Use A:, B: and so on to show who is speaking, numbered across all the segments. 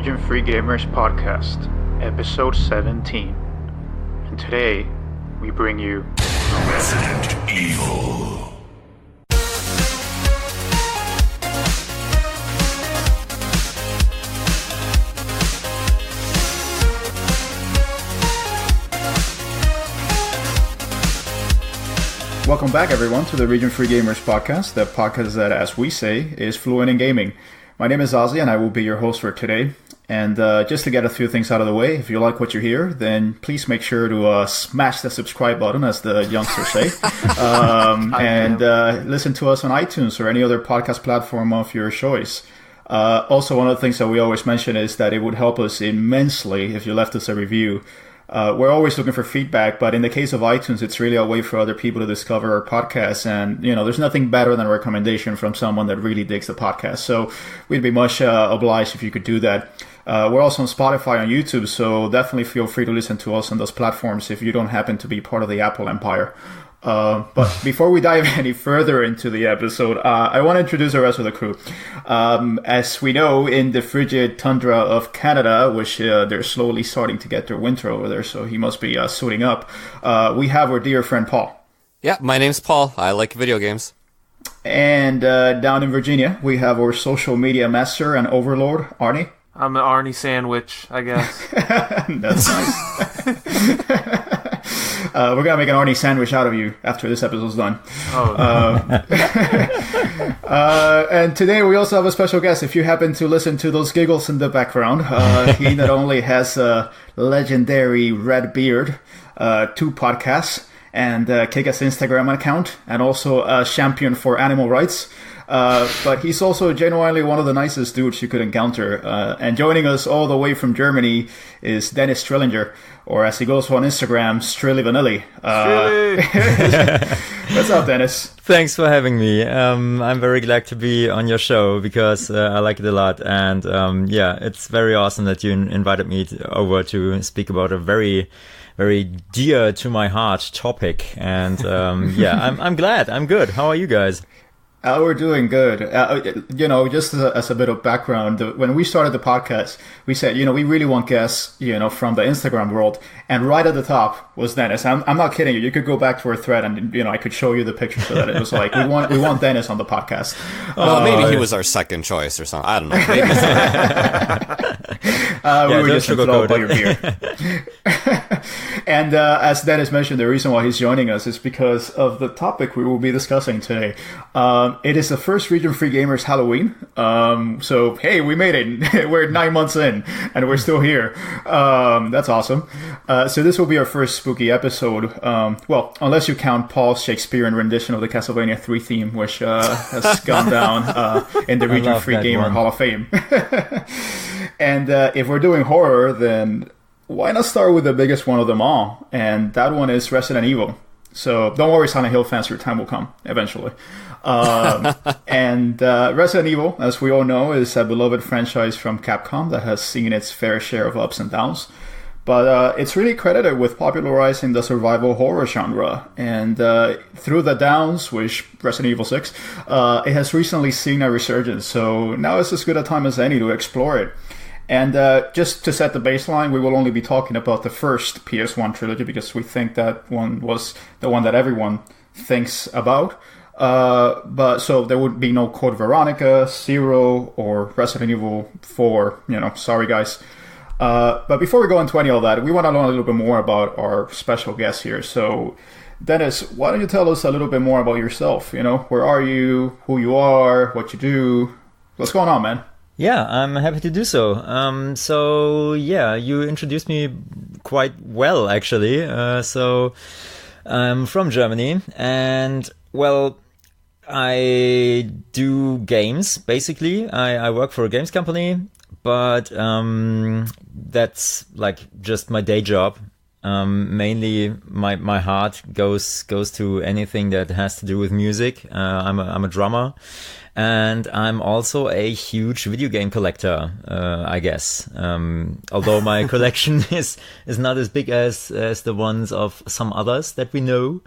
A: Region Free Gamers Podcast, episode 17. And today, we bring you
B: Resident Evil.
A: Welcome back, everyone, to the Region Free Gamers Podcast, the podcast that, as we say, is fluent in gaming. My name is Ozzy, and I will be your host for today. And just to get a few things out of the way, if you like what you hear, then please make sure to smash the subscribe button, as the youngsters say. And listen to us on iTunes or any other podcast platform of your choice. Also, one of the things that we always mention is that it would help us immensely if you left us a review. We're always looking for feedback, but in the case of iTunes, it's really a way for other people to discover our podcast. And, you know, there's nothing better than a recommendation from someone that really digs the podcast. So we'd be much obliged if you could do that. We're also on Spotify and YouTube, so definitely feel free to listen to us on those platforms if you don't happen to be part of the Apple empire. But before we dive any further into the episode, I want to introduce the rest of the crew. As we know, in the frigid tundra of Canada, which they're slowly starting to get their winter over there, so he must be suiting up, we have our dear friend Paul.
C: Yeah, my name's Paul. I like video games. And
A: down in Virginia, we have our social media master and overlord, Arnie.
D: I'm an Arnie sandwich, I guess.
A: That's nice. We're going to make an Arnie sandwich out of you after this episode's done. And today we also have a special guest. If you happen to listen to those giggles in the background, he not only has a legendary red beard, 2 podcasts, and kick-ass Instagram account, and also a champion for animal rights. But he's also genuinely one of the nicest dudes you could encounter. And joining us all the way from Germany is Dennis Strillinger, or as he goes on Instagram, Strilly Vanilli. What's up, Dennis?
E: Thanks for having me. I'm very glad to be on your show because I like it a lot. And yeah, it's very awesome that you invited me over to speak about a very dear to my heart topic. And yeah, I'm glad. I'm good. How are you guys?
A: We're doing good. You know, just as a bit of background, when we started the podcast, we said, you know, we really want guests, you know, from the Instagram world. And right at the top was Dennis. I'm not kidding you. You could go back to our thread and, you know, I could show you the pictures of that. It was like, we want Dennis on the podcast.
C: Maybe he was our second choice or something. I don't know.
A: We were just enthralled by your beard. And as Dennis mentioned, the reason why he's joining us is because of the topic we will be discussing today. It is the first Region Free Gamers Halloween. So, hey, we made it. We're 9 months in, and we're still here. That's awesome. So this will be our first spooky episode. Well, unless you count Paul's Shakespearean rendition of the Castlevania 3 theme, which has gone down in the Region Free Gamer Hall of Fame. And if we're doing horror, then why not start with the biggest one of them all? And that one is Resident Evil. So don't worry, Silent Hill fans, your time will come eventually. And Resident Evil, as we all know, is a beloved franchise from Capcom that has seen its fair share of ups and downs. But it's really credited with popularizing the survival horror genre. And through the downs, which Resident Evil 6, it has recently seen a resurgence. So now is as good a time as any to explore it. And just to set the baseline, we will only be talking about the first PS1 trilogy because we think that one was the one that everyone thinks about. But so there would be no Code Veronica, Zero, or Resident Evil 4. You know, sorry guys. But before we go into any of that, we want to learn a little bit more about our special guest here. So, Dennis, why don't you tell us a little bit more about yourself? You know, where are you, who you are, what you do? What's going on, man?
E: Yeah, I'm happy to do so. So yeah, you introduced me quite well, actually. So I'm from Germany, and well, I do games, basically. I work for a games company, but that's like just my day job. Mainly my heart goes to anything that has to do with music. I'm a drummer, and I'm also a huge video game collector, I guess. Although my collection is not as big as the ones of some others that we know,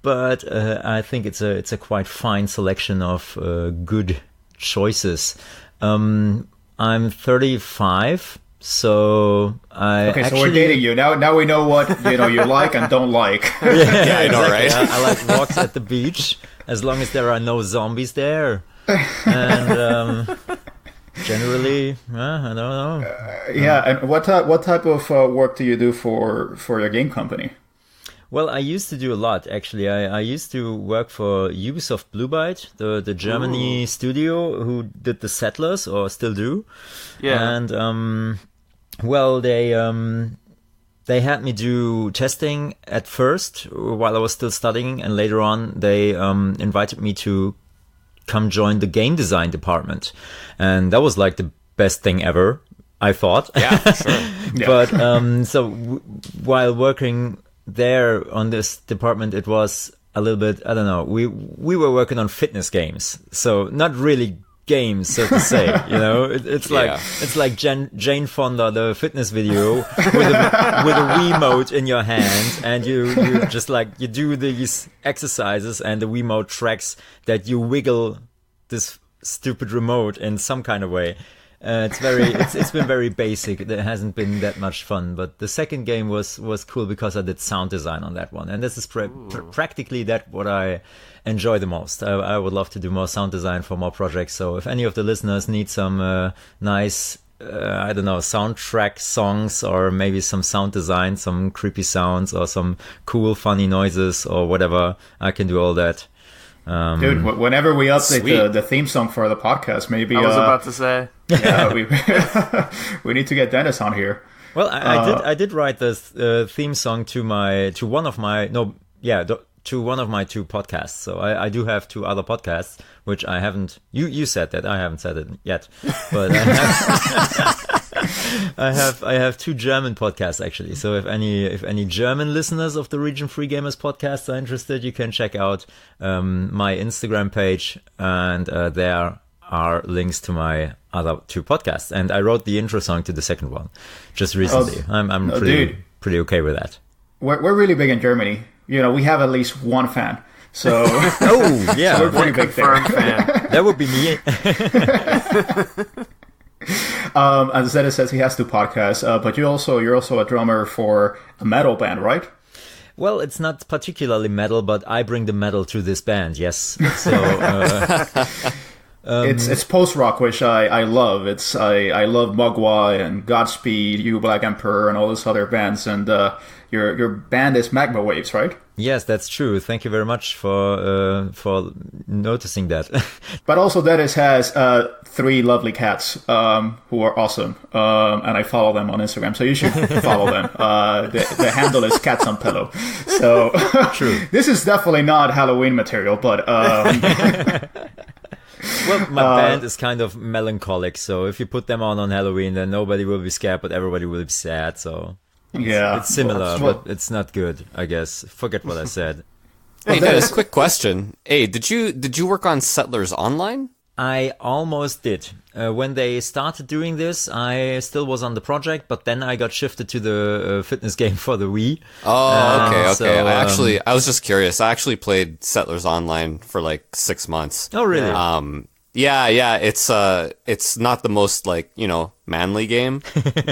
E: but I think it's a quite fine selection of good choices. I'm 35. So
A: so we're dating you now. Now we know what you like and don't like.
C: Yeah, I know, right?
E: I like walks at the beach as long as there are no zombies there. And generally, I don't know.
A: And what type of work do you do for your game company?
E: Well, I used to do a lot, actually. I used to work for Ubisoft Blue Byte, the Germany studio who did the Settlers, or still do.
D: Yeah.
E: And, well, they had me do testing at first while I was still studying, and later on they invited me to come join the game design department. And that was like the best thing ever, I thought.
C: Yeah, sure.
A: Yeah.
E: But while working there on this department, it was a little bit, I don't know, we were working on fitness games, so not really games, so to say. It's like Jane Fonda, the fitness video with a Wiimote in your hand, and you just you do these exercises, and the Wiimote tracks that you wiggle this stupid remote in some kind of way. It's been very basic. There hasn't been that much fun, but the second game was cool because I did sound design on that one, and this is practically what I enjoy the most. I would love to do more sound design for more projects. So if any of the listeners need some nice, I don't know, soundtrack songs, or maybe some sound design, some creepy sounds, or some cool funny noises, or whatever, I can do all that.
A: Dude, whenever we update the theme song for the podcast, maybe
D: I was about to say.
A: Yeah, we need to get Dennis on here.
E: Well, I did write this theme song to one of my two podcasts. So I do have two other podcasts, which I haven't. You said that, I haven't said it yet, but I have two German podcasts, actually. So if any German listeners of the Region Free Gamers podcast are interested, you can check out my Instagram page, and there are links to my other two podcasts. And I wrote the intro song to the second one just recently. I'm pretty okay with that.
A: We're really big in Germany. We have at least one fan. So
E: oh yeah,
A: so we're pretty big there.
D: Fan.
E: That would be me.
A: As Zeta says, he has two podcasts, but you're also a drummer for a metal band, right?
E: Well, it's not particularly metal, but I bring the metal to this band. Yes, so
A: it's post rock, which I love. I love Mogwai and Godspeed, You Black Emperor, and all those other bands. And your band is Magma Waves, right?
E: Yes, that's true. Thank you very much for noticing that.
A: But also Dennis has 3 lovely cats who are awesome, and I follow them on Instagram, so you should follow them. The handle is Cats on Pillow. So
E: true.
A: This is definitely not Halloween material, but
E: well, my band is kind of melancholic, so if you put them on Halloween, then nobody will be scared, but everybody will be sad. So it's similar, but it's not good, I guess. Forget what I said.
C: Hey, Dennis, quick question. Hey, did you work on Settlers Online?
E: I almost did. When they started doing this, I still was on the project, but then I got shifted to the fitness game for the Wii.
C: Oh, okay.
E: So,
C: I was just curious. I actually played Settlers Online for like 6 months.
E: Oh, really?
C: Yeah. It's not the most manly game,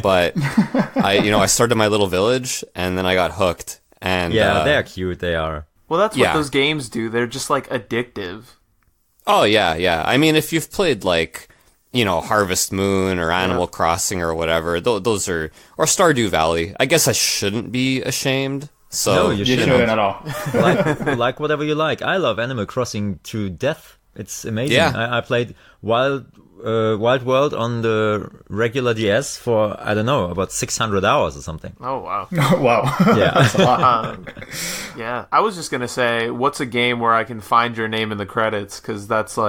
C: but I started my little village and then I got hooked. And
E: yeah, they're cute. They are.
D: Well, that's what those games do. They're just addictive.
C: Oh yeah. I mean, if you've played Harvest Moon or Animal Crossing or whatever, those are, or Stardew Valley. I guess I shouldn't be ashamed. So
E: no, you
A: shouldn't at all.
E: like whatever you like. I love Animal Crossing to death. It's amazing.
C: Yeah.
E: I played Wild World on the regular DS for, I don't know, about 600 hours or something.
D: Oh, wow.
A: Wow.
E: Yeah.
A: That's a lot.
D: Yeah. I was just going to say, what's a game where I can find your name in the credits? Because that's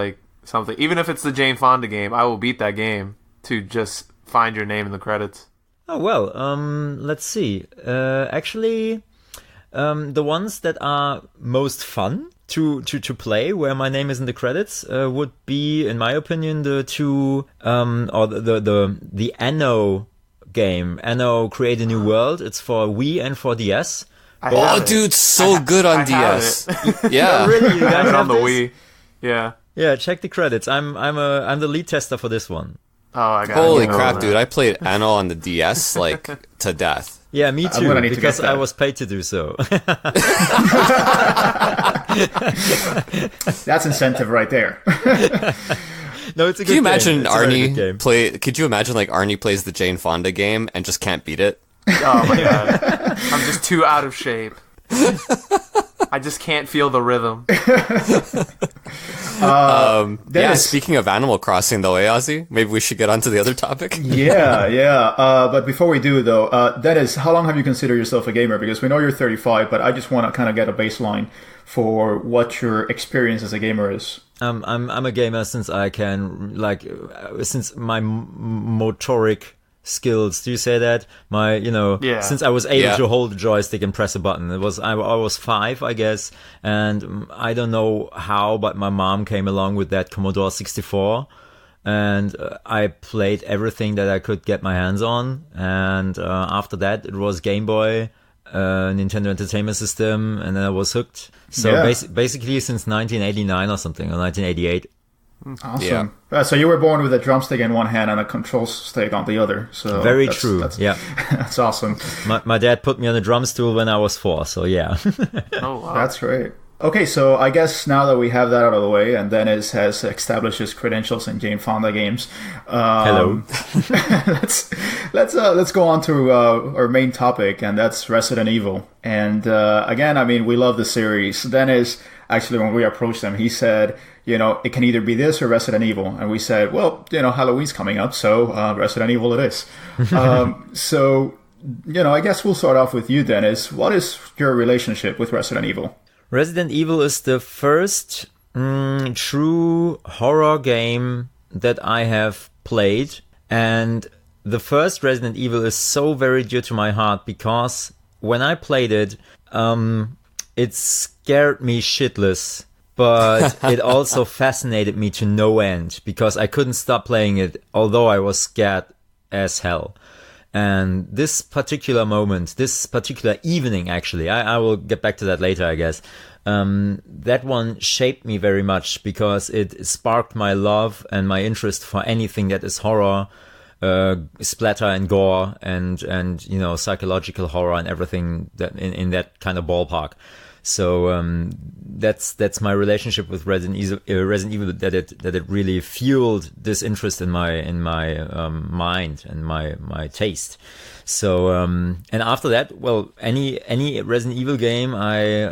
D: something. Even if it's the Jane Fonda game, I will beat that game to just find your name in the credits.
E: Oh, well, let's see. Actually, the ones that are most fun to play, where my name is in the credits, would be, in my opinion, the two, or the Anno game. Anno Create a New World. It's for Wii and for DS.
C: Oh, dude, so good on DS. Yeah.
E: Oh, really? You guys
D: have it on the
E: this?
D: Wii. Yeah.
E: Yeah, check the credits. I'm the lead tester for this one.
D: Oh, I got
C: Holy crap, dude! I played Anno on the DS like to death.
E: Yeah, me too,
A: gonna need to
E: because
A: get that.
E: I was paid to do so.
A: That's incentive right there.
E: No, it's a good
C: Could you imagine
E: game. It's a very good
C: Arnie
E: game.
C: play? Could you imagine like Arnie plays the Jane Fonda game and just can't beat it?
D: Oh my god. I'm just too out of shape. I just can't feel the rhythm.
A: Dennis.
C: Speaking of Animal Crossing, though, Ozzy? Maybe we should get on to the other topic.
A: Yeah. But before we do, though, Dennis, how long have you considered yourself a gamer? Because we know you're 35, but I just want to kind of get a baseline for what your experience as a gamer is.
E: I'm a gamer since I can, like, since my motoric skills. Do you say that? Since I was able to hold the joystick and press a button. I was 5, I guess, and I don't know how, but my mom came along with that Commodore 64, and I played everything that I could get my hands on. And after that, it was Game Boy, Nintendo Entertainment System, and then I was hooked. So basically since 1989 or something, or 1988.
A: Awesome. So you were born with a drumstick in one hand and a control stick on the other. So
E: Very true. Yeah.
A: That's awesome.
E: My dad put me on a drum stool when I was 4, so yeah.
D: Oh wow.
A: That's great. Okay, so I guess now that we have that out of the way, and Dennis has established his credentials in Jane Fonda games,
E: Hello.
A: let's go on to our main topic, and that's Resident Evil. And again, I mean, we love the series. Dennis, actually, when we approached him, he said, it can either be this or Resident Evil. And we said, well, Halloween's coming up, so Resident Evil it is. So, I guess we'll start off with you, Dennis. What is your relationship with Resident Evil?
E: Resident Evil is the first true horror game that I have played. And the first Resident Evil is so very dear to my heart because when I played it, it scared me shitless. But it also fascinated me to no end because I couldn't stop playing it, although I was scared as hell. And this particular moment, this particular evening, actually, I will get back to that later, I guess. That one shaped me very much because it sparked my love and my interest for anything that is horror, splatter and gore and psychological horror and everything that in that kind of ballpark. So that's my relationship with Resident Evil, that it really fueled this interest in my mind and my taste. So and after that, well, any Resident Evil game I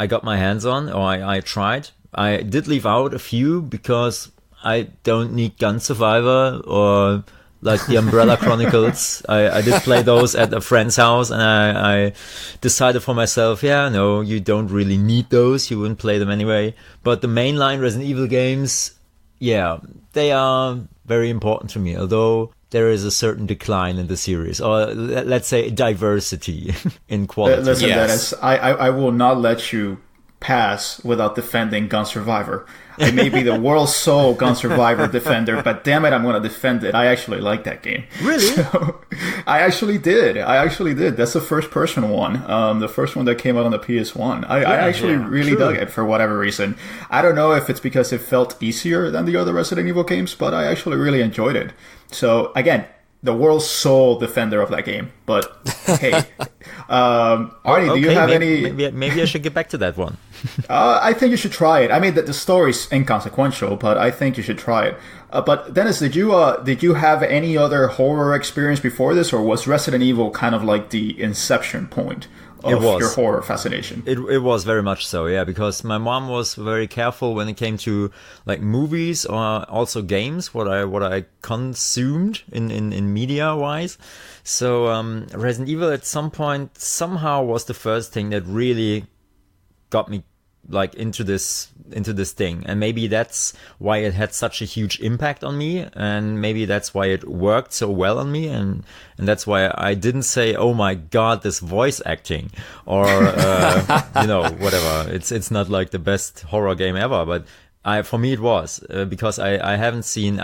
E: got my hands on, or I tried. I did leave out a few because I don't need Gun Survivor or like the Umbrella Chronicles. I did play those at a friend's house, and I decided for myself, no, you don't really need those. You wouldn't play them anyway. But the mainline Resident Evil games, they are very important to me, although there is a certain decline in the series, or let's say diversity in quality.
A: Listen,
C: Yes.
A: Dennis, I will not let you pass without defending Gun Survivor. I may be the world's sole Gun Survivor defender, but damn it, I'm going to defend it. I actually like that game.
E: Really?
A: So, I actually did. That's the first person one. The first one that came out on the PS1. I actually really dug it for whatever reason. I don't know if it's because it felt easier than the other Resident Evil games, but I actually really enjoyed it. So again, the world's sole defender of that game. But hey, Arnie, do you have any?
E: Maybe I should get back to that one.
A: I think you should try it. I mean, the story's inconsequential, but I think you should try it. But Dennis, did you have any other horror experience before this, or was Resident Evil kind of like the inception point of your horror fascination?
E: It was very much so, yeah, because my mom was very careful when it came to like movies or also games, what I consumed in media wise. So Resident Evil at some point somehow was the first thing that really got me like into this thing, and maybe that's why it had such a huge impact on me, and maybe that's why it worked so well on me, and that's why I didn't say, oh my god, this voice acting, or whatever. It's not like the best horror game ever, but for me it was because I hadn't seen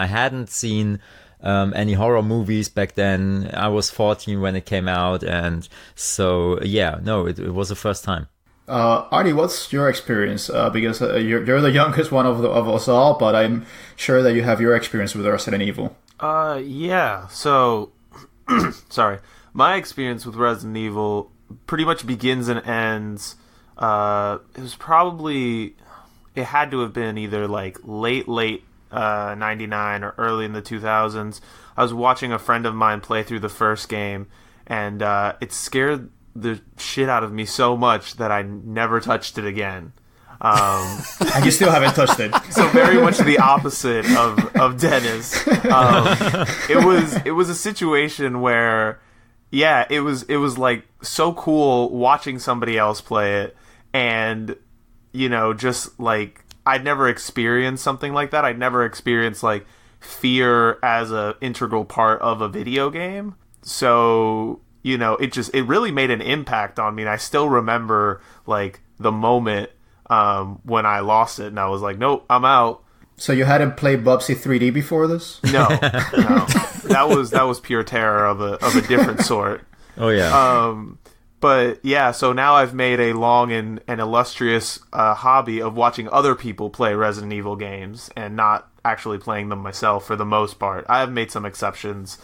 E: any horror movies back then. I was 14 when it came out, and so it was the first time.
A: Arnie, what's your experience? Because you're the youngest one of us all, but I'm sure that you have your experience with Resident Evil.
D: Yeah. So, sorry. My experience with Resident Evil pretty much begins and ends. It was probably, it had to have been either like late 99 or early in the 2000s. I was watching a friend of mine play through the first game, and it scared the shit out of me so much that I never touched it again.
A: And you still haven't touched it.
D: So very much the opposite of Dennis. It was a situation where, yeah, it was like so cool watching somebody else play it, and just like I'd never experienced something like that. I'd never experienced like fear as a integral part of a video game. So it really made an impact on me, and I still remember like the moment when I lost it, and I was like, nope, I'm out.
A: So you hadn't played Bubsy 3D before this?
D: No. That was pure terror of a different sort.
E: Oh yeah.
D: But yeah, so now I've made a long and illustrious hobby of watching other people play Resident Evil games and not actually playing them myself for the most part. I have made some exceptions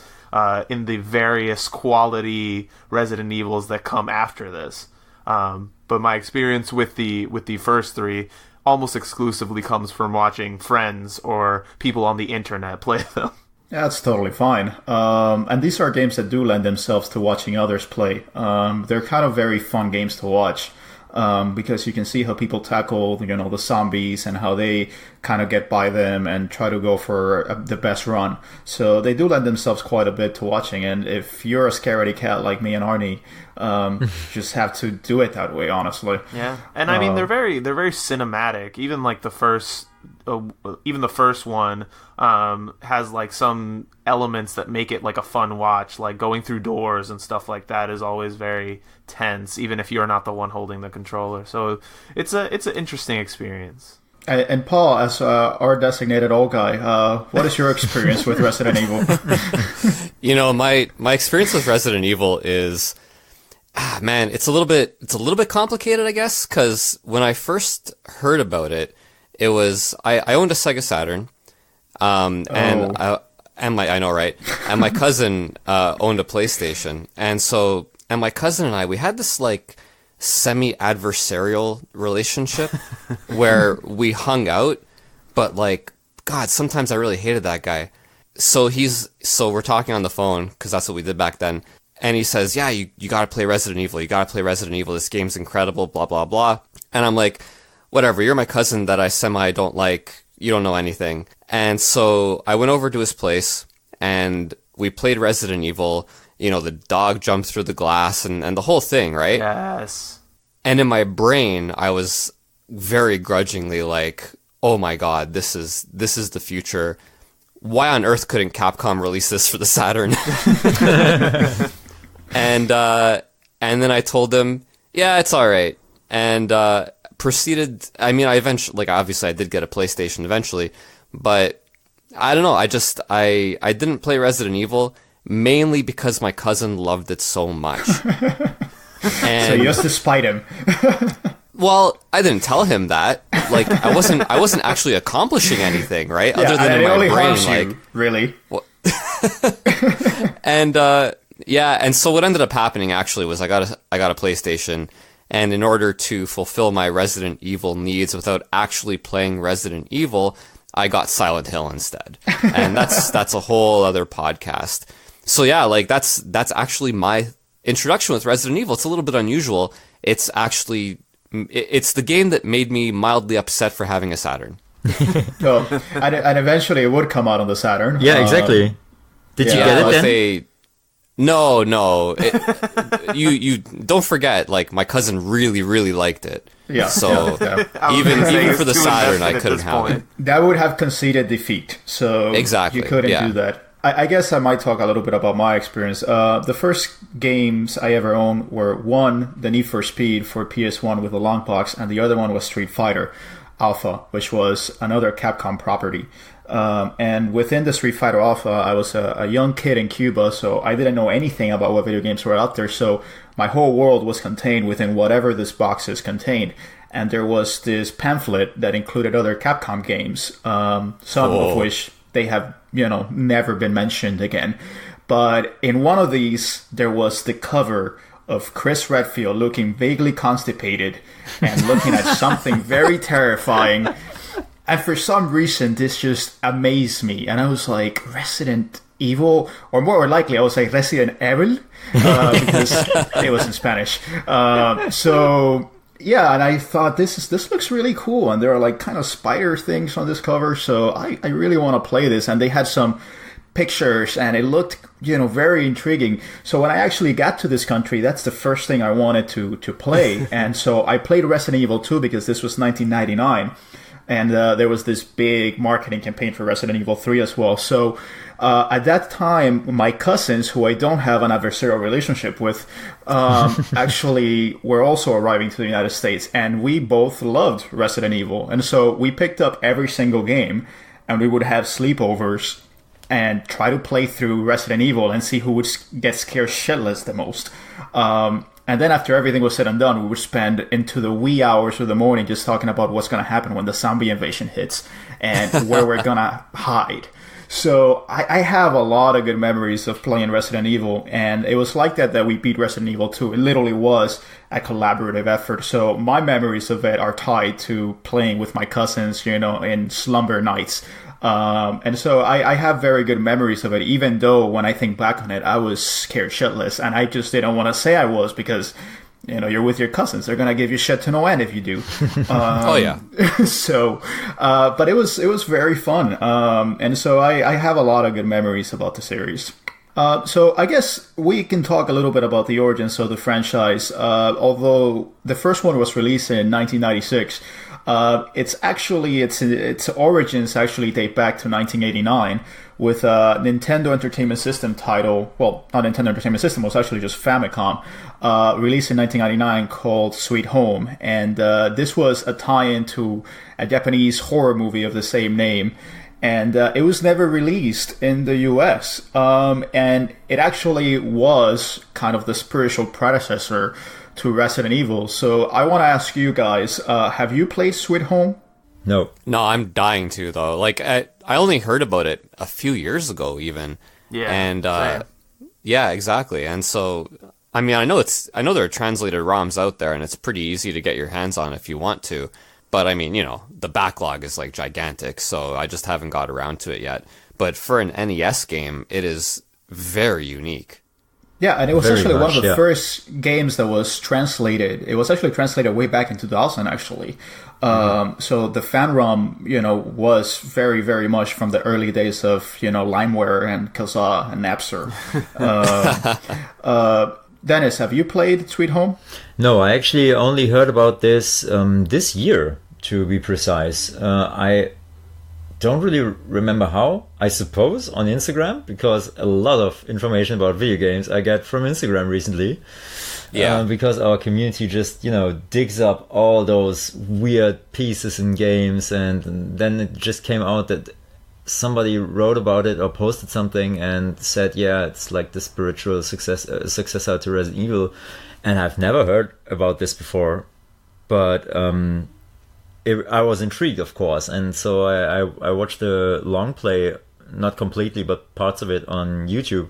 D: in the various quality Resident Evils that come after this. But my experience with the first three almost exclusively comes from watching friends or people on the internet play them.
A: Yeah, that's totally fine. And these are games that do lend themselves to watching others play. They're kind of very fun games to watch. Because you can see how people tackle, the zombies and how they kind of get by them and try to go for the best run. So they do lend themselves quite a bit to watching. And if you're a scaredy cat like me and Arnie, just have to do it that way, honestly.
D: Yeah, and I mean they're very cinematic. Even like the first one has like some elements that make it like a fun watch, like going through doors and stuff like that is always very tense, even if you're not the one holding the controller. So it's an interesting experience.
A: And Paul, as our designated old guy, what is your experience with Resident Evil?
C: My experience with Resident Evil is, man, it's a little bit complicated, I guess, because when I first heard about it, it was I owned a Sega Saturn, and I know, right? And my cousin owned a PlayStation, and my cousin and I, we had this like semi-adversarial relationship where we hung out, but like, God, sometimes I really hated that guy. So we're talking on the phone, because that's what we did back then, and he says, yeah, you gotta play Resident Evil, this game's incredible, blah, blah, blah. And I'm like, whatever, you're my cousin that I don't like, you don't know anything. And so I went over to his place, and we played Resident Evil. The dog jumped through the glass and the whole thing, right?
D: Yes.
C: And in my brain, I was very grudgingly like, oh my God, this is the future. Why on earth couldn't Capcom release this for the Saturn? And then I told him, yeah, it's all right. And proceeded, I eventually, obviously I did get a PlayStation eventually, but I don't know, I didn't play Resident Evil mainly because my cousin loved it so much. And,
A: so you used to spite him.
C: Well, I didn't tell him that. Like, I wasn't actually accomplishing anything, right?
A: Yeah,
C: other than
A: and
C: in
A: it
C: my
A: only
C: brain,
A: harms you, really.
C: Well, and so what ended up happening actually was I got a PlayStation, and in order to fulfill my Resident Evil needs without actually playing Resident Evil, I got Silent Hill instead. And that's a whole other podcast. So yeah, like that's actually my introduction with Resident Evil. It's a little bit unusual. It's the game that made me mildly upset for having a Saturn.
A: Oh, and eventually it would come out on the Saturn.
E: Yeah, exactly. Did you get it then?
C: No. You don't forget, like, my cousin really, really liked it.
A: Yeah.
C: So
A: yeah.
C: even for the Saturn, I couldn't have it.
A: That would have conceded defeat. So
C: exactly.
A: You couldn't do that. I guess I might talk a little bit about my experience. The first games I ever owned were one, the Need for Speed for PS1 with a long box, and the other one was Street Fighter Alpha, which was another Capcom property. And within the Street Fighter Alpha, I was a young kid in Cuba, so I didn't know anything about what video games were out there. So my whole world was contained within whatever this boxes contained. And there was this pamphlet that included other Capcom games, some of which they have, never been mentioned again. But in one of these, there was the cover of Chris Redfield looking vaguely constipated and looking at something very terrifying. And for some reason, this just amazed me. And I was like, Resident Evil? Or more likely, I would say Resident Evil, because it was in Spanish. Yeah, and I thought this looks really cool. And there are like kind of spider things on this cover. So I really want to play this. And they had some pictures and it looked, very intriguing. So when I actually got to this country, that's the first thing I wanted to play. And so I played Resident Evil 2 because this was 1999. And there was this big marketing campaign for Resident Evil 3 as well. So at that time, my cousins, who I don't have an adversarial relationship with, actually were also arriving to the United States. And we both loved Resident Evil. And so we picked up every single game and we would have sleepovers and try to play through Resident Evil and see who would get scared shitless the most. And then after everything was said and done, we would spend into the wee hours of the morning just talking about what's going to happen when the zombie invasion hits and where we're going to hide. So I have a lot of good memories of playing Resident Evil, and it was like that we beat Resident Evil 2. It literally was a collaborative effort. So my memories of it are tied to playing with my cousins, in slumber nights. And so I have very good memories of it, even though when I think back on it, I was scared shitless. And I just didn't want to say I was because, you're with your cousins. They're going to give you shit to no end if you do.
C: Oh, yeah.
A: So, but it was very fun. And so I have a lot of good memories about the series. So I guess we can talk a little bit about the origins of the franchise. Although the first one was released in 1996, its origins actually date back to 1989 with a Nintendo Entertainment System title. Well, not Nintendo Entertainment System, it was actually just Famicom, released in 1999 called Sweet Home. And this was a tie-in to a Japanese horror movie of the same name. And it was never released in the US. And it actually was kind of the spiritual predecessor to Resident Evil. So I want to ask you guys, have you played Sweet Home?
E: No.
C: No, I'm dying to, though. Like, I only heard about it a few years ago, even.
D: Yeah.
C: And, yeah, exactly. And so, I mean, I know there are translated ROMs out there, and it's pretty easy to get your hands on if you want to. But, I mean, the backlog is, like, gigantic, so I just haven't got around to it yet. But for an NES game, it is very unique.
A: Yeah, and it was
E: Very
A: actually
E: much,
A: one of the
E: yeah.
A: first games that was translated. It was actually translated way back in 2000, actually. So the fan ROM, was very, very much from the early days of, LimeWare and Kazaa and Napster. Dennis, have you played Sweet Home?
E: No, I actually only heard about this this year, to be precise. I don't really remember how. I suppose on Instagram, because a lot of information about video games I get from Instagram recently.
C: Yeah.
E: Because our community just, digs up all those weird pieces in games, and then it just came out that somebody wrote about it or posted something and said, yeah, it's like the spiritual successor to Resident Evil. And I've never heard about this before, but I was intrigued, of course. And so I watched the long play, not completely, but parts of it on YouTube.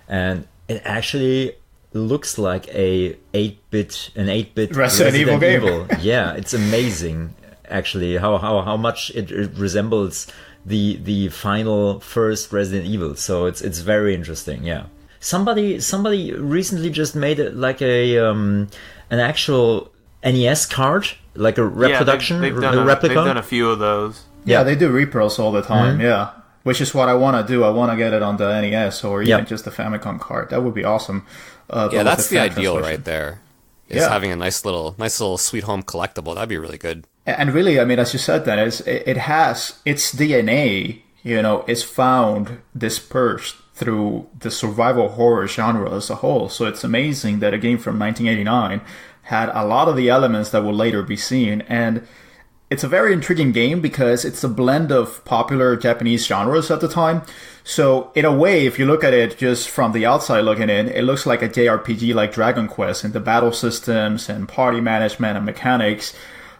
E: And it actually looks like an 8-bit
A: Resident Evil game.
E: Yeah, it's amazing, actually, how much it resembles the final first Resident Evil. So it's very interesting. Yeah, somebody recently just made it like an actual NES card, like a reproduction,
D: a
E: replica.
D: They've done a few of those.
A: Yeah, they do repros all the time. Yeah, which is what I want to do. I want to get it on the NES or even just the Famicom card. That would be awesome.
C: Yeah, that's the ideal
A: translation
C: right there. Is having a nice little Sweet Home collectible. That'd be really good.
A: And really, I mean, as you said, that it has its DNA. Is found dispersed through the survival horror genre as a whole. So it's amazing that a game from 1989 had a lot of the elements that will later be seen. And it's a very intriguing game because it's a blend of popular Japanese genres at the time. So in a way, if you look at it just from the outside looking in, it looks like a JRPG like Dragon Quest in the battle systems and party management and mechanics.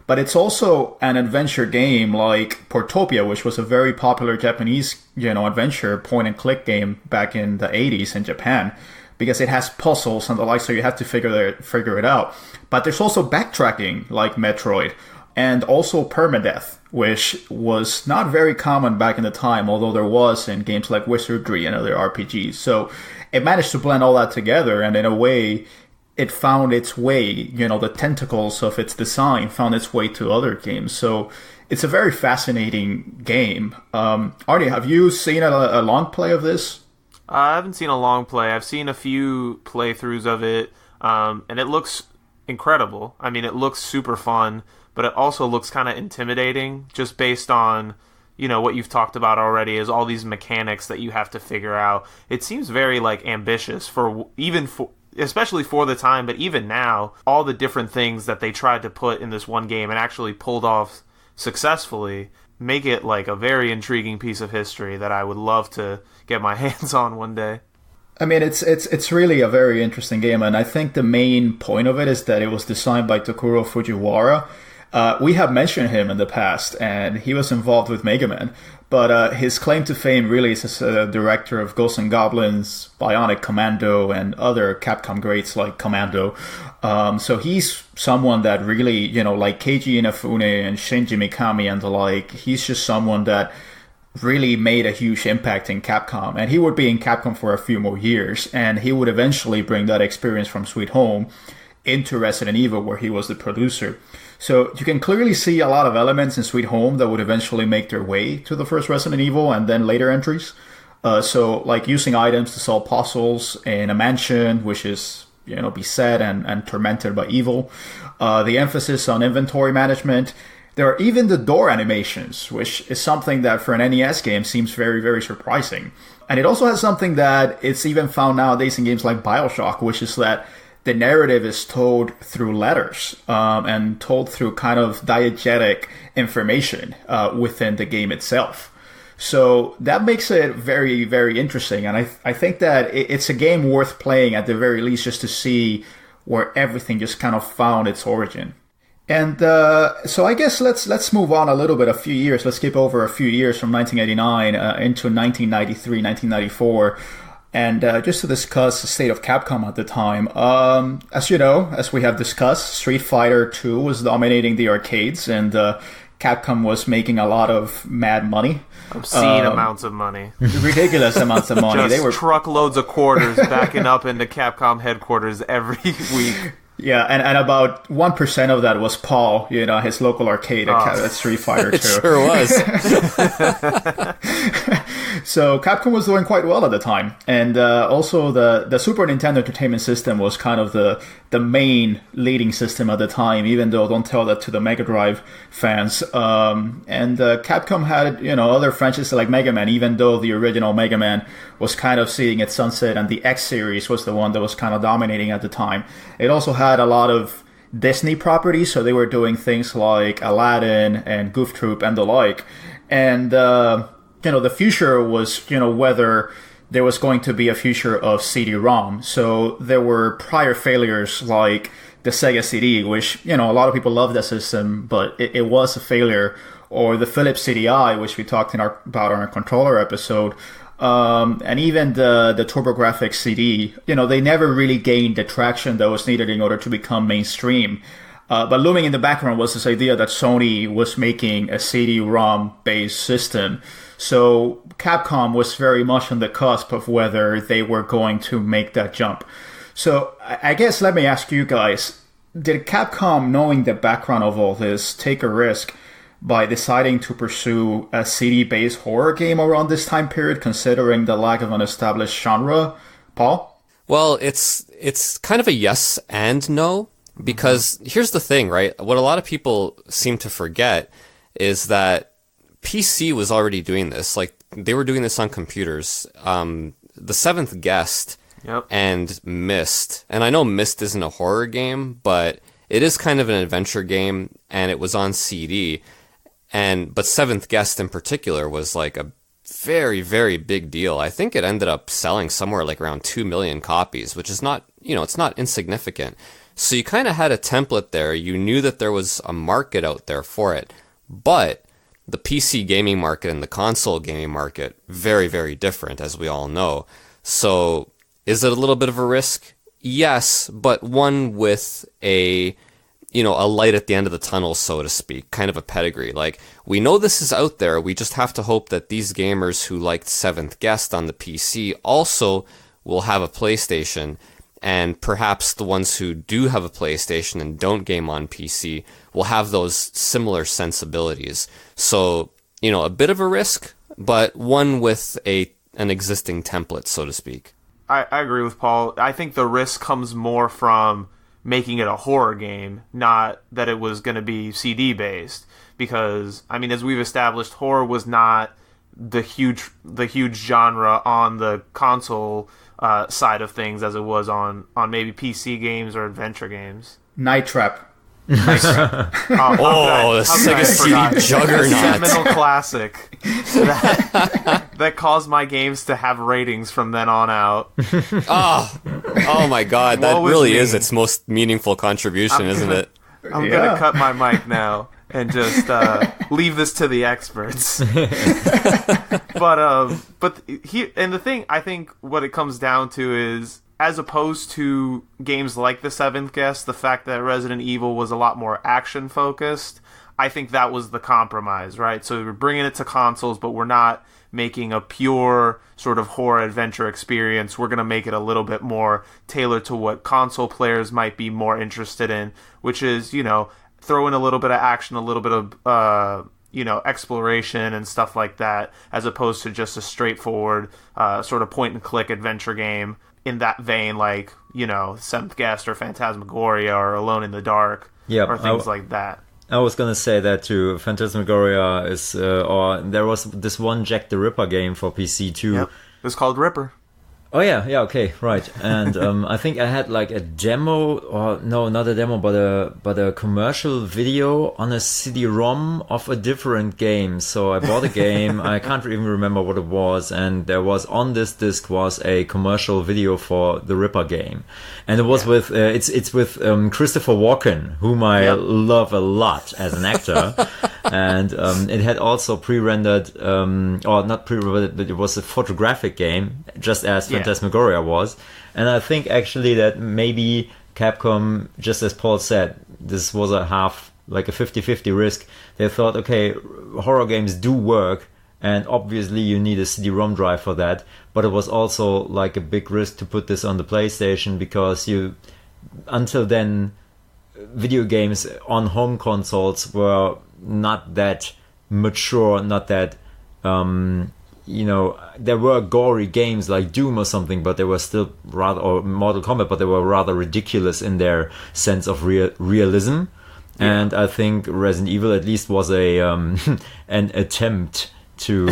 A: but it's also an adventure game like Portopia, which was a very popular Japanese, adventure point-and-click game back in the 80s in Japan, because it has puzzles and the like, so you have to figure it out. But there's also backtracking like Metroid, and also permadeath, which was not very common back in the time, although there was in games like Wizardry and other RPGs. So it managed to blend all that together, and in a way, it found its way, the tentacles of its design found its way to other games. So it's a very fascinating game. Arnie, have you seen a long play of this?
D: I haven't seen a long play. I've seen a few playthroughs of it, and it looks incredible. I mean, it looks super fun, but it also looks kind of intimidating just based on, what you've talked about already is all these mechanics that you have to figure out. It seems very, ambitious especially for the time, but even now, all the different things that they tried to put in this one game and actually pulled off successfully make it like a very intriguing piece of history that I would love to get my hands on one day.
A: I mean, it's really a very interesting game, and I think the main point of it is that it was designed by Tokuro Fujiwara. We have mentioned him in the past, and he was involved with Mega Man. But his claim to fame really is as a director of Ghosts and Goblins, Bionic Commando, and other Capcom greats like Commando. So he's someone that really, like Keiji Inafune and Shinji Mikami and the like, he's just someone that really made a huge impact in Capcom. And he would be in Capcom for a few more years, and he would eventually bring that experience from Sweet Home into Resident Evil, where he was the producer. So you can clearly see a lot of elements in Sweet Home that would eventually make their way to the first Resident Evil and then later entries. So like using items to solve puzzles in a mansion, which is, beset and tormented by evil. The emphasis on inventory management. There are even the door animations, which is something that for an NES game seems very, very surprising. And it also has something that it's even found nowadays in games like BioShock, which is that the narrative is told through letters and told through kind of diegetic information within the game itself. So that makes it very, very interesting. And I think that it's a game worth playing at the very least, just to see where everything just kind of found its origin. And so I guess let's move on a little bit, a few years. Let's skip over a few years from 1989 into 1993, 1994. And just to discuss the state of Capcom at the time, as you know, as we have discussed, Street Fighter II was dominating the arcades, and Capcom was making a lot of mad money.
D: Obscene amounts of money.
A: Ridiculous amounts of money.
D: They were truckloads of quarters backing up into Capcom headquarters every week.
A: Yeah, and about 1% of that was Paul, his local arcade at Street Fighter 2.
C: It sure was.
A: So Capcom was doing quite well at the time. And also the Super Nintendo Entertainment System was kind of the main leading system at the time, even though don't tell that to the Mega Drive fans. And Capcom had, other franchises like Mega Man, even though the original Mega Man was kind of seeing its sunset, and the X series was the one that was kind of dominating at the time. It also had a lot of Disney properties, so they were doing things like Aladdin and Goof Troop and the like. And, the future was, whether there was going to be a future of CD-ROM. So there were prior failures like the Sega CD, which, a lot of people love that system, but it was a failure. Or the Philips CDI, which we talked about on our controller episode. And even the TurboGrafx CD, they never really gained the traction that was needed in order to become mainstream. But looming in the background was this idea that Sony was making a CD-ROM based system. So Capcom was very much on the cusp of whether they were going to make that jump. So I guess let me ask you guys, did Capcom, knowing the background of all this, take a risk by deciding to pursue a CD-based horror game around this time period, considering the lack of an established genre? Paul?
C: Well, it's kind of a yes and no, because here's the thing, right? What a lot of people seem to forget is that PC was already doing this. Like, they were doing this on computers. The Seventh Guest and Myst, and I know Myst isn't a horror game, but it is kind of an adventure game, and it was on CD. But Seventh Guest in particular was like a very, very big deal. I think it ended up selling somewhere like around 2 million copies, which is not, it's not insignificant. So you kind of had a template there. You knew that there was a market out there for it. But the PC gaming market and the console gaming market, very, very different, as we all know. So is it a little bit of a risk? Yes, but one with a light at the end of the tunnel, so to speak, kind of a pedigree. Like, we know this is out there. We just have to hope that these gamers who liked Seventh Guest on the PC also will have a PlayStation, and perhaps the ones who do have a PlayStation and don't game on PC will have those similar sensibilities. So, a bit of a risk, but one with an existing template, so to speak.
D: I agree with Paul. I think the risk comes more from making it a horror game, not that it was going to be CD based. Because, I mean, as we've established, horror was not the huge genre on the console side of things as it was on maybe PC games or adventure games.
A: Night Trap.
C: The Sega CD juggernaut.
D: Seminal classic that caused my games to have ratings from then on out.
C: Oh my god, that really is its most meaningful contribution, isn't it?
D: I'm gonna cut my mic now and just leave this to the experts. But here, and the thing, I think what it comes down to is, as opposed to games like The Seventh Guest, the fact that Resident Evil was a lot more action-focused, I think that was the compromise, right? So we're bringing it to consoles, but we're not making a pure sort of horror adventure experience. We're going to make it a little bit more tailored to what console players might be more interested in, which is, throw in a little bit of action, a little bit of, exploration and stuff like that, as opposed to just a straightforward sort of point-and-click adventure game in that vein, like, Seventh Guest or Phantasmagoria or Alone in the Dark, or things like that.
E: I was gonna say that too. Phantasmagoria is, or there was this one Jack the Ripper game for PC too.
D: Yep. It was called Ripper.
E: Oh yeah, okay, right. And I think I had like a demo, or no, not a demo, but a commercial video on a CD-ROM of a different game. So I bought a game, I can't even remember what it was, and there was on this disc was a commercial video for the Ripper game, and it was with it's with Christopher Walken, whom I love a lot as an actor. And it had also pre-rendered, or not pre-rendered, but it was a photographic game, just as Phantasmagoria was. And I think actually that maybe Capcom, just as Paul said, this was a 50-50 risk. They thought, okay, horror games do work, and obviously you need a CD-ROM drive for that. But it was also like a big risk to put this on the PlayStation, because until then, video games on home consoles were not that mature, not that there were gory games like Doom or something, but they were still or Mortal Kombat, but they were rather ridiculous in their sense of realism. And I think Resident Evil at least was an attempt to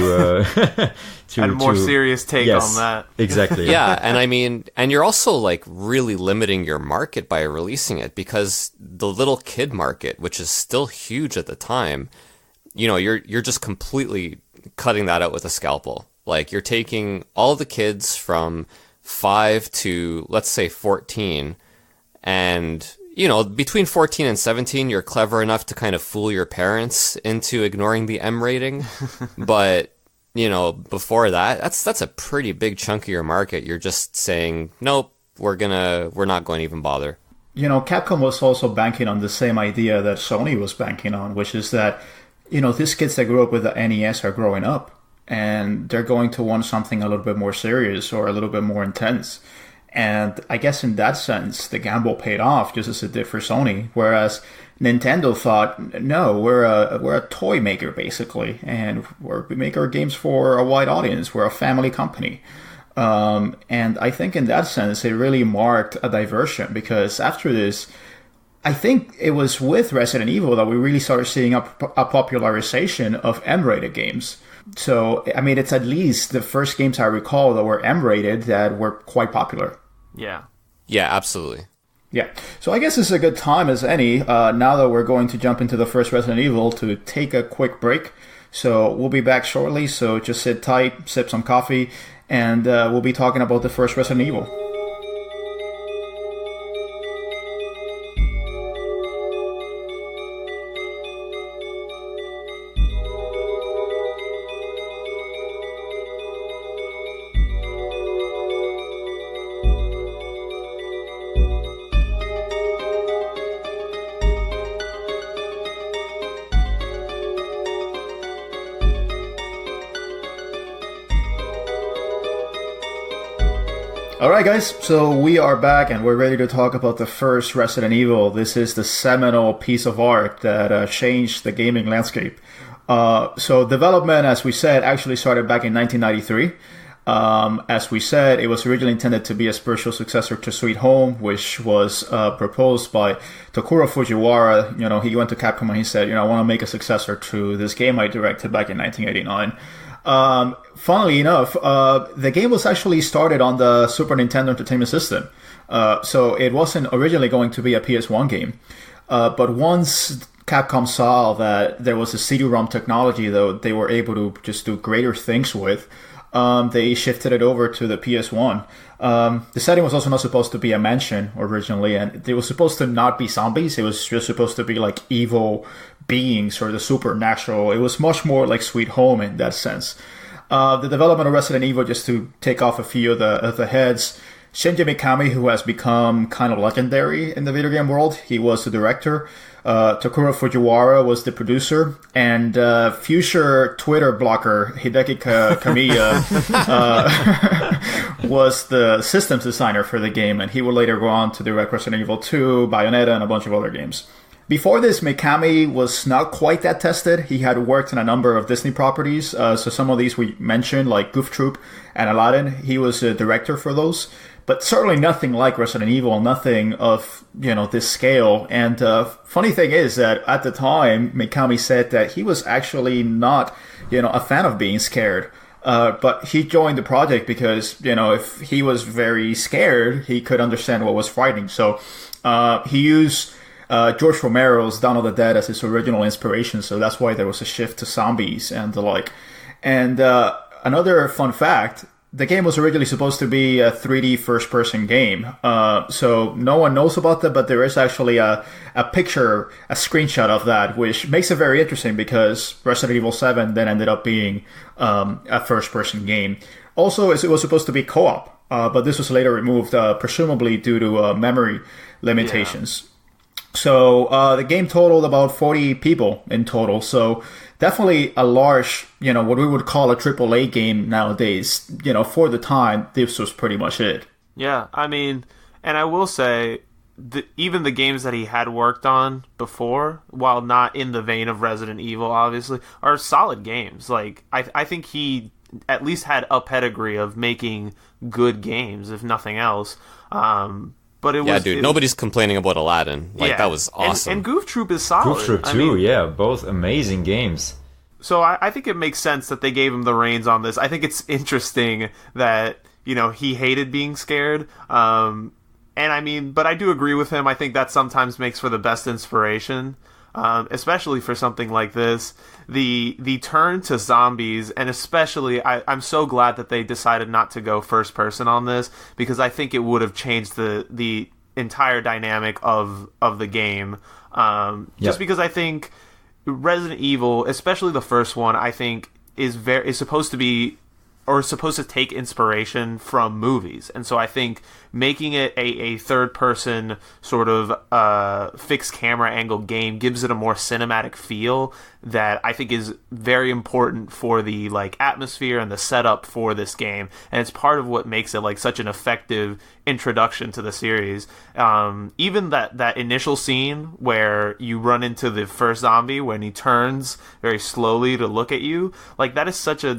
D: had a more serious take on that.
E: Exactly.
C: Yeah, and I mean, and you're also like really limiting your market by releasing it, because the little kid market, which is still huge at the time, you're just completely cutting that out with a scalpel. Like, you're taking all the kids from 5 to, let's say, 14, and between 14 and 17, you're clever enough to kind of fool your parents into ignoring the M rating. But, before that, that's a pretty big chunk of your market. You're just saying, nope, we're not going to even bother.
A: Capcom was also banking on the same idea that Sony was banking on, which is that, these kids that grew up with the NES are growing up, and they're going to want something a little bit more serious or a little bit more intense. And I guess in that sense, the gamble paid off, just as it did for Sony. Whereas Nintendo thought, no, we're a toy maker, basically, and we make our games for a wide audience. We're a family company. And I think in that sense, it really marked a diversion, because after this, I think it was with Resident Evil that we really started seeing a popularization of M-rated games. So, I mean, it's at least the first games I recall that were M-rated that were quite popular.
D: Yeah.
C: Yeah, absolutely.
A: Yeah. So I guess it's a good time as any, now that we're going to jump into the first Resident Evil, to take a quick break. So we'll be back shortly, so just sit tight, sip some coffee, and we'll be talking about the first Resident Evil. Alright guys, so we are back and we're ready to talk about the first Resident Evil. This is the seminal piece of art that changed the gaming landscape. So development, as we said, actually started back in 1993. As we said, it was originally intended to be a spiritual successor to Sweet Home, which was proposed by Takuro Fujiwara. You know, he went to Capcom and he said, I want to make a successor to this game I directed back in 1989. Funnily enough, the game was actually started on the Super Nintendo Entertainment System. So it wasn't originally going to be a PS1 game. But once Capcom saw that there was a CD-ROM technology that they were able to just do greater things with, they shifted it over to the PS1. The setting was also not supposed to be a mansion originally, and it was supposed to not be zombies. It was just supposed to be like evil beings or the supernatural. It was much more like Sweet Home in that sense. The development of Resident Evil, just to take off a few of the heads, Shinji Mikami, who has become kind of legendary in the video game world, he was the director. Takuro Fujiwara was the producer, and future Twitter blocker Hideki Kamiya was the systems designer for the game, and he would later go on to direct Resident Evil 2, Bayonetta, and a bunch of other games. Before this, Mikami was not quite that tested. He had worked on a number of Disney properties, so some of these we mentioned, like Goof Troop and Aladdin. He was a director for those. But certainly nothing like Resident Evil, nothing of, this scale. And funny thing is that at the time, Mikami said that he was actually not, a fan of being scared. But he joined the project because, if he was very scared, he could understand what was frightening. So he used George Romero's Dawn of the Dead as his original inspiration. So that's why there was a shift to zombies and the like. And another fun fact, the game was originally supposed to be a 3D first-person game. So no one knows about that, but there is actually a picture, a screenshot of that, which makes it very interesting because Resident Evil 7 then ended up being a first-person game. Also, it was supposed to be co-op, but this was later removed, presumably due to memory limitations. Yeah. So the game totaled about 40 people in total, so definitely a large, what we would call a AAA game nowadays. For the time, this was pretty much it.
D: Yeah, I mean, and I will say, even the games that he had worked on before, while not in the vein of Resident Evil, obviously, are solid games. Like, I think he at least had a pedigree of making good games, if nothing else. But
C: nobody's complaining about Aladdin. That was awesome.
D: And Goof Troop is solid.
E: Goof Troop 2, both amazing games.
D: So I think it makes sense that they gave him the reins on this. I think it's interesting that, he hated being scared. And I mean, but I do agree with him. I think that sometimes makes for the best inspiration, especially for something like this. The turn to zombies, and especially, I'm so glad that they decided not to go first person on this, because I think it would have changed the entire dynamic of the game. Just because I think Resident Evil, especially the first one, I think is supposed to be, or supposed to take inspiration from movies. And so I think making it a third-person sort of fixed camera angle game gives it a more cinematic feel that I think is very important for the atmosphere and the setup for this game. And it's part of what makes it such an effective introduction to the series. Even that initial scene where you run into the first zombie when he turns very slowly to look at you, that is such a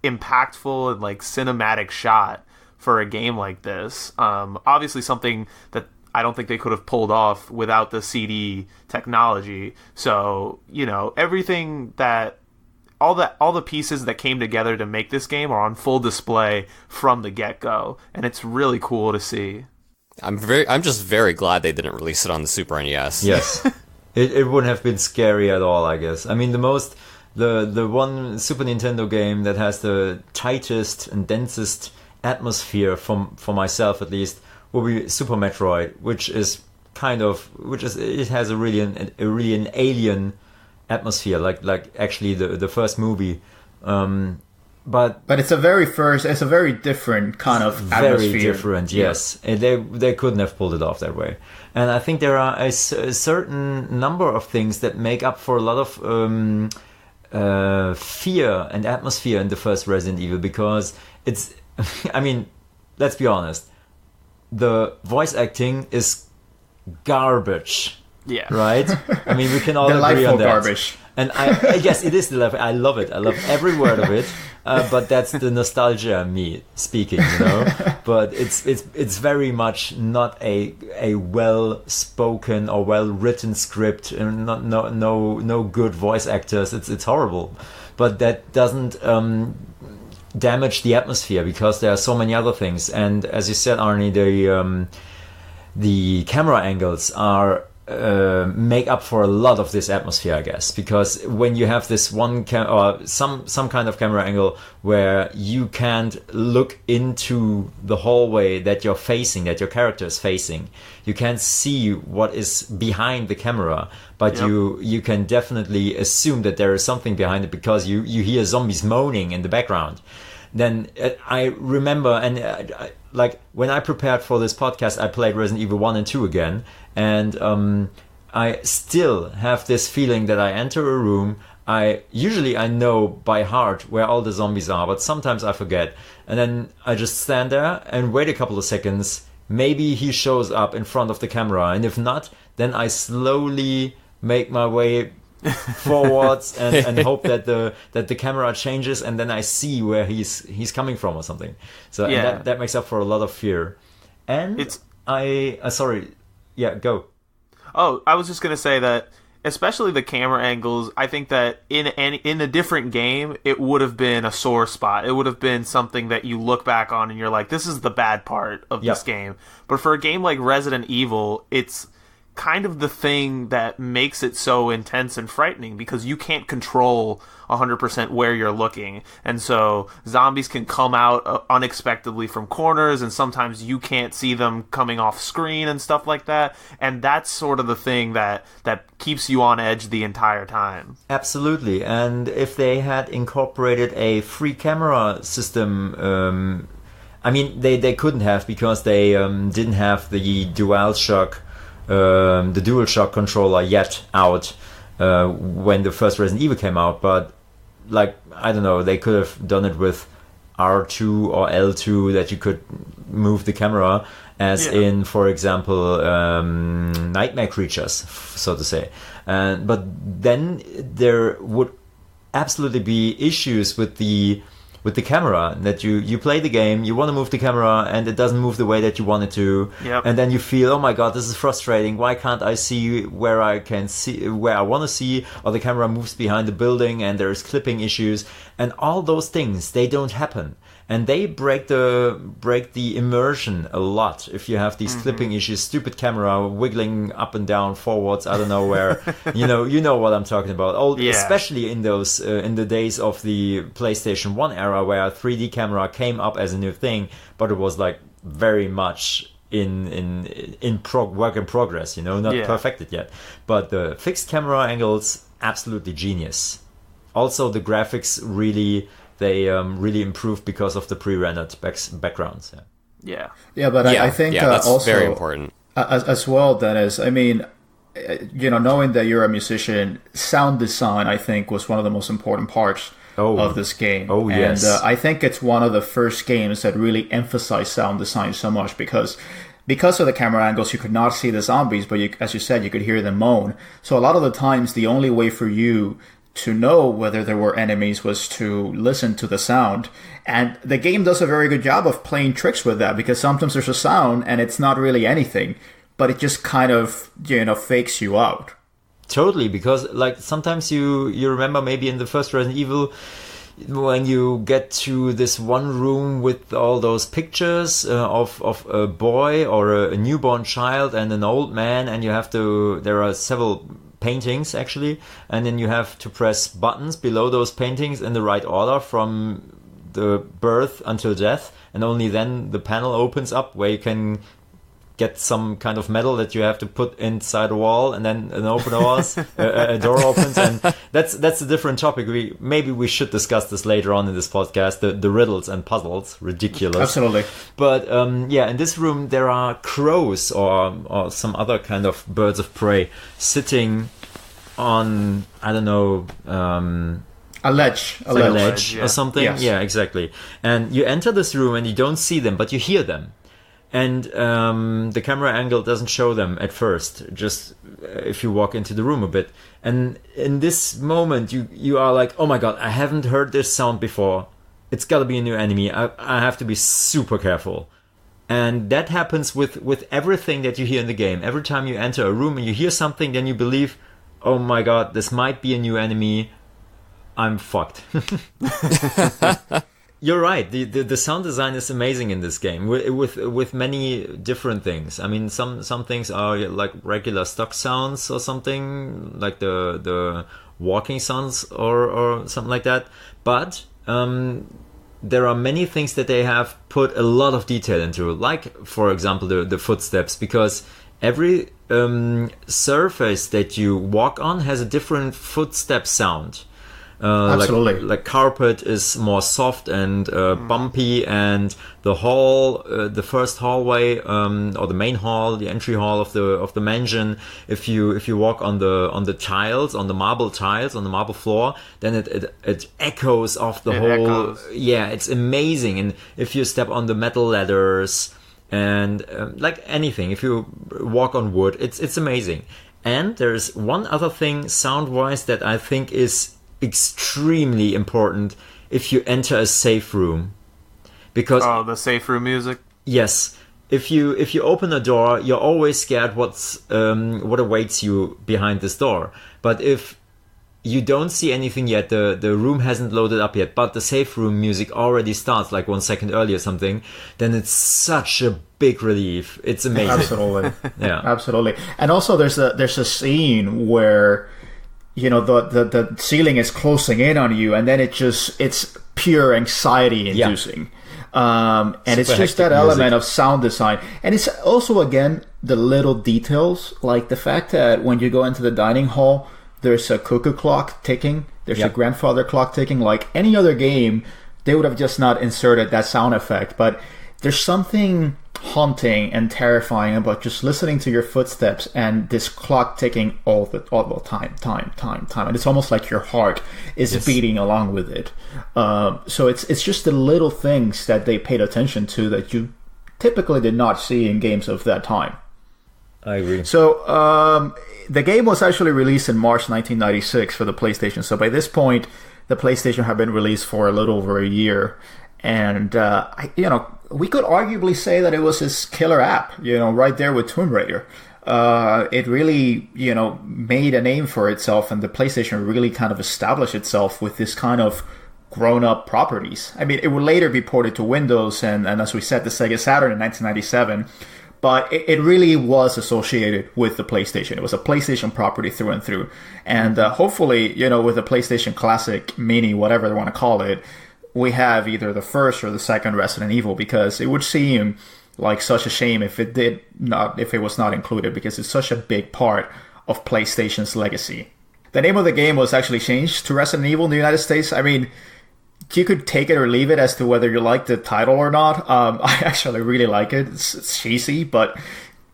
D: impactful and cinematic shot for a game like this. Obviously something that I don't think they could have pulled off without the CD technology. So, everything that all the pieces that came together to make this game are on full display from the get-go, and it's really cool to see.
C: I'm just very glad they didn't release it on the Super NES.
E: Yes. It wouldn't have been scary at all, I guess. I mean, the one Super Nintendo game that has the tightest and densest atmosphere for myself at least will be Super Metroid, which it has a really an alien atmosphere, like actually the first movie. But
A: it's a very different kind of atmosphere.
E: Very different, yes. And they couldn't have pulled it off that way. And I think there are a certain number of things that make up for a lot of fear and atmosphere in the first Resident Evil, because it's, I mean, let's be honest, the voice acting is garbage.
D: Yeah.
E: Right? I mean, we can all agree on that.
A: Garbage.
E: And I guess it is delightful. I love it. I love every word of it. But that's the nostalgia me speaking, you know. But it's very much not a well spoken or well written script, and no good voice actors. It's horrible. But that doesn't damage the atmosphere, because there are so many other things. And as you said, Arnie, the camera angles are make up for a lot of this atmosphere, I guess, because when you have this one or some kind of camera angle where you can't look into the hallway that you're facing, that your character is facing, you can't see what is behind the camera, but you can definitely assume that there is something behind it, because you hear zombies moaning in the background. Then I remember, and like when I prepared for this podcast, I played Resident Evil 1 and 2 again, and I still have this feeling that I enter a room, I know by heart where all the zombies are, but sometimes I forget, and then I just stand there and wait a couple of seconds. Maybe he shows up in front of the camera, and if not, then I slowly make my way forwards and hope that the camera changes, and then I see where he's coming from or something. So and that makes up for a lot of fear. And sorry, go.
D: Oh, I was just gonna say that, especially the camera angles, I think that in a different game, it would have been a sore spot. It would have been something that you look back on and you're like, this is the bad part of this game. But for a game like Resident Evil, it's kind of the thing that makes it so intense and frightening, because you can't control 100% where you're looking, and so zombies can come out unexpectedly from corners, and sometimes you can't see them coming off screen and stuff like that, and that's sort of the thing that keeps you on edge the entire time.
E: Absolutely. And if they had incorporated a free camera system, I mean, they couldn't have, because they didn't have the DualShock controller yet out when the first Resident Evil came out, but like, I don't know, they could have done it with R2 or L2, that you could move the camera as in, for example, Nightmare Creatures, so to say. But then there would absolutely be issues with the camera, that you play the game, you want to move the camera, and it doesn't move the way that you want it to. And then you feel, oh my god, this is frustrating. Why can't I see where I want to see? Or the camera moves behind the building and there's clipping issues. And all those things, they don't happen. And they break the immersion a lot if you have these clipping issues, stupid camera wiggling up and down, forwards, I don't know where. you know what I'm talking about. Especially in those in the days of the PlayStation 1 era, where a 3D camera came up as a new thing, but it was like very much work in progress, not perfected yet. But the fixed camera angles, absolutely genius. Also, the graphics really improved because of the pre-rendered backgrounds.
A: But I think
C: that's
A: also
C: very important
A: as well. Dennis, I mean, knowing that you're a musician, sound design, I think, was one of the most important parts of this game. And I think it's one of the first games that really emphasized sound design so much, because of the camera angles, you could not see the zombies, but as you said, you could hear them moan. So a lot of the times, the only way for you to know whether there were enemies was to listen to the sound. And the game does a very good job of playing tricks with that, because sometimes there's a sound and it's not really anything, but it just kind of, fakes you out.
E: Totally, because like sometimes you remember maybe in the first Resident Evil, when you get to this one room with all those pictures of a boy or a newborn child and an old man, and there are several paintings actually, and then you have to press buttons below those paintings in the right order from the birth until death, and only then the panel opens up where you can get some kind of metal that you have to put inside a wall, and then a door opens, and that's a different topic. Maybe we should discuss this later on in this podcast, the riddles and puzzles. Ridiculous.
A: Absolutely.
E: But in this room there are crows or some other kind of birds of prey sitting on, I don't know,
A: A ledge.
E: It's like a ledge
D: yeah.
E: or something.
A: Yes.
E: Yeah, exactly. And you enter this room and you don't see them, but you hear them. And the camera angle doesn't show them at first, just if you walk into the room a bit. And in this moment, you are like, oh my god, I haven't heard this sound before. It's got to be a new enemy. I have to be super careful. And that happens with everything that you hear in the game. Every time you enter a room and you hear something, then you believe, oh my god, this might be a new enemy. I'm fucked. You're right. The sound design is amazing in this game with many different things. I mean, some things are like regular stock sounds or something, like the walking sounds or something like that. But there are many things that they have put a lot of detail into, like, for example, the footsteps, because every surface that you walk on has a different footstep sound.
A: Absolutely.
E: Like carpet is more soft and bumpy, and the first hallway, or the main hall, the entry hall of the mansion. If you walk on the tiles, on the marble tiles, on the marble floor, then it echoes off the whole.
D: Echoes.
E: Yeah, it's amazing. And if you step on the metal ladders and like anything, if you walk on wood, it's amazing. And there's one other thing sound-wise that I think is extremely important if you enter a safe room, because
D: the safe room music.
E: Yes, if you open a door, you're always scared what awaits you behind this door. But if you don't see anything yet, the room hasn't loaded up yet, but the safe room music already starts like 1 second earlier or something, then it's such a big relief. It's amazing.
A: Absolutely.
E: Yeah,
A: absolutely. And also there's a scene where, you know, the ceiling is closing in on you, and then it's pure anxiety inducing. And it's just that element of sound design. And it's also, again, the little details, like the fact that when you go into the dining hall, there's a cuckoo clock ticking, there's a grandfather clock ticking. Like any other game, they would have just not inserted that sound effect. But there's something haunting and terrifying about just listening to your footsteps and this clock ticking all the time, and it's almost like your heart is beating along with it. So it's just the little things that they paid attention to that you typically did not see in games of that time.
E: I agree.
A: So the game was actually released in March 1996 for the PlayStation. So by this point, the PlayStation had been released for a little over a year. And, we could arguably say that it was his killer app, right there with Tomb Raider. It really, made a name for itself, and the PlayStation really kind of established itself with this kind of grown-up properties. I mean, it would later be ported to Windows and as we said, the Sega Saturn in 1997. But it really was associated with the PlayStation. It was a PlayStation property through and through. And hopefully, with the PlayStation Classic Mini, whatever they want to call it, we have either the first or the second Resident Evil, because it would seem like such a shame if it was not included, because it's such a big part of PlayStation's legacy. The name of the game was actually changed to Resident Evil in the United States. I mean, you could take it or leave it as to whether you like the title or not. I actually really like it. It's cheesy, but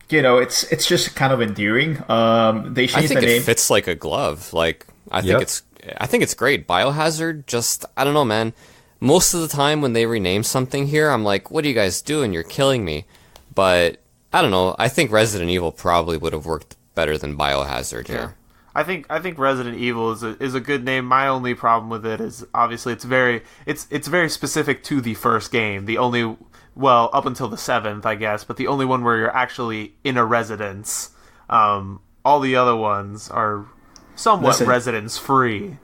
A: it's just kind of endearing. They changed the name.
C: I think it fits like a glove. Like I think it's great. Biohazard, just I don't know, man. Most of the time when they rename something here, I'm like, what are you guys doing? You're killing me. But I don't know. I think Resident Evil probably would have worked better than Biohazard here.
D: I think Resident Evil is a good name. My only problem with it is obviously it's very specific to the first game. The only, well, up until the 7th, I guess, but the only one where you're actually in a residence. All the other ones are somewhat residence free.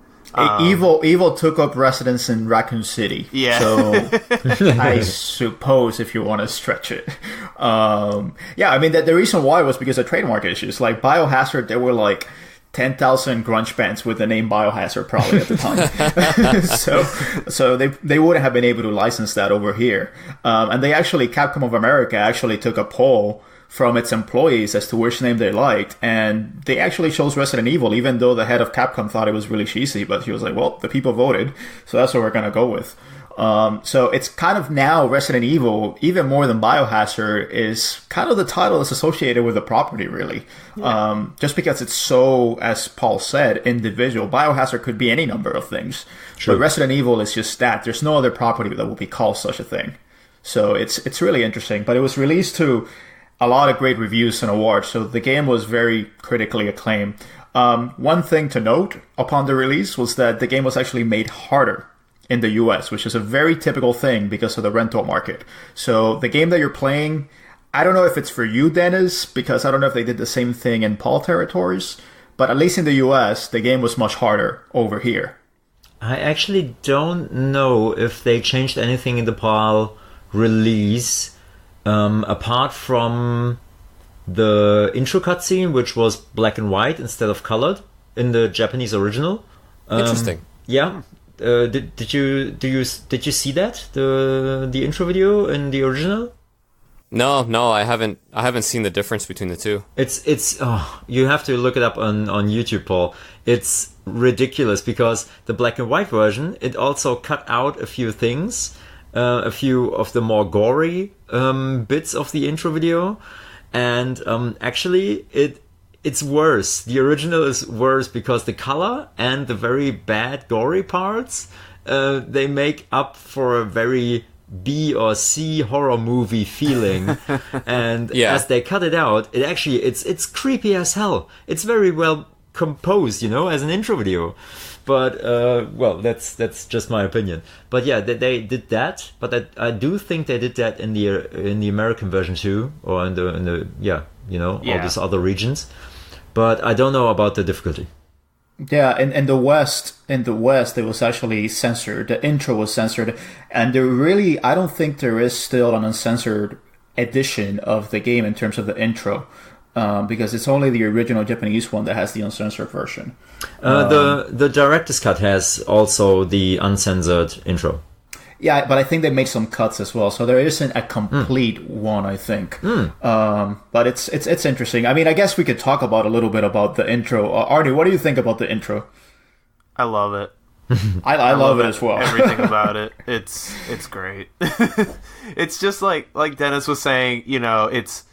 A: Evil took up residence in Raccoon City. Yeah. So I suppose if you want to stretch it. I mean, the reason why was because of trademark issues. Like Biohazard, there were like 10,000 grunge bands with the name Biohazard probably at the time. so they wouldn't have been able to license that over here. And Capcom of America actually took a poll from its employees as to which name they liked, and they actually chose Resident Evil, even though the head of Capcom thought it was really cheesy, but he was like, well, the people voted, so that's what we're going to go with. So it's kind of now Resident Evil, even more than Biohazard, is kind of the title that's associated with the property, really. Yeah. Just because it's so, as Paul said, individual. Biohazard could be any number of things. True. But Resident Evil is just that. There's no other property that will be called such a thing. So it's really interesting. But it was released to a lot of great reviews and awards. So the game was very critically acclaimed. One thing to note upon the release was that the game was actually made harder in the US, which is a very typical thing because of the rental market. So the game that you're playing, I don't know if it's for you, Dennis, because I don't know if they did the same thing in PAL territories, but at least in the US, the game was much harder over here.
E: I actually don't know if they changed anything in the PAL release, apart from the intro cutscene, which was black and white instead of colored in the Japanese original.
C: Interesting.
E: Yeah. Did you see that, the intro video in the original?
C: No, I haven't seen the difference between the two.
E: It's you have to look it up on YouTube, Paul. It's ridiculous because the black and white version, it also cut out a few things, a few of the more gory bits of the intro video. And actually, it's worse. The original is worse because the color and the very bad gory parts, they make up for a very B or C horror movie feeling. And as they cut it out, it's creepy as hell. It's very well composed, as an intro video. But well, that's just my opinion. But yeah, they did that. But I do think they did that in the American version too, or in the all these other regions. But I don't know about the difficulty.
A: Yeah, in the West, it was actually censored. The intro was censored, and I don't think there is still an uncensored edition of the game in terms of the intro. Because it's only the original Japanese one that has the uncensored version.
E: The director's cut has also the uncensored intro.
A: Yeah, but I think they made some cuts as well, so there isn't a complete one, I think. But it's interesting. I mean, I guess we could talk about a little bit about the intro. Arnie, what do you think about the intro?
D: I love it.
A: I love it as well.
D: Everything about it. It's great. It's just like Dennis was saying, it's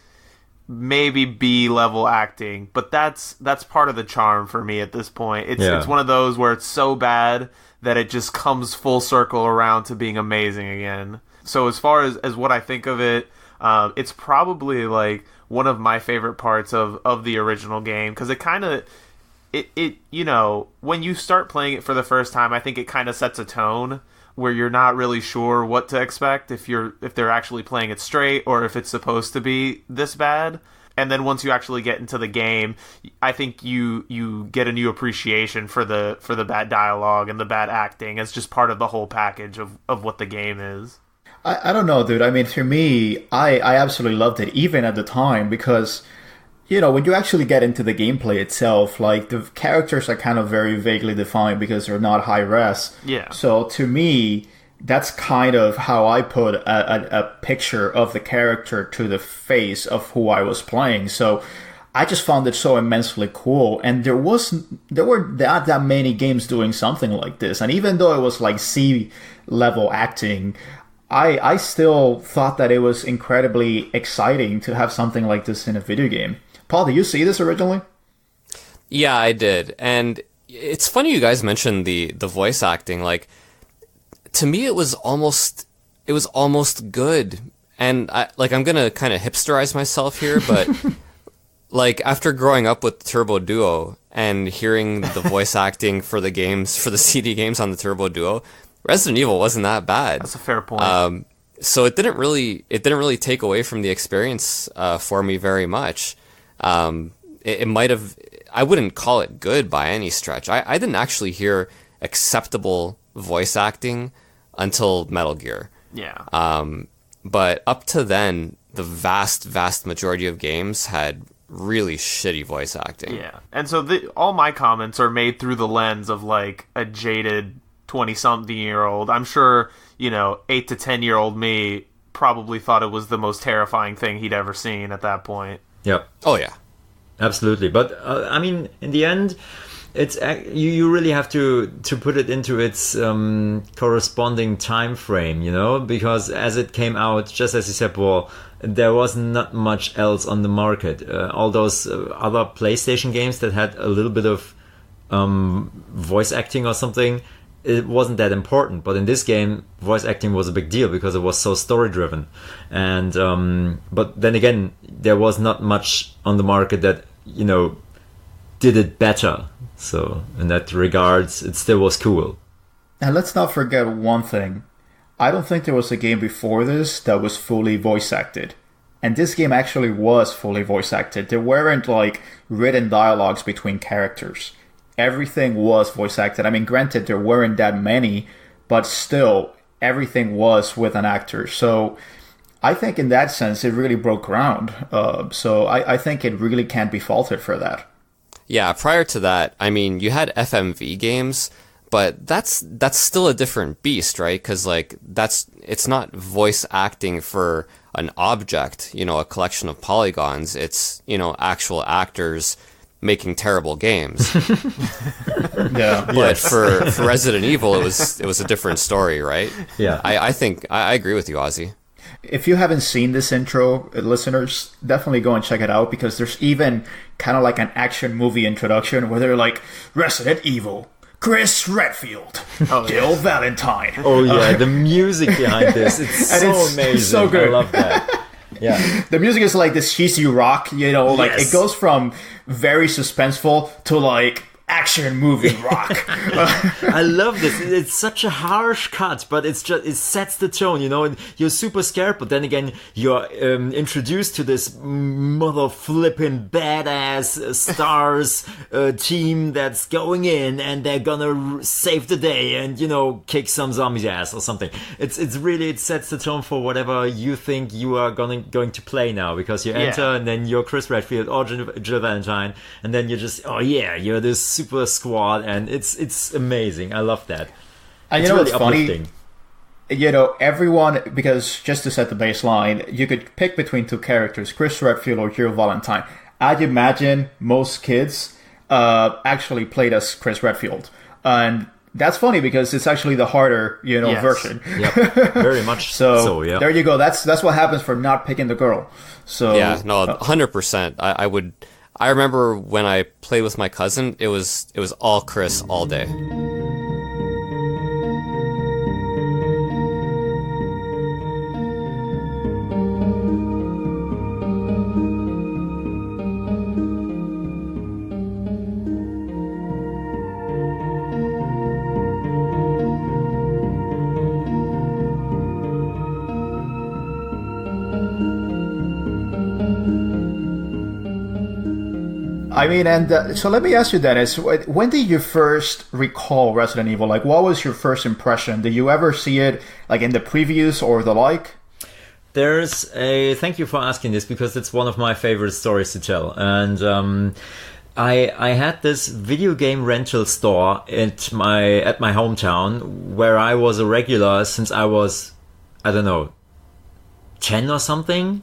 D: maybe B-level acting, but that's part of the charm for me at this point. It's one of those where it's so bad that it just comes full circle around to being amazing again. So as far as what I think of it, it's probably like one of my favorite parts of the original game, because it kind of when you start playing it for the first time, I think it kind of sets a tone where you're not really sure what to expect, if they're actually playing it straight or if it's supposed to be this bad. And then once you actually get into the game, I think you get a new appreciation for the bad dialogue and the bad acting as just part of the whole package of what the game is.
A: I don't know, dude. I mean, for me, I absolutely loved it, even at the time, because when you actually get into the gameplay itself, like, the characters are kind of very vaguely defined because they're not high res.
D: Yeah.
A: So to me, that's kind of how I put a picture of the character to the face of who I was playing. So I just found it so immensely cool. And there were not that many games doing something like this. And even though it was like C-level acting, I still thought that it was incredibly exciting to have something like this in a video game. Paul, did you see this originally?
C: Yeah, I did. And it's funny you guys mentioned the voice acting. Like, to me, it was almost good. And I'm going to kind of hipsterize myself here, but like, after growing up with Turbo Duo and hearing the voice acting for the CD games on the Turbo Duo, Resident Evil wasn't that bad.
D: That's a fair point.
C: So it didn't really take away from the experience for me very much. It might have. I wouldn't call it good by any stretch. I didn't actually hear acceptable voice acting until Metal Gear.
D: Yeah.
C: But up to then, the vast majority of games had really shitty voice acting.
D: Yeah. And so all my comments are made through the lens of like a jaded 20-something-year-old. I'm sure, 8 to 10-year-old me probably thought it was the most terrifying thing he'd ever seen at that point.
E: Yep.
C: Oh, yeah.
E: Absolutely. But, I mean, in the end, You really have to put it into its corresponding time frame, you know, because as it came out, just as you said, Paul, there was not much else on the market. All those other PlayStation games that had a little bit of voice acting or something, it wasn't that important. But in this game, voice acting was a big deal because it was so story driven. And but then again, there was not much on the market that, you know, did it better. So in that regards, it still was cool.
A: And let's not forget one thing. I don't think there was a game before this that was fully voice acted. And this game actually was fully voice acted. There weren't like written dialogues between characters. Everything was voice acted. I mean, granted, there weren't that many, but still, everything was with an actor. So I think in that sense, it really broke ground. So I think it really can't be faulted for that.
C: Yeah, prior to that, I mean, you had FMV games, but that's still a different beast, right? Because like it's not voice acting for an object, you know, a collection of polygons. It's, you know, actual actors making terrible games.
A: Yeah,
C: but for Resident Evil, it was a different story, right?
E: Yeah,
C: I think I agree with you, Ozzy.
A: If you haven't seen this intro, listeners, definitely go and check it out, because there's even kind of like an action movie introduction where they're like, Resident Evil, Chris Redfield, Jill Valentine.
E: Oh yeah, the music behind this, it's so amazing.
A: So good.
E: I love that. Yeah.
A: The music is like this cheesy rock, you know, like
E: Yes.
A: it goes from very suspenseful to like action movie rock.
E: I love this. It's such a harsh cut, but it sets the tone, you know, and you're super scared, but then again, you're introduced to this mother flipping badass stars team that's going in and they're gonna save the day and, you know, kick some zombies' ass or something. It sets the tone for whatever you think you are going to play now, because you enter and then you're Chris Redfield or Jill Valentine, and then you're just, oh yeah, you're this super squad, and it's amazing. I love that.
A: And
E: it's
A: you know
E: really
A: what's funny?
E: uplifting.
A: You know, everyone, because just to set the baseline, you could pick between two characters, Chris Redfield or Jill Valentine. I'd imagine most kids actually played as Chris Redfield. And that's funny because it's actually the harder, you know, version.
E: Yep, very much so, yeah.
A: There you go. That's what happens for not picking the girl. So
C: Yeah, no, 100%. I remember when I played with my cousin, it was all Chris all day.
A: I mean, and so let me ask you, Dennis, when did you first recall Resident Evil? Like, what was your first impression? Did you ever see it, like, in the previews or the like?
E: Thank you for asking this, because it's one of my favorite stories to tell. And I had this video game rental store at my hometown where I was a regular since I was, I don't know, 10 or something.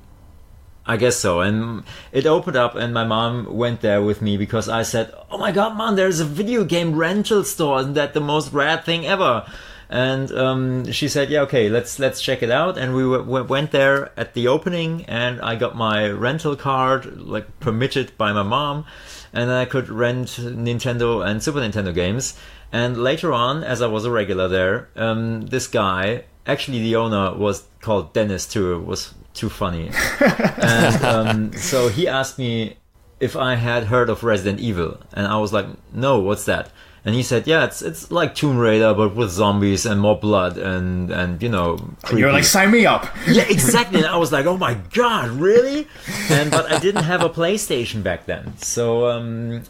E: I guess so. And it opened up and my mom went there with me because I said, oh my god, Mom, there's a video game rental store. Isn't that the most rad thing ever? And she said, yeah, okay, let's check it out. And we went there at the opening, and I got my rental card, like permitted by my mom, and then I could rent Nintendo and Super Nintendo games. And later on, as I was a regular there, this guy, actually the owner was called Dennis too, it was too funny. And so he asked me if I had heard of Resident Evil, and I was like, no, what's that? And he said, yeah, it's like Tomb Raider, but with zombies and more blood and you know, creepy.
A: You're like, sign me up.
E: Yeah, exactly. And I was like, oh my god, really? But I didn't have a PlayStation back then, so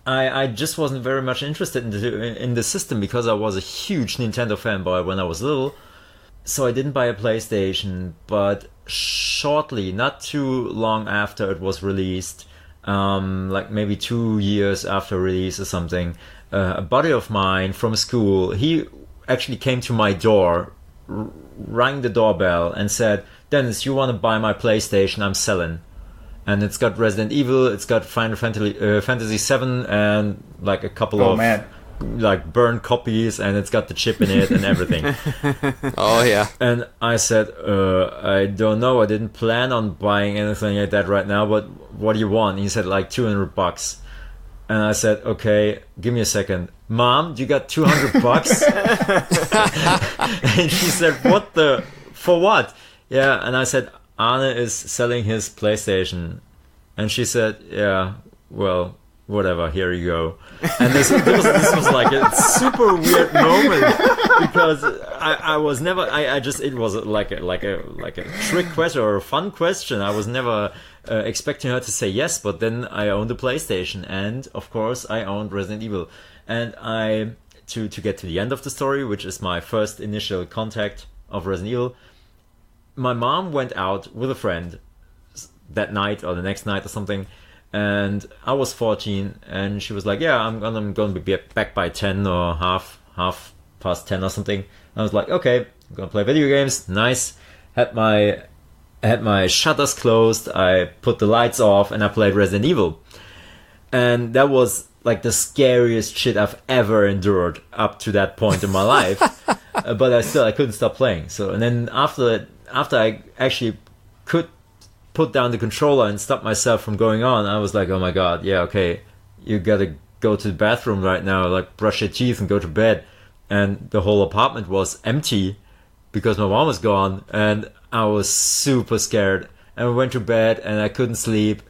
E: I just wasn't very much interested in the system because I was a huge Nintendo fanboy when I was little. So I didn't buy a PlayStation, but shortly, not too long after it was released, like maybe 2 years after release or something, a buddy of mine from school, he actually came to my door, rang the doorbell and said, Dennis, you want to buy my PlayStation? I'm selling. And it's got Resident Evil, it's got Final Fantasy 7, and like a couple of like burned copies, and it's got the chip in it and everything.
C: Oh yeah.
E: And I said, I don't know, I didn't plan on buying anything like that right now, but what do you want? And he said like $200. And I said, okay, give me a second. Mom, you got $200? And she said, for what? Yeah, and I said, Arne is selling his PlayStation. And she said, yeah, well, whatever, here you go. And this was like a super weird moment, because I was never, it was like a trick question or a fun question. I was never expecting her to say yes, but then I owned a PlayStation, and of course I owned Resident Evil. And to get to the end of the story, which is my first initial contact of Resident Evil, my mom went out with a friend that night or the next night or something, and I was 14, and she was like, yeah, I'm gonna be back by 10 or half past 10 or something. I was like, okay, I'm gonna play video games. Nice. Had my shutters closed, I put the lights off, and I played Resident Evil. And that was like the scariest shit I've ever endured up to that point in my life. But I couldn't stop playing. So, and then after I actually could put down the controller and stop myself from going on, I was like, oh my god, yeah, okay, you gotta go to the bathroom right now, like brush your teeth and go to bed. And the whole apartment was empty because my mom was gone, and I was super scared. And I went to bed and I couldn't sleep.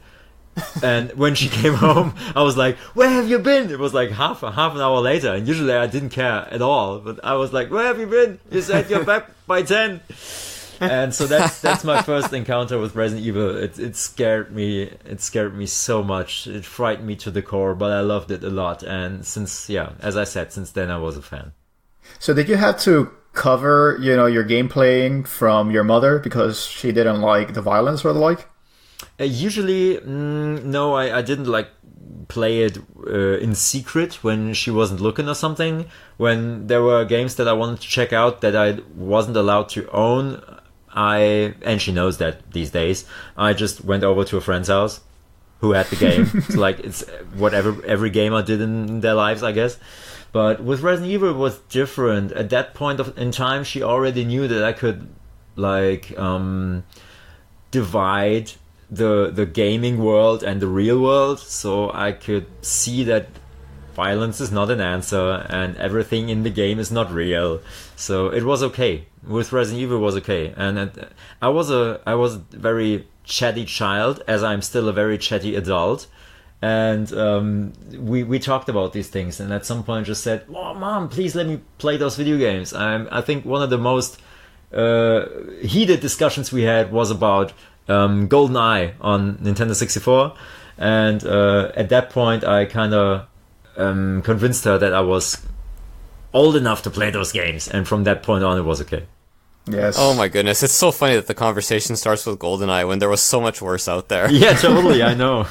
E: And when she came home, I was like, where have you been? It was like half an hour later, and usually I didn't care at all, but I was like, where have you been? You said you're back by 10. And so that's my first encounter with Resident Evil. It scared me. It scared me so much. It frightened me to the core, but I loved it a lot. And as I said, since then I was a fan.
A: So did you have to cover, your game playing from your mother because she didn't like the violence or the like?
E: Usually, no, I didn't like play it in secret when she wasn't looking or something. When there were games that I wanted to check out that I wasn't allowed to own, and she knows that these days, I just went over to a friend's house who had the game. It's whatever every gamer did in their lives, I guess. But with Resident Evil, it was different. At that point in time, she already knew that I could divide the gaming world and the real world, so I could see that violence is not an answer and everything in the game is not real. So it was okay. With Resident Evil, it was okay. And I was a very chatty child, as I'm still a very chatty adult. And we talked about these things, and at some point just said, oh, Mom, please let me play those video games. I think one of the most heated discussions we had was about GoldenEye on Nintendo 64. And at that point, I kind of convinced her that I was old enough to play those games. And from that point on, it was okay.
A: Yes.
C: Oh my goodness, it's so funny that the conversation starts with GoldenEye when there was so much worse out there.
E: Yeah, totally, I know.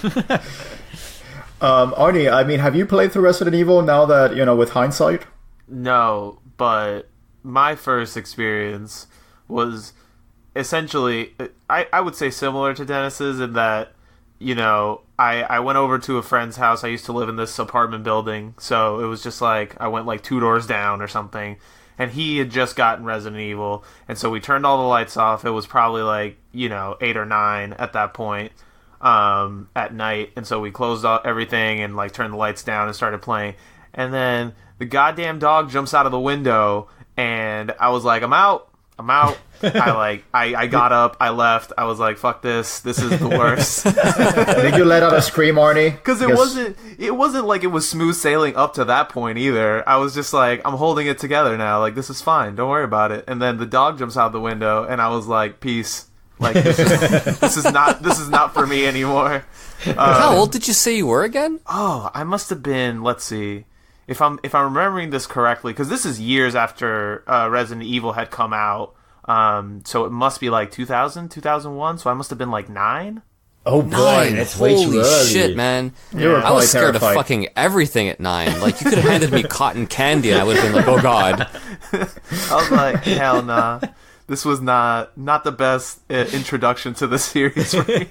A: Arnie, I mean, have you played through Resident Evil now that, with hindsight?
D: No, but my first experience was essentially, I would say similar to Dennis's in that, I went over to a friend's house. I used to live in this apartment building, so it was just like, I went like 2 doors down or something, and he had just gotten Resident Evil, and so we turned all the lights off. It was probably like, 8 or 9 at that point. At night, and so we closed everything and like turned the lights down and started playing, and then the goddamn dog jumps out of the window, and I was like, I'm out. I got up, I left. I was like, fuck this is the worst.
A: Did you let out a scream, Arnie?
D: Because it wasn't like it was smooth sailing up to that point either. I was just like, I'm holding it together now, like this is fine, don't worry about it. And then the dog jumps out the window, and I was like, peace. Like this is not for me anymore.
C: How old did you say you were again?
D: Oh, I must have been. Let's see, if I'm remembering this correctly, because this is years after Resident Evil had come out. So it must be like 2000, 2001. So I must have been like 9.
E: Oh boy, that's way too early.
C: Holy shit, man! I was scared of fucking everything at 9. Like, you could have handed me cotton candy, and I would have been like, oh god.
D: I was like, hell nah. This was not the best introduction to the series for me.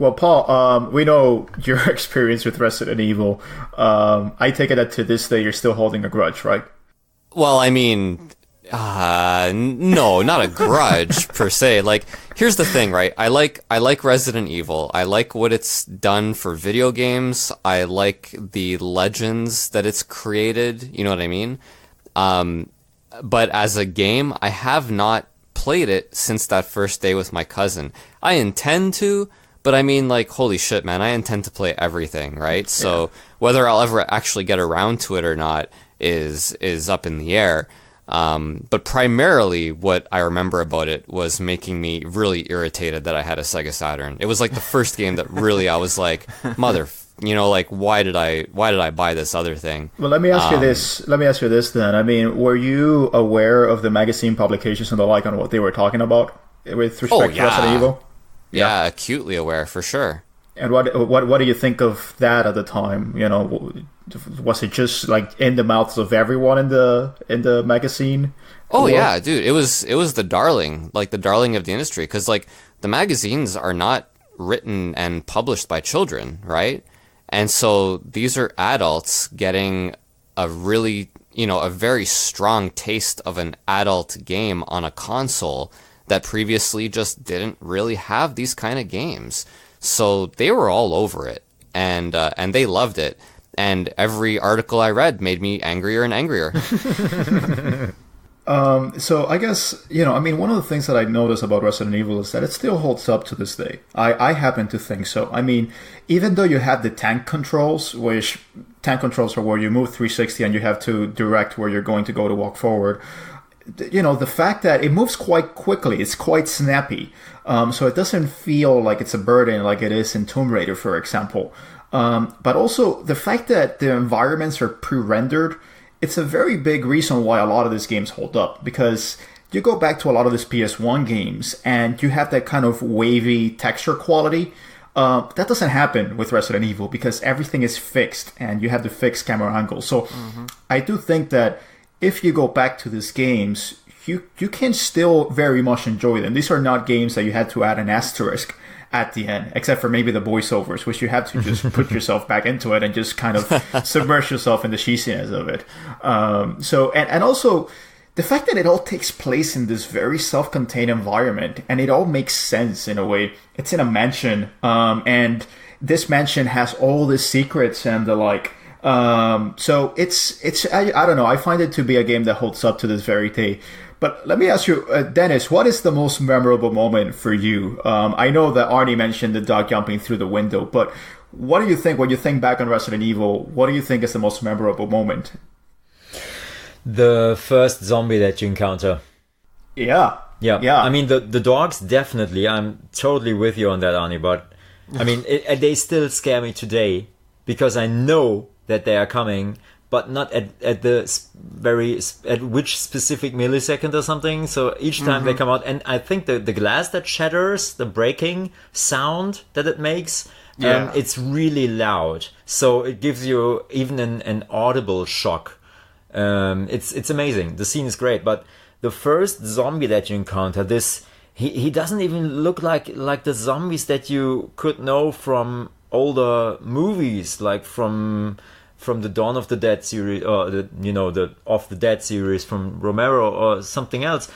A: Well, Paul, we know your experience with Resident Evil. I take it that to this day you're still holding a grudge, right?
C: Well, I mean, no, not a grudge per se. Like, here's the thing, right? I like Resident Evil. I like what it's done for video games. I like the legends that it's created. You know what I mean? But as a game, I have not played it since that first day with my cousin. I intend to, but I mean, like, holy shit, man, I intend to play everything, right? So whether I'll ever actually get around to it or not is up in the air. But primarily what I remember about it was making me really irritated that I had a Sega Saturn. It was like the first game that really I was like, like, why did I buy this other thing?
A: Well, let me ask you this. Let me ask you this then. I mean, were you aware of the magazine publications and the like on what they were talking about with respect to Resident Evil?
C: Yeah, acutely aware for sure.
A: And what do you think of that at the time? You know, was it just like in the mouths of everyone in the magazine?
C: Oh yeah, dude, it was the darling, like the darling of the industry, because like the magazines are not written and published by children, right? And so these are adults getting a really, a very strong taste of an adult game on a console that previously just didn't really have these kind of games. So they were all over it, and they loved it. And every article I read made me angrier and angrier.
A: So I guess, one of the things that I notice about Resident Evil is that it still holds up to this day. I happen to think so. I mean, even though you have the tank controls, which tank controls are where you move 360 and you have to direct where you're going to go to walk forward, the fact that it moves quite quickly, it's quite snappy. So it doesn't feel like it's a burden like it is in Tomb Raider, for example. But also the fact that the environments are pre-rendered, it's a very big reason why a lot of these games hold up, because you go back to a lot of these PS1 games and you have that kind of wavy texture quality. That doesn't happen with Resident Evil because everything is fixed and you have the fixed camera angle. So I do think that if you go back to these games, you can still very much enjoy them. These are not games that you had to add an asterisk at the end, except for maybe the voiceovers, which you have to just put yourself back into it and just kind of submerge yourself in the cheesiness of it. And also the fact that it all takes place in this very self-contained environment and it all makes sense in a way. It's in a mansion, and this mansion has all the secrets and the like. So it's I don't know. I find it to be a game that holds up to this very day. But let me ask you, Dennis, what is the most memorable moment for you? I know that Arnie mentioned the dog jumping through the window, but what do you think when you think back on Resident Evil? What do you think is the most memorable moment?
E: The first zombie that you encounter.
A: Yeah.
E: I mean, the dogs, definitely. I'm totally with you on that, Arnie. But I mean, they still scare me today because I know that they are coming, but not at which specific millisecond or something. So each time they come out, and I think the glass that shatters, the breaking sound that it makes, it's really loud. So it gives you even an audible shock. It's amazing. The scene is great, but the first zombie that you encounter, he doesn't even look like the zombies that you could know from older movies, like from the Dawn of the Dead series, or the Off the Dead series from Romero or something else.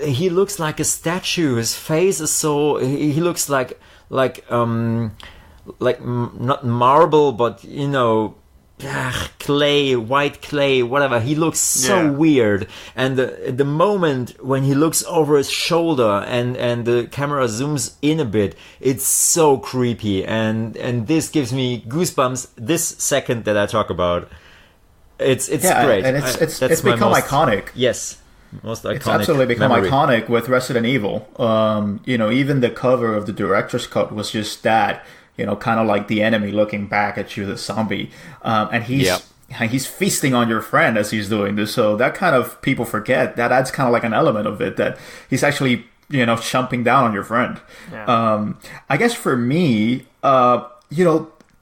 E: He looks like a statue. His face is so. He looks like not marble, but clay, white clay, whatever. He looks so weird. And the moment when he looks over his shoulder and the camera zooms in a bit, it's so creepy. And this gives me goosebumps this second that I talk about. It's great.
A: And it's become iconic.
E: Yes. Most iconic.
A: It's absolutely become
E: memory.
A: iconic with Resident Evil. Even the cover of the director's cut was just that. Kind of like the enemy looking back at you, the zombie. And he's feasting on your friend as he's doing this. So that kind of, people forget, that adds kind of like an element of it, that he's actually, chomping down on your friend. Yeah. I guess for me, can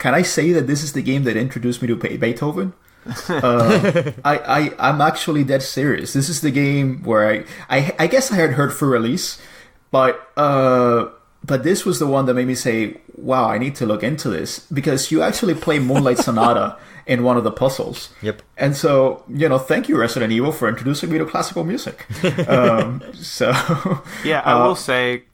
A: I say that this is the game that introduced me to Beethoven? I'm actually dead serious. This is the game where I guess I had heard for release, but But this was the one that made me say, wow, I need to look into this, because you actually play Moonlight Sonata in one of the puzzles.
E: Yep.
A: And so, thank you, Resident Evil, for introducing me to classical music.
D: Yeah, I will say,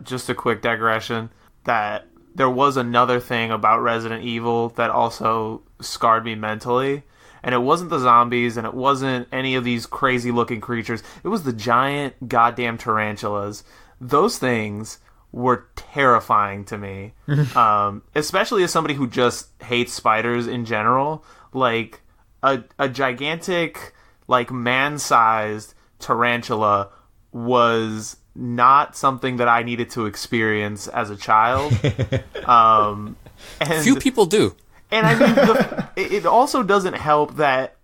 D: just a quick digression, that there was another thing about Resident Evil that also scarred me mentally. And it wasn't the zombies, and it wasn't any of these crazy-looking creatures. It was the giant goddamn tarantulas. Those things were terrifying to me. Especially as somebody who just hates spiders in general. Like, a gigantic, like, man-sized tarantula was not something that I needed to experience as a child. And
C: Few people do.
D: And I mean, it also doesn't help that,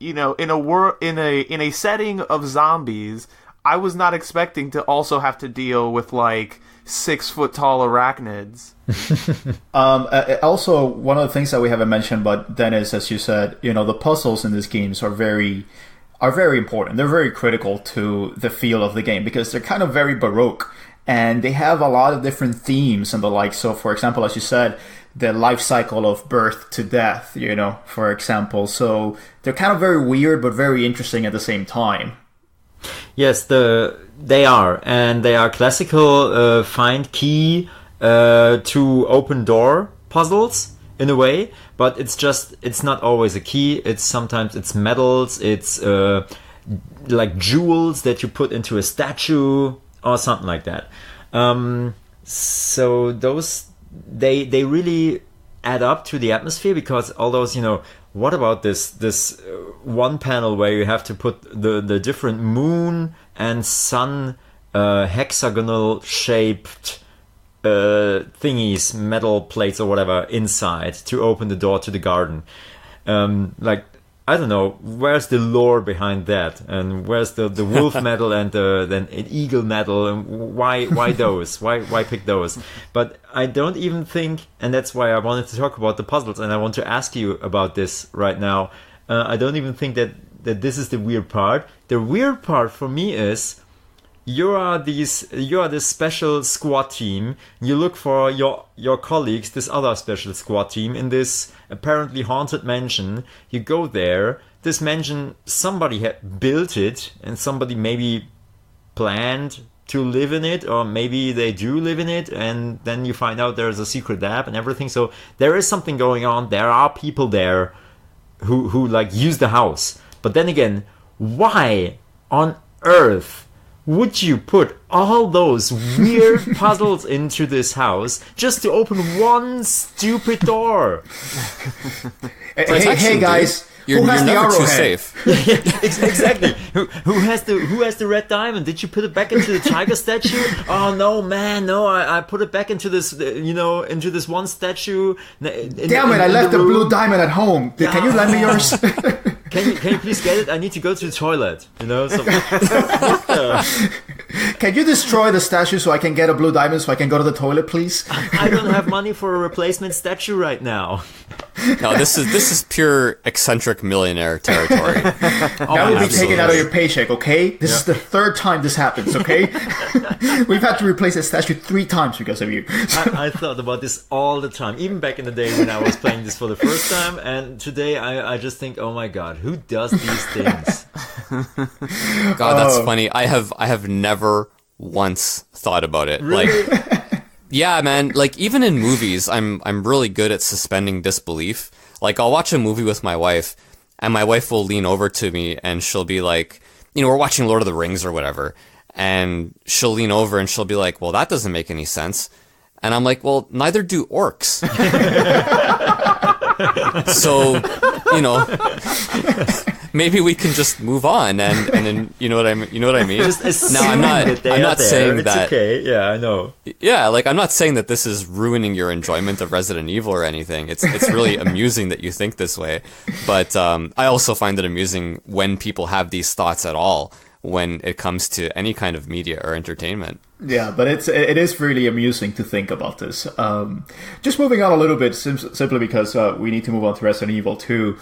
D: in a setting of zombies, I was not expecting to also have to deal with like 6 foot tall arachnids.
A: Also, one of the things that we haven't mentioned, but Dennis, as you said, the puzzles in these games are very important. They're very critical to the feel of the game because they're kind of very baroque, and they have a lot of different themes and the like. So, for example, as you said, the life cycle of birth to death, for example. So they're kind of very weird, but very interesting at the same time.
E: Yes, they are. And they are classical find key to open door puzzles in a way. But it's not always a key. Sometimes it's medals, it's like jewels that you put into a statue or something like that. So those... They really add up to the atmosphere, because all those, what about this one panel where you have to put the different moon and sun hexagonal shaped thingies, metal plates or whatever, inside to open the door to the garden. I don't know, where's the lore behind that, and where's the wolf medal and an eagle medal, and why those? Why pick those? But I don't even think, and that's why I wanted to talk about the puzzles, and I want to ask you about this right now. I don't even think that this is the weird part. The weird part for me is you are this special squad team. You look for your colleagues, this other special squad team, in this apparently haunted mansion. You go there. This mansion, somebody had built it, and somebody maybe planned to live in it, or maybe they do live in it, and then you find out there's a secret lab and everything. So there is something going on. There are people there who like use the house. But then again, why on earth would you put all those weird puzzles into this house just to open one stupid door?
A: Hey guys,
C: you're never too safe.
E: Exactly. Who has the red diamond? Did you put it back into the tiger statue? Oh no, man, no! I put it back into this, into this one statue.
A: Damn it! I left the blue diamond at home. Yeah. Can you lend me yours?
E: Can you please get it? I need to go to the toilet. So,
A: Can you destroy the statue so I can get a blue diamond so I can go to the toilet, please?
E: I don't have money for a replacement statue right now.
C: No, this is pure eccentric millionaire territory.
A: That will be taken out of your paycheck, okay? This is the third time this happens, okay? We've had to replace a statue 3 times because of you.
E: I thought about this all the time, even back in the day when I was playing this for the first time, and today I just think, oh my god, who does these things?
C: God, that's funny. I have never once thought about it.
E: Really?
C: Like, yeah, man. Like, even in movies, I'm really good at suspending disbelief. Like, I'll watch a movie with my wife, and my wife will lean over to me, and she'll be like, we're watching Lord of the Rings or whatever, and she'll lean over and she'll be like, well, that doesn't make any sense. And I'm like, well, neither do orcs. So, maybe we can just move on, and then you know what I mean.
E: Just
C: no, I'm not saying that.
E: It's okay. Yeah, I know.
C: Yeah, like, I'm not saying that this is ruining your enjoyment of Resident Evil or anything. It's really amusing that you think this way, but I also find it amusing when people have these thoughts at all when it comes to any kind of media or entertainment.
A: Yeah, but it is really amusing to think about this. Just moving on a little bit, simply because we need to move on to Resident Evil 2.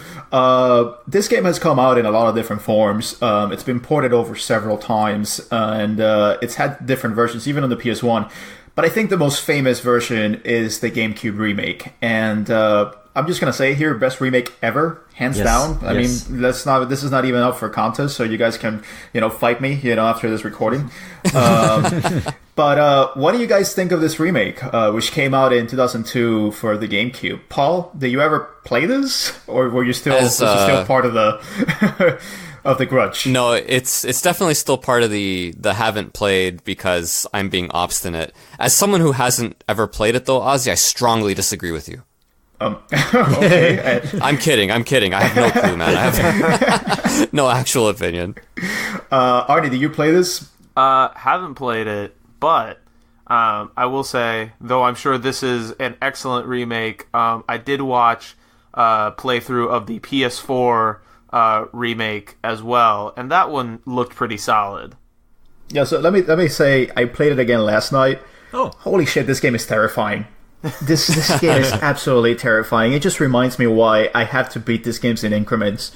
A: This game has come out in a lot of different forms. It's been ported over several times, and it's had different versions, even on the PS1. But I think the most famous version is the GameCube remake, and I'm just gonna say here, best remake ever, hands down. I mean, this is not even up for contest, so you guys can, fight me, after this recording. But what do you guys think of this remake, which came out in 2002 for the GameCube? Paul, did you ever play this, or were you still still part of the of the grudge?
C: No, it's definitely still part of the haven't played because I'm being obstinate. As someone who hasn't ever played it though, Ozzy, I strongly disagree with you.
A: Okay.
C: I'm kidding. I have no clue, man. I have no actual opinion.
A: Arnie, did you play this?
D: Haven't played it, but I will say, though I'm sure this is an excellent remake, I did watch a playthrough of the PS4 remake as well, and that one looked pretty solid.
A: Yeah, so let me say, I played it again last night.
E: Oh.
A: Holy shit, this game is terrifying. This game is absolutely terrifying. It just reminds me why I have to beat these games in increments.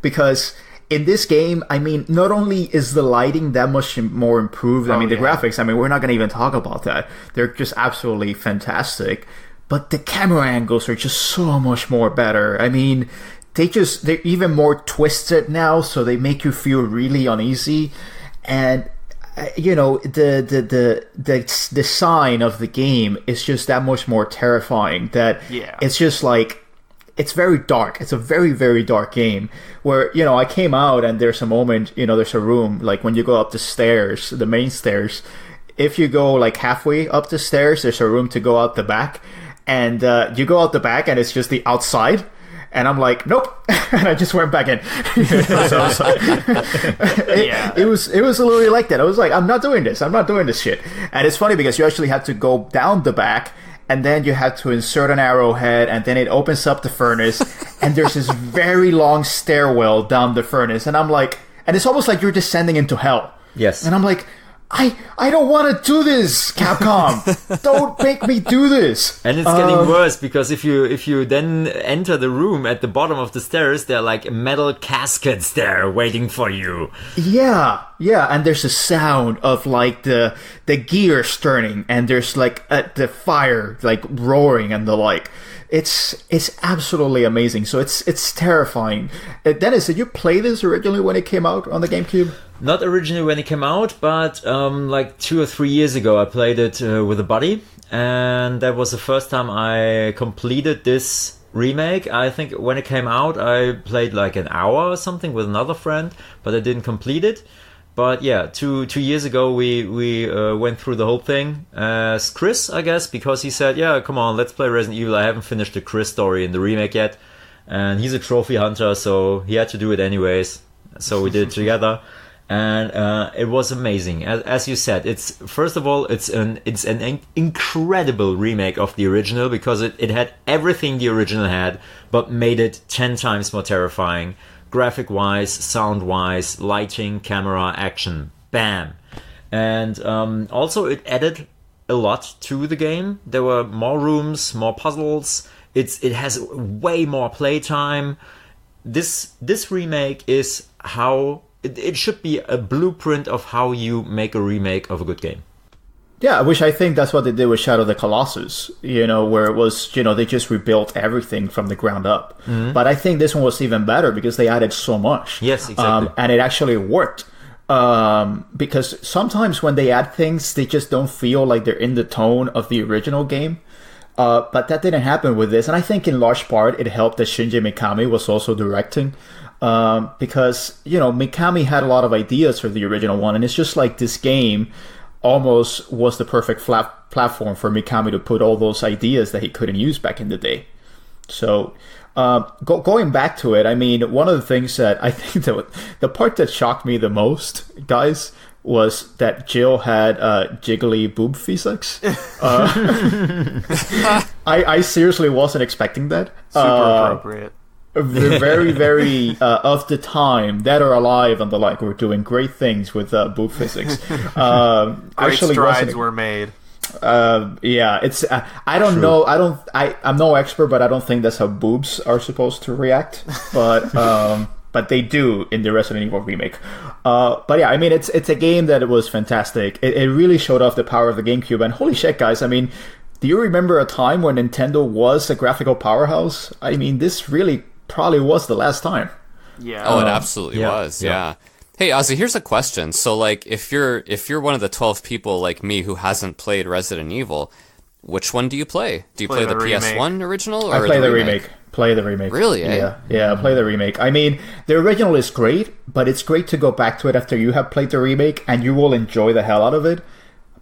A: Because in this game, I mean, not only is the lighting that much more improved, the graphics, we're not going to even talk about that. They're just absolutely fantastic. But the camera angles are just so much more better. I mean, they're even more twisted now, so they make you feel really uneasy. And the design of the game is just that much more terrifying. That it's just like, it's very dark. It's a very, very dark game where, I came out and there's a moment, there's a room, like when you go up the stairs, the main stairs, if you go like halfway up the stairs, there's a room to go out the back, and you go out the back and it's just the outside. And I'm like, nope, and I just went back in. It was literally like that. I was like, I'm not doing this shit. And it's funny because you actually have to go down the back, and then you have to insert an arrowhead, and then it opens up the furnace, and there's this very long stairwell down the furnace, and I'm like, and it's almost like you're descending into hell.
E: Yes.
A: And I'm like, I don't want to do this, Capcom. Don't make me do this.
E: And it's getting worse, because if you then enter the room at the bottom of the stairs, there are like metal caskets there waiting for you.
A: Yeah, and there's a sound of like the gears turning, and there's like the fire like roaring and the like. It's absolutely amazing. So it's terrifying. Dennis, did you play this originally when it came out on the GameCube?
E: Not originally when it came out, but like 2 or 3 years ago, I played it with a buddy, and that was the first time I completed this remake. I think when it came out, I played like an hour or something with another friend, but I didn't complete it. But yeah, two years ago, we went through the whole thing as Chris, I guess, because he said, yeah, come on, let's play Resident Evil. I haven't finished the Chris story in the remake yet. And he's a trophy hunter, so he had to do it anyways. So we did it together. And it was amazing. As you said, it's first of all, it's an incredible remake of the original, because it had everything the original had, but made it 10 times more terrifying. Graphic-wise, sound-wise, lighting, camera, action, bam. And also it added a lot to the game. There were more rooms, more puzzles. It has way more playtime. This remake is how it should be a blueprint of how you make a remake of a good game.
A: Yeah, which I think that's what they did with Shadow of the Colossus, where it was, they just rebuilt everything from the ground up. Mm-hmm. But I think this one was even better because they added so much.
E: Yes, exactly.
A: And it actually worked. Because sometimes when they add things, they just don't feel like they're in the tone of the original game. But that didn't happen with this. And I think in large part, it helped that Shinji Mikami was also directing. Because, Mikami had a lot of ideas for the original one. And it's just like this game almost was the perfect platform for Mikami to put all those ideas that he couldn't use back in the day. So, going back to it, I mean, one of the things that I think that the part that shocked me the most, guys, was that Jill had jiggly boob physics. I seriously wasn't expecting that.
D: Super appropriate.
A: Very, very of the time, Dead or Alive and the like, were doing great things with boob physics.
D: Great strides were made.
A: Yeah, it's. I don't know. I'm no expert, but I don't think that's how boobs are supposed to react. But but they do in the Resident Evil remake. But yeah, I mean, it's a game that was fantastic. It really showed off the power of the GameCube. And holy shit, guys, I mean, do you remember a time when Nintendo was a graphical powerhouse? I mean, this really probably was the last time.
D: Yeah.
C: Oh, it absolutely was. Yeah. Hey, Ozzy, here's a question. So, like, if you're one of the 12 people like me who hasn't played Resident Evil, which one do you play? Do you play the PS1 original or
A: I play
C: the
A: remake? Play the remake.
C: Really? Eh?
A: Yeah, play the remake. I mean, the original is great, but it's great to go back to it after you have played the remake, and you will enjoy the hell out of it.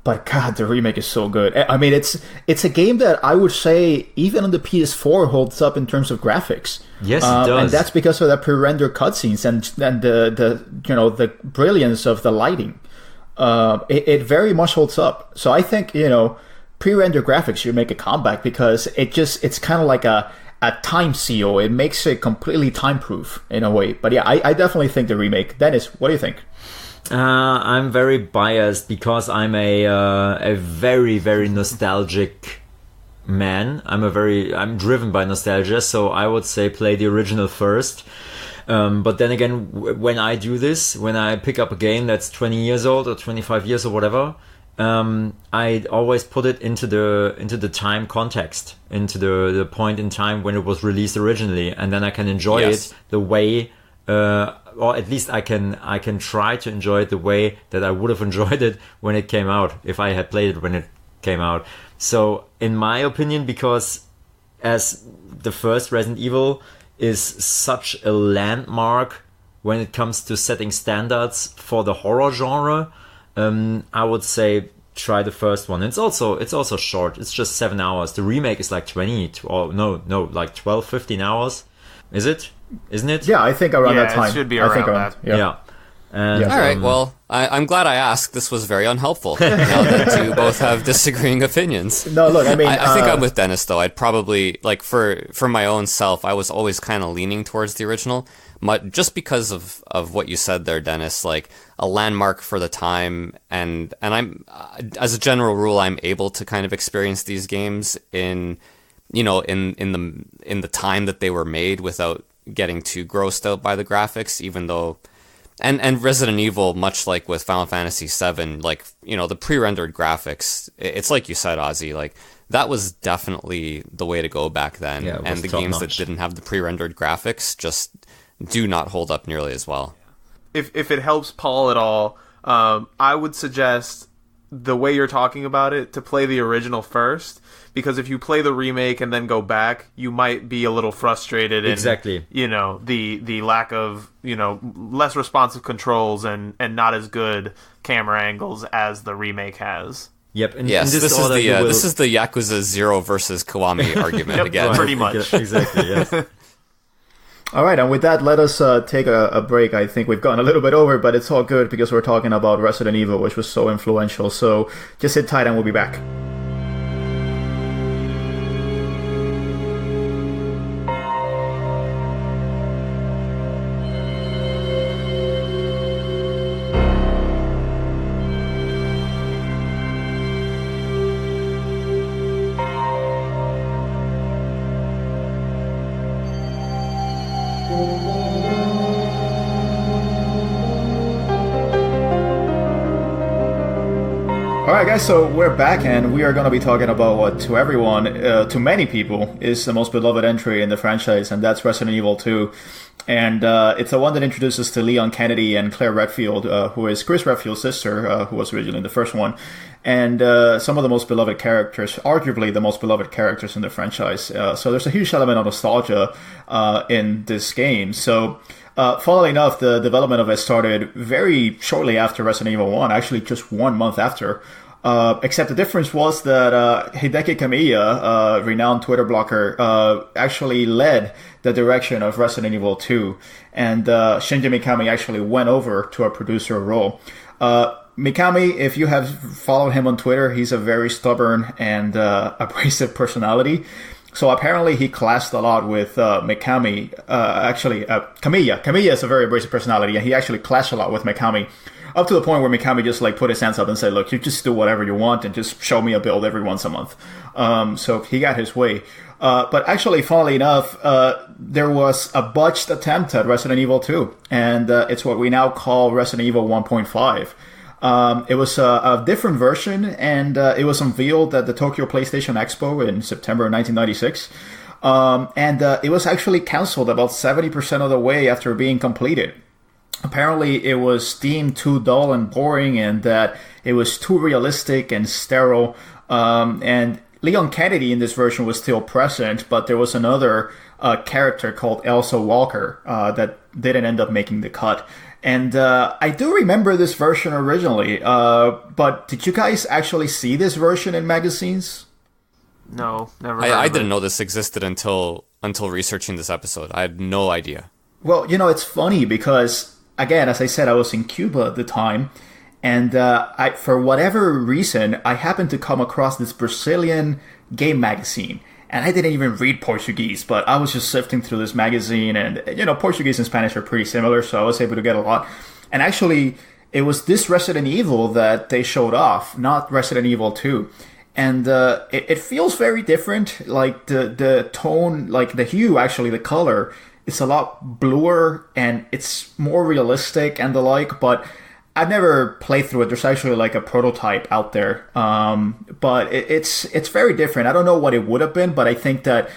A: But God, the remake is so good. I mean, it's a game that I would say even on the PS4 holds up in terms of graphics.
E: Yes, it does.
A: And that's because of the pre-rendered cutscenes and the brilliance of the lighting. It very much holds up. So I think pre-rendered graphics should make a comeback because it's kind of like a time seal. It makes it completely time-proof in a way. But yeah, I definitely think the remake. Dennis, what do you think?
E: I'm very biased because I'm a very, very nostalgic man. I'm driven by nostalgia, so I would say play the original first. But then again, when I do this, when I pick up a game that's 20 years old or 25 years or whatever, I always put it into the time context, into the point in time when it was released originally, and then I can enjoy it the way, or at least I can try to enjoy it the way that I would have enjoyed it when it came out, if I had played it when it came out. So, in my opinion, because as the first Resident Evil is such a landmark when it comes to setting standards for the horror genre, I would say try the first one. It's also short. It's just 7 hours. The remake is like 20 or like 12, 15 hours. Is it? Isn't it?
A: Yeah, I think around that time.
D: It should be around that.
E: Yeah. And,
C: all right, well, I'm glad I asked. This was very unhelpful, now that you both have disagreeing opinions.
A: No, look, I mean...
C: I think I'm with Dennis, though. I'd probably, like, for my own self, I was always kind of leaning towards the original, just because of what you said there, Dennis, like, a landmark for the time, and I'm, as a general rule, I'm able to kind of experience these games in the time that they were made without getting too grossed out by the graphics, even though... And Resident Evil, much like with Final Fantasy VII, like, the pre-rendered graphics, it's like you said, Ozzy, like, that was definitely the way to go back then.
E: Yeah,
C: and the games that didn't have the pre-rendered graphics just do not hold up nearly as well.
D: If it helps Paul at all, I would suggest the way you're talking about it, to play the original first, because if you play the remake and then go back, you might be a little frustrated.
E: Exactly.
D: The lack of, less responsive controls and not as good camera angles as the remake has.
E: Yep. And
C: yes, this is the Yakuza 0 versus Kiwami argument again.
D: Pretty much.
E: Exactly, yes.
A: All right, and with that, let us take a break. I think we've gone a little bit over, but it's all good because we're talking about Resident Evil, which was so influential. So just sit tight and we'll be back. Alright guys, so we're back and we are going to be talking about what to everyone, to many people, is the most beloved entry in the franchise, and that's Resident Evil 2. And it's the one that introduces to Leon Kennedy and Claire Redfield, who is Chris Redfield's sister, who was originally in the first one. And some of the most beloved characters, arguably the most beloved characters in the franchise. So there's a huge element of nostalgia in this game. So... funnily enough, the development of it started very shortly after Resident Evil 1, actually just 1 month after. Except the difference was that Hideki Kamiya, renowned Twitter blocker, actually led the direction of Resident Evil 2. And Shinji Mikami actually went over to a producer role. Mikami, if you have followed him on Twitter, he's a very stubborn and abrasive personality. So apparently he clashed a lot with Mikami. Kamiya. Kamiya is a very abrasive personality, and he actually clashed a lot with Mikami, up to the point where Mikami just put his hands up and said, "Look, you just do whatever you want, and just show me a build every once a month." So he got his way. But actually, funnily enough, there was a botched attempt at Resident Evil 2, and it's what we now call Resident Evil 1.5. It was a different version, and it was unveiled at the Tokyo PlayStation Expo in September 1996. And it was actually cancelled about 70% of the way after being completed. Apparently, it was deemed too dull and boring, and that it was too realistic and sterile. And Leon Kennedy in this version was still present, but there was another character called Elsa Walker that didn't end up making the cut. And I do remember this version originally, but did you guys actually see this version in magazines?
D: No, never.
C: I didn't know this existed until researching this episode. I had no idea.
A: Well, it's funny because, again, as I said, I was in Cuba at the time, and for whatever reason, I happened to come across this Brazilian game magazine. And I didn't even read Portuguese, but I was just sifting through this magazine, and, Portuguese and Spanish are pretty similar, so I was able to get a lot. And actually, it was this Resident Evil that they showed off, not Resident Evil 2. And it feels very different, like the tone, like the hue, actually, the color, it's a lot bluer, and it's more realistic and the like, but I've never played through it. There's actually like a prototype out there, but it's very different. I don't know what it would have been, but I think that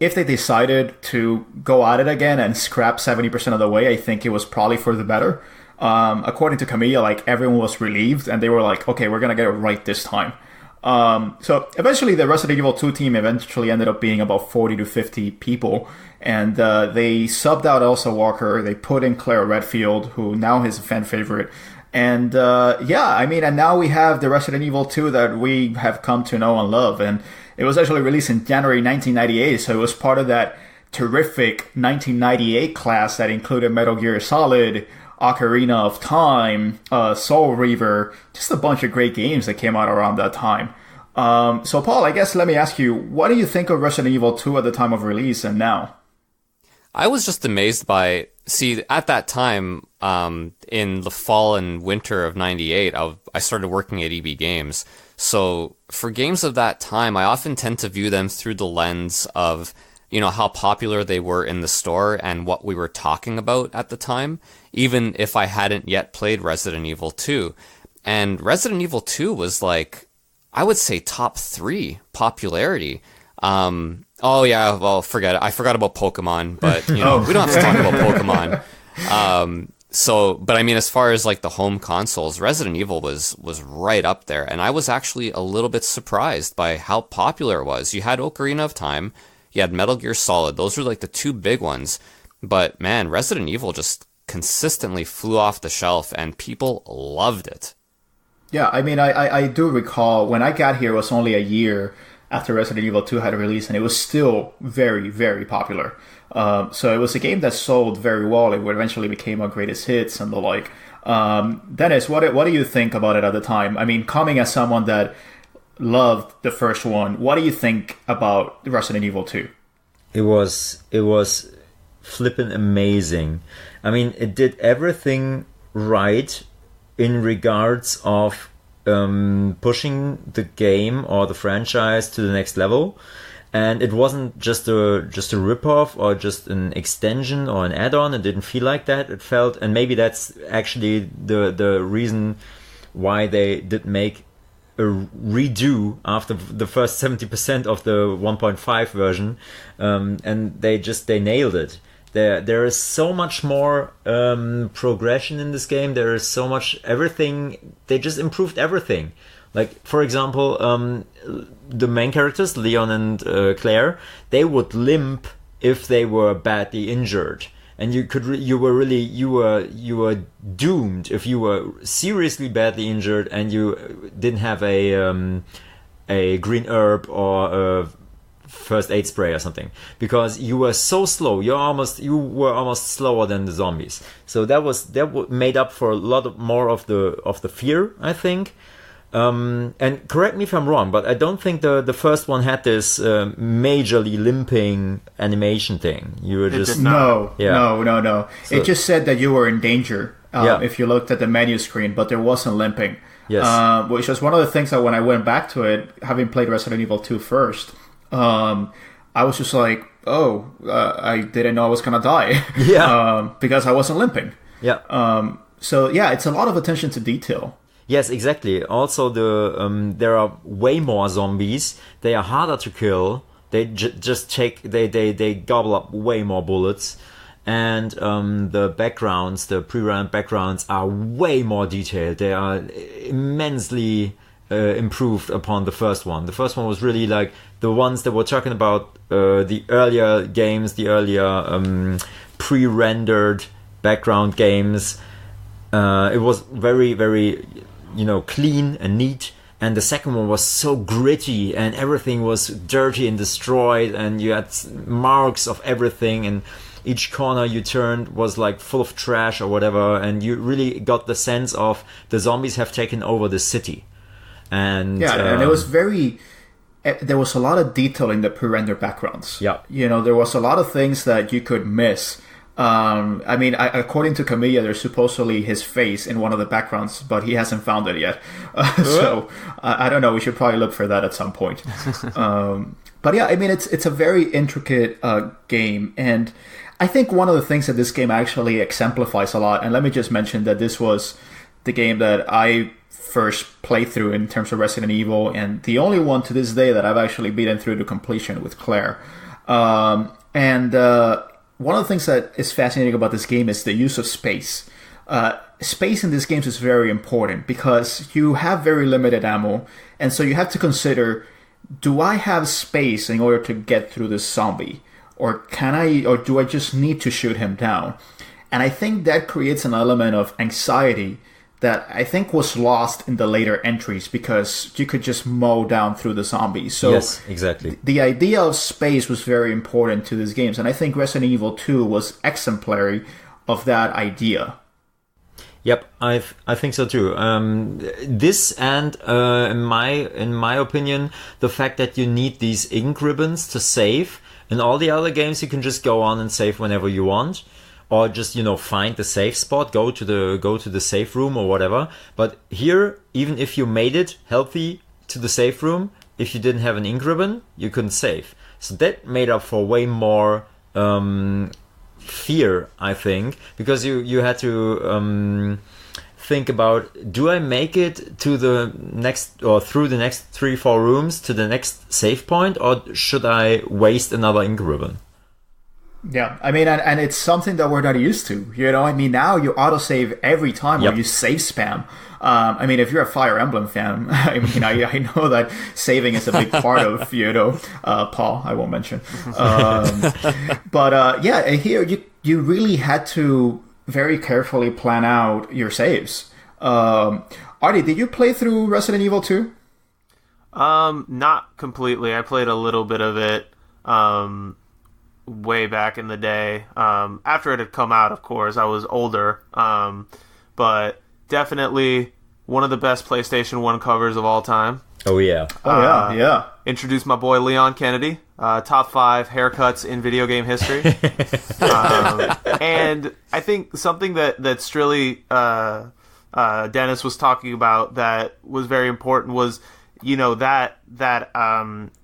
A: if they decided to go at it again and scrap 70% of the way, I think it was probably for the better. According to Camilla, like everyone was relieved, and they were like, "Okay, we're gonna get it right this time." So eventually, the Resident Evil 2 team eventually ended up being about 40 to 50 people, and they subbed out Elsa Walker. They put in Claire Redfield, who now is a fan favorite. And and now we have the Resident Evil 2 that we have come to know and love. And it was actually released in January 1998, so it was part of that terrific 1998 class that included Metal Gear Solid, Ocarina of Time, Soul Reaver, just a bunch of great games that came out around that time. So Paul, I guess let me ask you, what do you think of Resident Evil 2 at the time of release and now?
C: I was just amazed by, at that time, in the fall and winter of 98, I started working at EB Games. So for games of that time, I often tend to view them through the lens of, how popular they were in the store and what we were talking about at the time, even if I hadn't yet played Resident Evil 2. And Resident Evil 2 was like, I would say top 3 popularity. Oh yeah, well, forget it. I forgot about Pokemon, but we don't have to talk about Pokemon. But I mean, as far as like the home consoles, Resident Evil was right up there, and I was actually a little bit surprised by how popular it was. You had Ocarina of Time, you had Metal Gear Solid. Those were like the 2 big ones. But man, Resident Evil just consistently flew off the shelf, and people loved it. Yeah,
A: I mean, I do recall when I got here, it was only a year after Resident Evil 2 had released, and it was still very, very popular. So it was a game that sold very well. It eventually became a greatest hits and the like. Dennis, what do you think about it at the time? I mean, coming as someone that loved the first one, what do you think about Resident Evil 2?
E: It was flippin' amazing. I mean, it did everything right in regards of pushing the game or the franchise to the next level, and it wasn't just a ripoff or just an extension or an add-on. It didn't feel like that. It felt, and maybe that's actually the reason why they did make a redo after the first 70% of the 1.5 version, and they nailed it. There is so much more progression in this game. There is so much everything. They just improved everything. Like, for example, the main characters, Leon and Claire, they would limp if they were badly injured, and you were doomed if you were seriously badly injured and you didn't have a green herb or a first aid spray or something, because you were so slow. You were almost slower than the zombies. So that made up for a lot more of the fear, I think. And correct me if I'm wrong, but I don't think the first one had this majorly limping animation thing. You were just
A: no. So, it just said that you were in danger if you looked at the menu screen, but there wasn't limping.
E: Yes,
A: which was one of the things that when I went back to it, having played Resident Evil 2 first, I was just like, oh, I didn't know I was gonna die.
E: Yeah.
A: Because I wasn't limping.
E: Yeah.
A: So yeah, it's a lot of attention to detail.
E: Yes, exactly. Also, there are way more zombies. They are harder to kill. They just take they gobble up way more bullets, and the backgrounds, the pre-rendered backgrounds, are way more detailed. They are immensely improved upon the first one. The first one was really like the ones that were talking about the earlier games, the earlier pre-rendered background games. It was very, very, clean and neat. And the second one was so gritty, and everything was dirty and destroyed, and you had marks of everything, and each corner you turned was like full of trash or whatever, and you really got the sense of the zombies have taken over the city. And
A: and it was there was a lot of detail in the pre-rendered backgrounds.
E: Yeah.
A: There was a lot of things that you could miss. According to Camilla, there's supposedly his face in one of the backgrounds, but he hasn't found it yet. So I don't know. We should probably look for that at some point. But yeah, it's a very intricate game, and I think one of the things that this game actually exemplifies a lot. And let me just mention that this was the game that I first playthrough in terms of Resident Evil, and the only one to this day that I've actually beaten through to completion with Claire. One of the things that is fascinating about this game is the use of space. Space in these games is very important because you have very limited ammo, and so you have to consider, do I have space in order to get through this zombie? Or do I just need to shoot him down? And I think that creates an element of anxiety that I think was lost in the later entries because you could just mow down through the zombies. So
E: yes, exactly.
A: The idea of space was very important to these games, and I think Resident Evil 2 was exemplary of that idea.
E: Yep, I think so too. This and in my opinion, the fact that you need these ink ribbons to save. In all the other games, you can just go on and save whenever you want. Or just, find the safe spot, go to the safe room or whatever. But here, even if you made it healthy to the safe room, if you didn't have an ink ribbon, you couldn't save. So that made up for way more fear, I think, because you had to think about, do I make it to the next or through the next 3-4 rooms to the next save point, or should I waste another ink ribbon?
A: Yeah, and it's something that we're not used to. Now you autosave every time, or you save spam. If you're a Fire Emblem fan, I know that saving is a big part of, Paul, I won't mention. Here you really had to very carefully plan out your saves. Artie, did you play through Resident Evil 2?
D: Not completely. I played a little bit of it. Way back in the day, after it had come out, of course. I was older, but definitely one of the best PlayStation 1 covers of all time.
E: Oh yeah.
A: Yeah.
D: Introduced my boy Leon Kennedy, top 5 haircuts in video game history. And I think something that Strilly Dennis was talking about that was very important was, that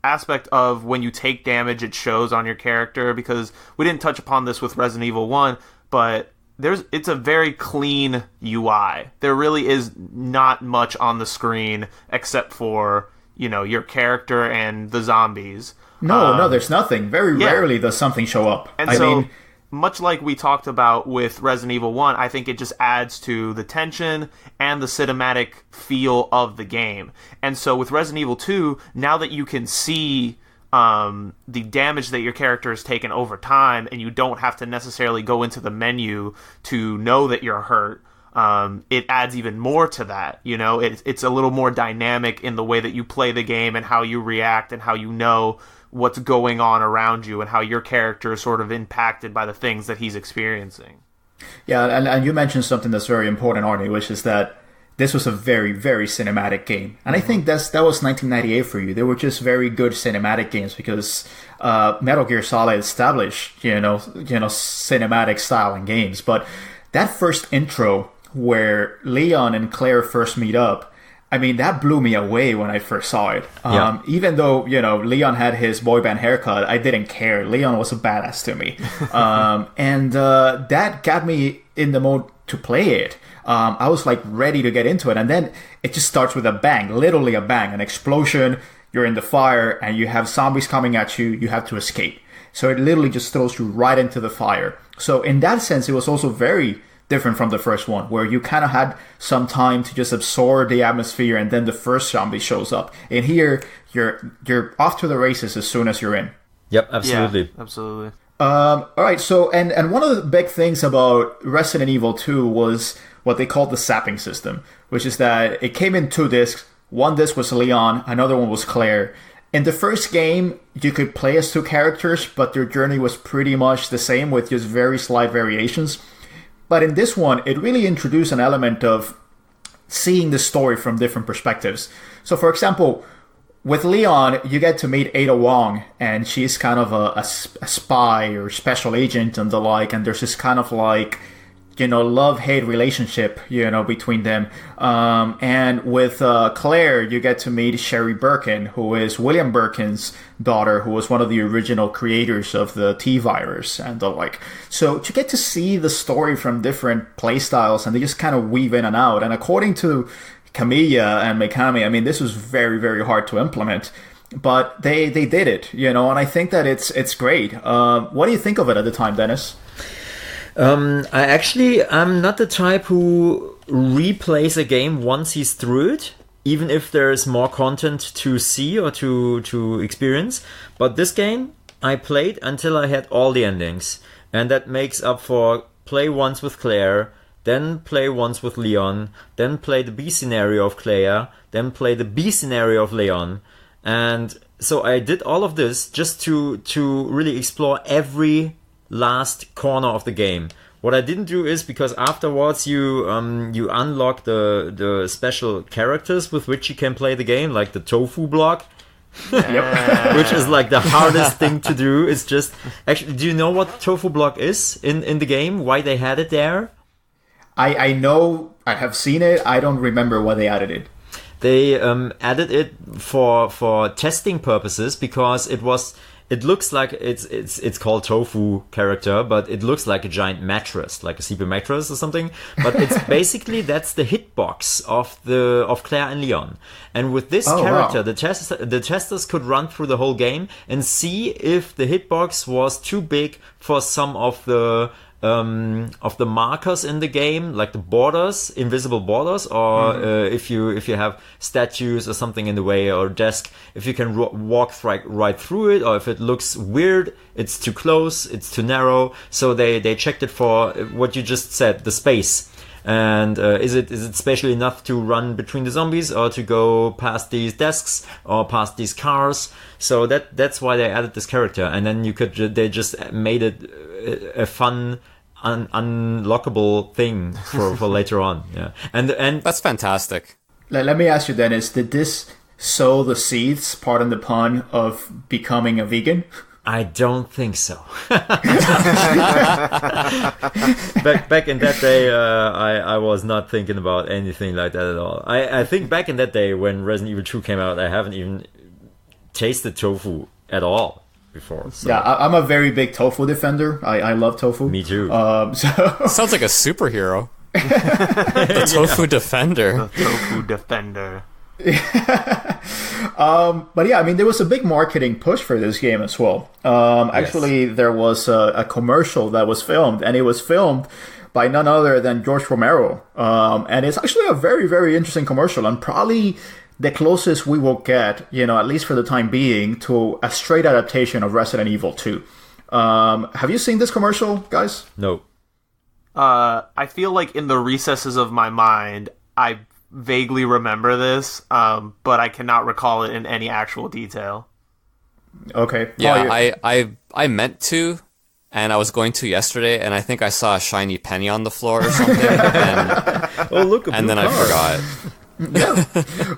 D: aspect of when you take damage, it shows on your character, because we didn't touch upon this with Resident Evil 1, but it's a very clean UI. There really is not much on the screen except for, your character and the zombies.
A: No, there's nothing. Very rarely does something show up.
D: And much like we talked about with Resident Evil 1, I think it just adds to the tension and the cinematic feel of the game. And so with Resident Evil 2, now that you can see the damage that your character has taken over time, and you don't have to necessarily go into the menu to know that you're hurt, it adds even more to that. It's a little more dynamic in the way that you play the game and how you react and how you know what's going on around you and how your character is sort of impacted by the things that he's experiencing.
A: Yeah, and you mentioned something that's very important, Arnie, which is that this was a very, very cinematic game. And I think that was 1998 for you. They were just very good cinematic games because Metal Gear Solid established, cinematic style in games. But that first intro where Leon and Claire first meet up, I mean, that blew me away when I first saw it.
E: Yeah.
A: Even though, you know, Leon had his boy band haircut, I didn't care. Leon was a badass to me. And that got me in the mode to play it. I was like ready to get into it. And then it just starts with a bang, literally a bang, an explosion. You're in the fire and you have zombies coming at you. You have to escape. So it literally just throws you right into the fire. So in that sense, it was also very different from the first one, where you kind of had some time to just absorb the atmosphere, and then the first zombie shows up. And here, you're off to the races as soon as you're in.
E: Yep, absolutely.
D: Yeah, absolutely.
A: All right, so and one of the big things about Resident Evil 2 was what they called the sapping system, which is that it came in 2 discs. One disc was Leon, another one was Claire. In the first game, you could play as 2 characters, but their journey was pretty much the same with just very slight variations. But in this one, it really introduced an element of seeing the story from different perspectives. So, for example, with Leon, you get to meet Ada Wong, and she's kind of a spy or special agent and the like, and there's this kind of like, you know, love-hate relationship, you know, between them. And with Claire, you get to meet Sherry Birkin, who is William Birkin's daughter, who was one of the original creators of the T-virus and the like. So you get to see the story from different playstyles, and they just kind of weave in and out. And according to Camilla and Mikami, I mean, this was very, very hard to implement. But they did it, you know, and I think that it's great. What do you think of it at the time, Dennis?
E: I'm not the type who replays a game once he's through it, even if there's more content to see or to experience. But this game, I played until I had all the endings. And that makes up for play once with Claire, then play once with Leon, then play the B scenario of Claire, then play the B scenario of Leon. And so I did all of this just to really explore every last corner of the game. What I didn't do is, because afterwards you unlock the special characters with which you can play the game, like the tofu block, which is like the hardest thing to do. It's just, actually, do you know what tofu block is in the game? Why they had it there?
A: I know, I have seen it. I don't remember why they added it.
E: They added it for testing purposes, because it looks like it's called tofu character, but it looks like a giant mattress, like a sleeping mattress or something. But it's basically, that's the hitbox of Claire and Leon. And with this character, wow, the testers could run through the whole game and see if the hitbox was too big for some of the markers in the game, like the borders, invisible borders, or if you have statues or something in the way, or desk, if you can walk right through it, or if it looks weird, it's too close, it's too narrow. So they checked it for what you just said, the space. And is it spatial enough to run between the zombies, or to go past these desks or past these cars? So that's why they added this character. And then they just made it a fun, unlockable thing for later on. Yeah, and
C: that's fantastic.
A: Let me ask you, Dennis, did this sow the seeds, pardon the pun, of becoming a vegan?
E: I don't think so. Back in that day, I was not thinking about anything like that at all. I think back in that day when Resident Evil 2 came out, I haven't even tasted tofu at all before. So.
A: Yeah, I'm a very big tofu defender. I love tofu.
E: Me too.
C: Sounds like a superhero. The tofu defender.
D: The tofu defender.
A: But yeah, I mean, there was a big marketing push for this game as well. Actually, there was a commercial that was filmed, and it was filmed by none other than George Romero. And it's actually a very, very interesting commercial, and probably the closest we will get, you know, at least for the time being, to a straight adaptation of Resident Evil 2. Have you seen this commercial, guys?
E: No.
D: I feel like in the recesses of my mind, I vaguely remember this, but I cannot recall it in any actual detail.
A: Okay.
C: Yeah, I meant to, and I was going to yesterday, and I think I saw a shiny penny on the floor or something, and then I forgot.
A: Yeah.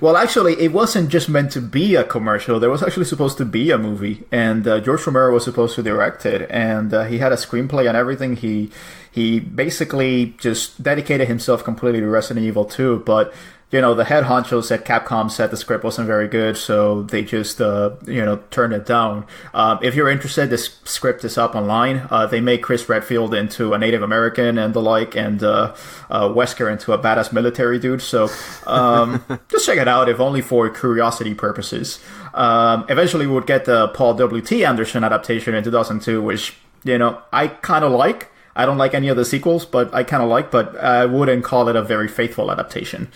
A: Well, actually, it wasn't just meant to be a commercial. There was actually supposed to be a movie, and George Romero was supposed to direct it, and he had a screenplay and everything. He basically just dedicated himself completely to Resident Evil 2, but the head honchos at Capcom said the script wasn't very good, so they just, turned it down. If you're interested, this script is up online. They made Chris Redfield into a Native American and the like, and Wesker into a badass military dude. So just check it out, if only for curiosity purposes. Eventually, we would get the Paul W.T. Anderson adaptation in 2002, which, I kind of like. I don't like any of the sequels, but I kind of like, but I wouldn't call it a very faithful adaptation.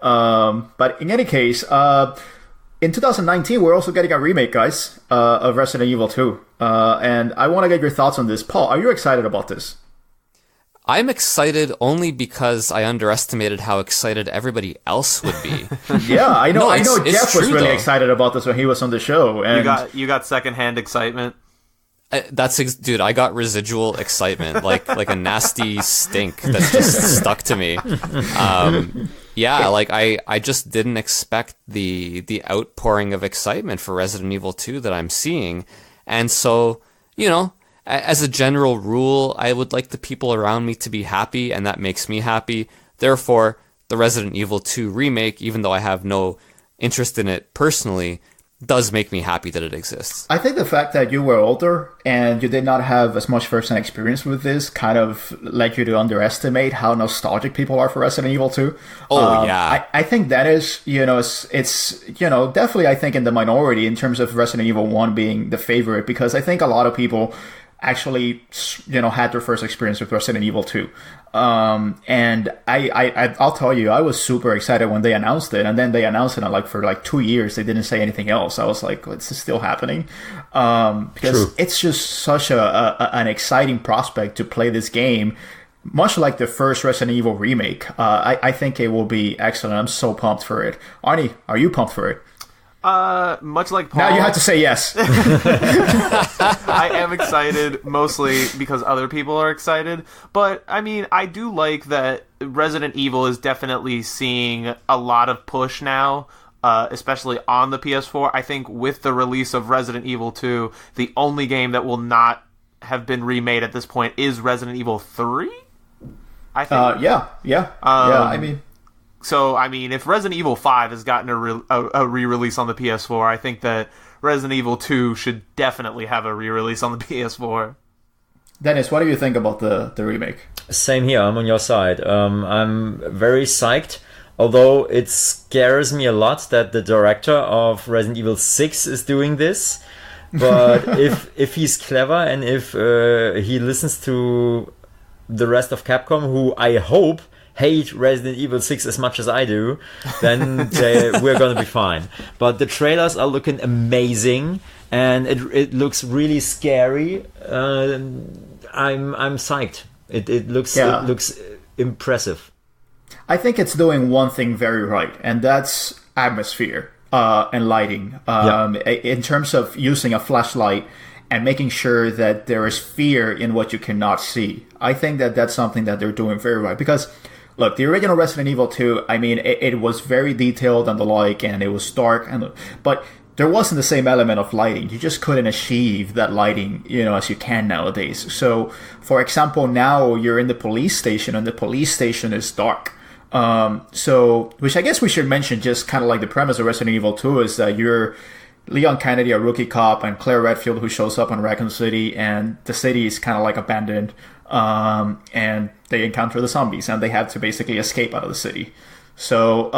A: But in any case, in 2019, we're also getting a remake, guys, of Resident Evil 2. And I want to get your thoughts on this. Paul, are you excited about this?
C: I'm excited only because I underestimated how excited everybody else would be.
A: Yeah, I know.
C: No,
A: I know
C: it's
A: Jeff was
C: true,
A: really
C: though.
A: excited about this when he was on the show. And
D: You got secondhand excitement.
C: Dude, I got residual excitement, like a nasty stink that's just stuck to me. I just didn't expect the outpouring of excitement for Resident Evil 2 that I'm seeing. And so, as a general rule, I would like the people around me to be happy, and that makes me happy. Therefore, the Resident Evil 2 remake, even though I have no interest in it personally, does make me happy that it exists.
A: I think the fact that you were older and you did not have as much first-hand experience with this kind of led you to underestimate how nostalgic people are for Resident Evil 2.
C: Yeah.
A: I think that is, it's definitely, I think, in the minority in terms of Resident Evil 1 being the favorite, because I think a lot of people actually, had their first experience with Resident Evil 2. And I'll tell you, I was super excited when they announced it, and then they announced it, and for 2 years, they didn't say anything else. I was like, is this still happening? Because it's just such an exciting prospect to play this game, much like the first Resident Evil remake. I think it will be excellent. I'm so pumped for it. Arnie, are you pumped for it?
D: Much like Paul,
A: now you have to say yes.
D: I am excited mostly because other people are excited. But, I mean, I do like that Resident Evil is definitely seeing a lot of push now, especially on the PS4. I think with the release of Resident Evil 2, the only game that will not have been remade at this point is Resident Evil 3? I think.
A: Yeah. I mean...
D: So, I mean, if Resident Evil 5 has gotten a re-release on the PS4, I think that Resident Evil 2 should definitely have a re-release on the PS4.
A: Dennis, what do you think about the remake?
E: Same here, I'm on your side. I'm very psyched, although it scares me a lot that the director of Resident Evil 6 is doing this. But if he's clever and if he listens to the rest of Capcom, who I hope hate Resident Evil 6 as much as I do, then we're going to be fine. But the trailers are looking amazing, and it looks really scary. I'm psyched. It looks impressive.
A: I think it's doing one thing very right, and that's atmosphere and lighting. In terms of using a flashlight and making sure that there is fear in what you cannot see. I think that that's something that they're doing very right, because look, the original Resident Evil 2, I mean, it was very detailed and the like, and it was dark, but there wasn't the same element of lighting. You just couldn't achieve that lighting, as you can nowadays. So, for example, now you're in the police station, and the police station is dark. Which I guess we should mention, just kind of like the premise of Resident Evil 2 is that you're Leon Kennedy, a rookie cop, and Claire Redfield, who shows up in Raccoon City, and the city is kind of like abandoned. And they encounter the zombies, and they have to basically escape out of the city. So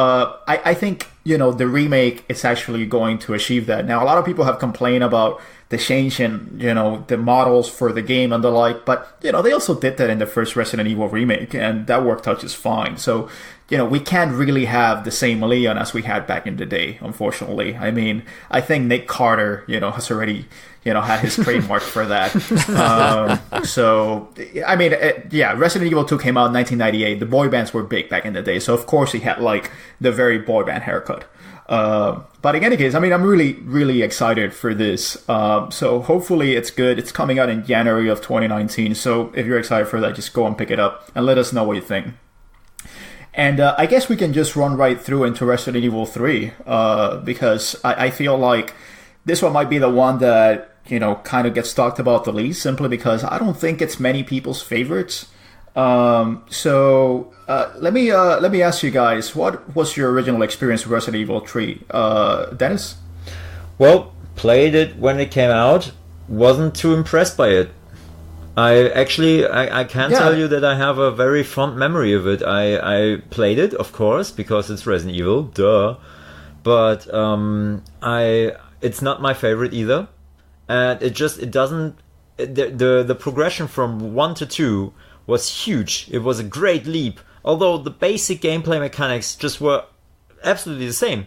A: I think, the remake is actually going to achieve that. Now, a lot of people have complained about the change in, the models for the game and the like, but, they also did that in the first Resident Evil remake, and that worked out just fine. So, we can't really have the same Leon as we had back in the day, unfortunately. I mean, I think Nick Carter, has already, had his trademark for that. Resident Evil 2 came out in 1998. The boy bands were big back in the day, so of course he had, the very boy band haircut. But in any case, I mean, I'm really, really excited for this. So hopefully it's good. It's coming out in January of 2019, so if you're excited for that, just go and pick it up and let us know what you think. And I guess we can just run right through into Resident Evil 3, because I feel like this one might be the one that, kind of gets talked about the least, simply because I don't think it's many people's favorites. Let me ask you guys, what was your original experience with Resident Evil 3? Dennis?
E: Well, played it when it came out. Wasn't too impressed by it. I can tell you that I have a very fond memory of it. I played it, of course, because it's Resident Evil, duh. But it's not my favorite either, and it doesn't. The progression from 1 to 2 was huge. It was a great leap. Although the basic gameplay mechanics just were absolutely the same.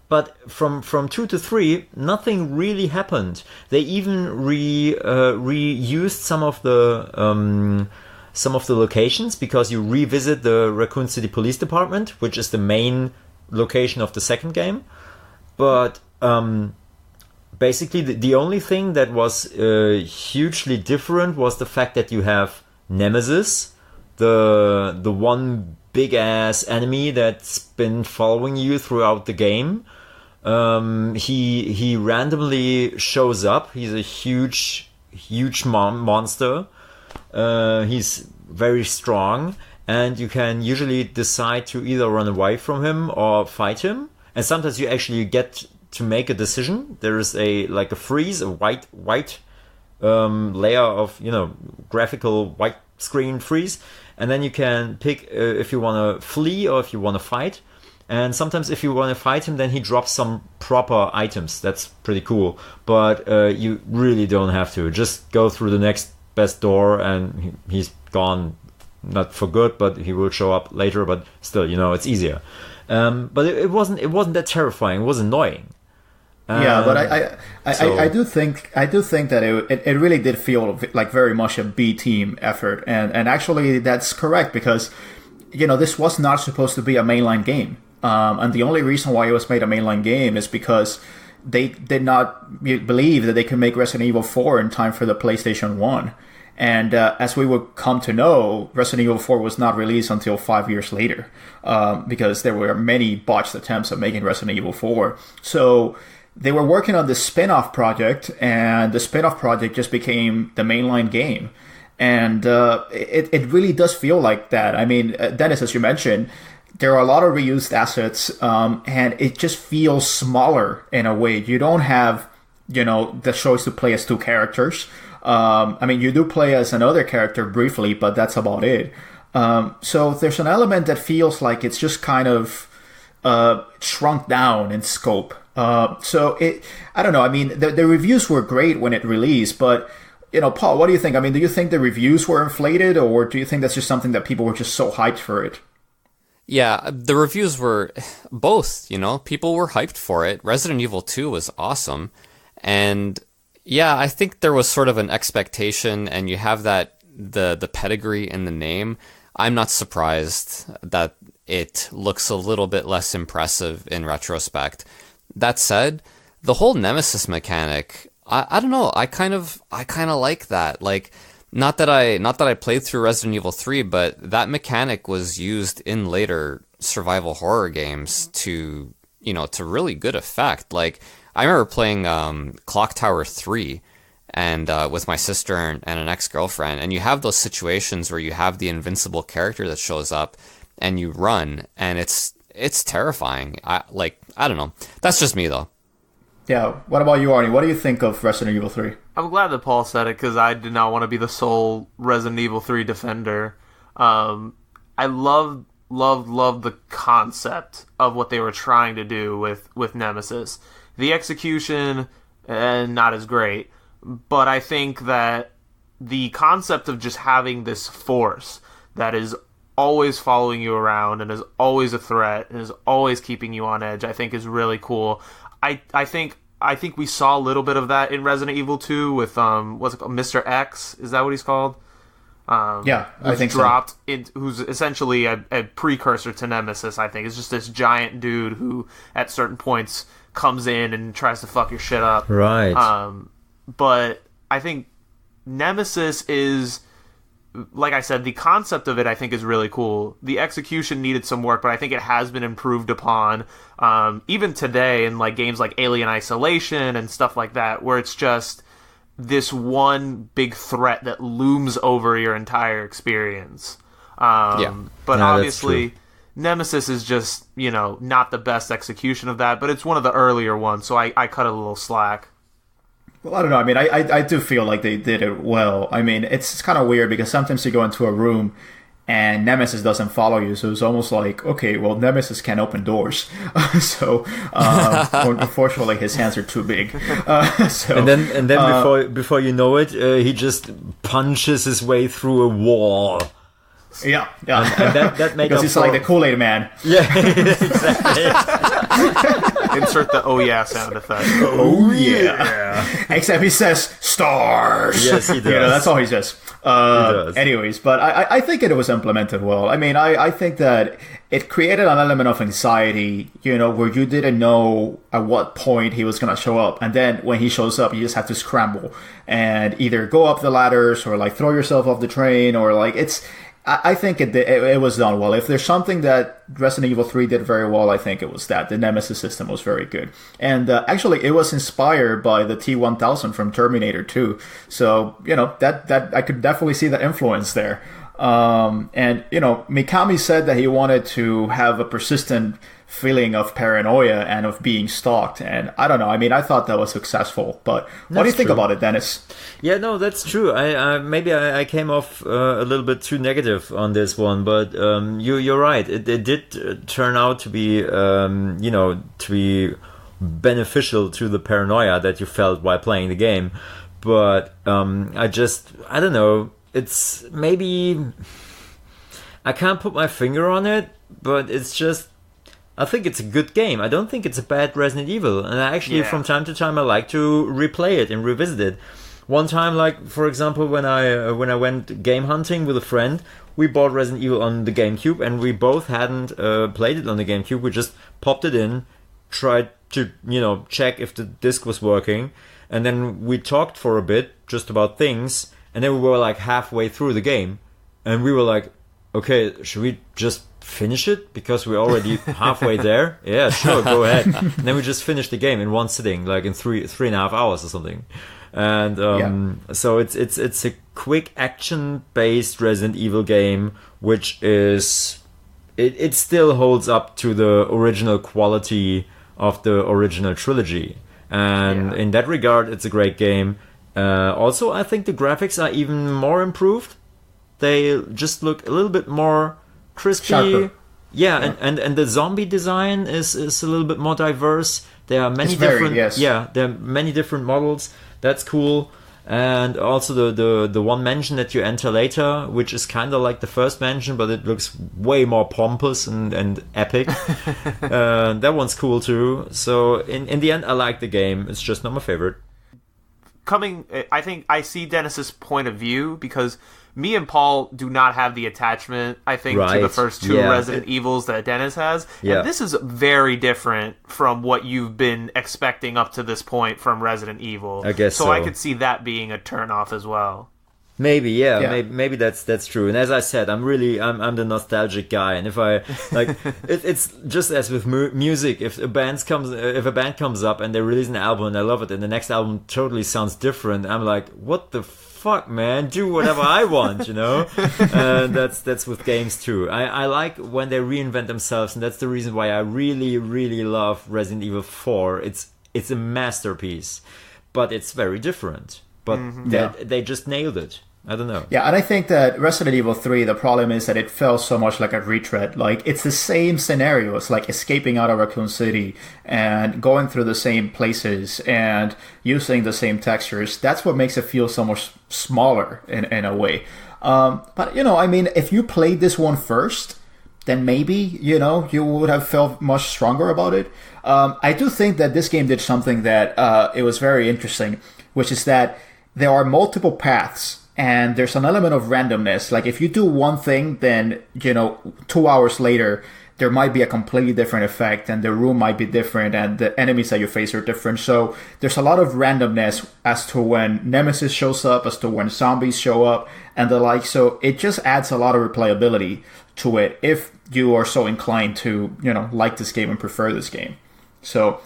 E: But from 2 to 3, nothing really happened. They even reused some of the locations, because you revisit the Raccoon City Police Department, which is the main location of the second game. But basically, the only thing that was hugely different was the fact that you have Nemesis, the one big ass enemy that's been following you throughout the game. He randomly shows up. He's a huge monster. He's very strong, and you can usually decide to either run away from him or fight him. And sometimes you actually get to make a decision. There is a freeze, a white layer of graphical white screen freeze, and then you can pick if you want to flee or if you want to fight. And sometimes if you want to fight him, then he drops some proper items. That's pretty cool. But you really don't have to. Just go through the next best door and he's gone. Not for good, but he will show up later. But still, it's easier. But it wasn't that terrifying. It was annoying.
A: Yeah, but I do think that it really did feel like very much a B team effort, and actually that's correct, because this was not supposed to be a mainline game, and the only reason why it was made a mainline game is because they did not believe that they could make Resident Evil 4 in time for the PlayStation 1. And as we would come to know, Resident Evil 4 was not released until 5 years later, because there were many botched attempts at making Resident Evil 4. So they were working on this spin-off project, and the spin-off project just became the mainline game. And it really does feel like that. I mean, Dennis, as you mentioned, there are a lot of reused assets, and it just feels smaller in a way. You don't have, the choice to play as two characters. I mean, you do play as another character briefly, but that's about it. So there's an element that feels like it's just kind of shrunk down in scope. I don't know. I mean, the reviews were great when it released, but, Paul, what do you think? I mean, do you think the reviews were inflated, or do you think that's just something that people were just so hyped for it?
C: Yeah, the reviews were both, people were hyped for it. Resident Evil 2 was awesome. And yeah, I think there was sort of an expectation, and you have that, the pedigree in the name. I'm not surprised that it looks a little bit less impressive in retrospect. That said, the whole Nemesis mechanic, I don't know, I kind of like that. Like, not that I played through Resident Evil 3, but that mechanic was used in later survival horror games to really good effect. Like, I remember playing Clock Tower 3 and with my sister and an ex-girlfriend, and you have those situations where you have the invincible character that shows up and you run, and it's terrifying. I don't know. That's just me, though.
A: Yeah. What about you, Arnie? What do you think of Resident Evil 3?
D: I'm glad that Paul said it, because I did not want to be the sole Resident Evil 3 defender. I love the concept of what they were trying to do with Nemesis. The execution, not as great, but I think that the concept of just having this force that is always following you around and is always a threat and is always keeping you on edge, I think is really cool. I think we saw a little bit of that in Resident Evil 2 with what's it called, Mr. X? Is that what he's called?
A: Yeah, I think
D: so. Who's essentially a precursor to Nemesis. I think it's just this giant dude who, at certain points, comes in and tries to fuck your shit up.
E: Right.
D: But I think Nemesis is, like I said, the concept of it I think is really cool. The execution needed some work, but I think it has been improved upon. Even today in like games like Alien Isolation and stuff like that, where it's just this one big threat that looms over your entire experience. But
E: No,
D: obviously, Nemesis is just, not the best execution of that, but it's one of the earlier ones, so I cut a little slack.
A: Well, I don't know. I mean, I do feel like they did it well. I mean, it's kind of weird because sometimes you go into a room and Nemesis doesn't follow you, so it's almost like, okay, well, Nemesis can't open doors. So, unfortunately, his hands are too big.
E: And then before you know it, he just punches his way through a wall.
A: Yeah.
E: And that made
A: because
E: up
A: he's
E: for...
A: like the Kool-Aid man.
E: Yeah, exactly.
D: Insert the "oh yeah" sound effect.
A: Oh yeah. Except he says stars.
E: Yes, he does.
A: That's all he says.
E: does.
A: Anyways, but I think it was implemented well. I mean, I think that it created an element of anxiety, where you didn't know at what point he was going to show up. And then when he shows up, you just have to scramble and either go up the ladders or like throw yourself off the train or like I think it was done well. If there's something that Resident Evil 3 did very well, I think it was that. The Nemesis system was very good. And actually, it was inspired by the T-1000 from Terminator 2. So, that I could definitely see that influence there. And Mikami said that he wanted to have a persistent feeling of paranoia and of being stalked. And I don't know. I mean, I thought that was successful. But what do you think about it, Dennis?
E: Yeah, no, that's true. Maybe I came off a little bit too negative on this one, but you're right. It did turn out to be, to be beneficial to the paranoia that you felt while playing the game. But I don't know. It's maybe I can't put my finger on it, but it's just. I think it's a good game. I don't think it's a bad Resident Evil. And actually, from time to time, I like to replay it and revisit it. One time, like, for example, when I went game hunting with a friend, we bought Resident Evil on the GameCube, and we both hadn't played it on the GameCube. We just popped it in, tried to, check if the disc was working, and then we talked for a bit just about things, and then we were, like, halfway through the game, and we were like, okay, should we just finish it because we're already halfway there? Yeah, sure, go ahead. And then we just finished the game in one sitting, like in 3.5 hours or something. And so it's a quick action based Resident Evil game, which is it still holds up to the original quality of the original trilogy, and in that regard, it's a great game. Also, I think the graphics are even more improved. They just look a little bit more crispy.
A: Sharper.
E: Yeah, and the zombie design is a little bit more diverse. There are many different there are many different models. That's cool. And also the one mansion that you enter later, which is kind of like the first mansion, but it looks way more pompous and epic. That one's cool too. So in the end, I like the game. It's just not my favorite.
D: I think I see Dennis's point of view because me and Paul do not have the attachment, I think, to the first two Resident Evils that Dennis has. Yeah. And this is very different from what you've been expecting up to this point from Resident Evil.
E: I guess so.
D: I could see that being a turnoff as well.
E: Maybe, maybe that's true. And as I said, I'm the nostalgic guy. And if I like, it's just as with music. If a band comes up and they release an album and I love it, and the next album totally sounds different, I'm like, what the fuck, man? Do whatever I want, And that's with games too. I like when they reinvent themselves, and that's the reason why I really, really love Resident Evil 4. It's a masterpiece, but it's very different. But they just nailed it. I don't know.
A: Yeah, and I think that Resident Evil 3, the problem is that it felt so much like a retread. Like, it's the same scenario. It's like escaping out of Raccoon City and going through the same places and using the same textures. That's what makes it feel so much smaller in a way. But, I mean, if you played this one first, then maybe, you would have felt much stronger about it. I do think that this game did something that it was very interesting, which is that there are multiple paths and there's an element of randomness. Like if you do one thing, then, 2 hours later, there might be a completely different effect and the room might be different and the enemies that you face are different. So there's a lot of randomness as to when Nemesis shows up, as to when zombies show up and the like. So it just adds a lot of replayability to it if you are so inclined to, like this game and prefer this game. So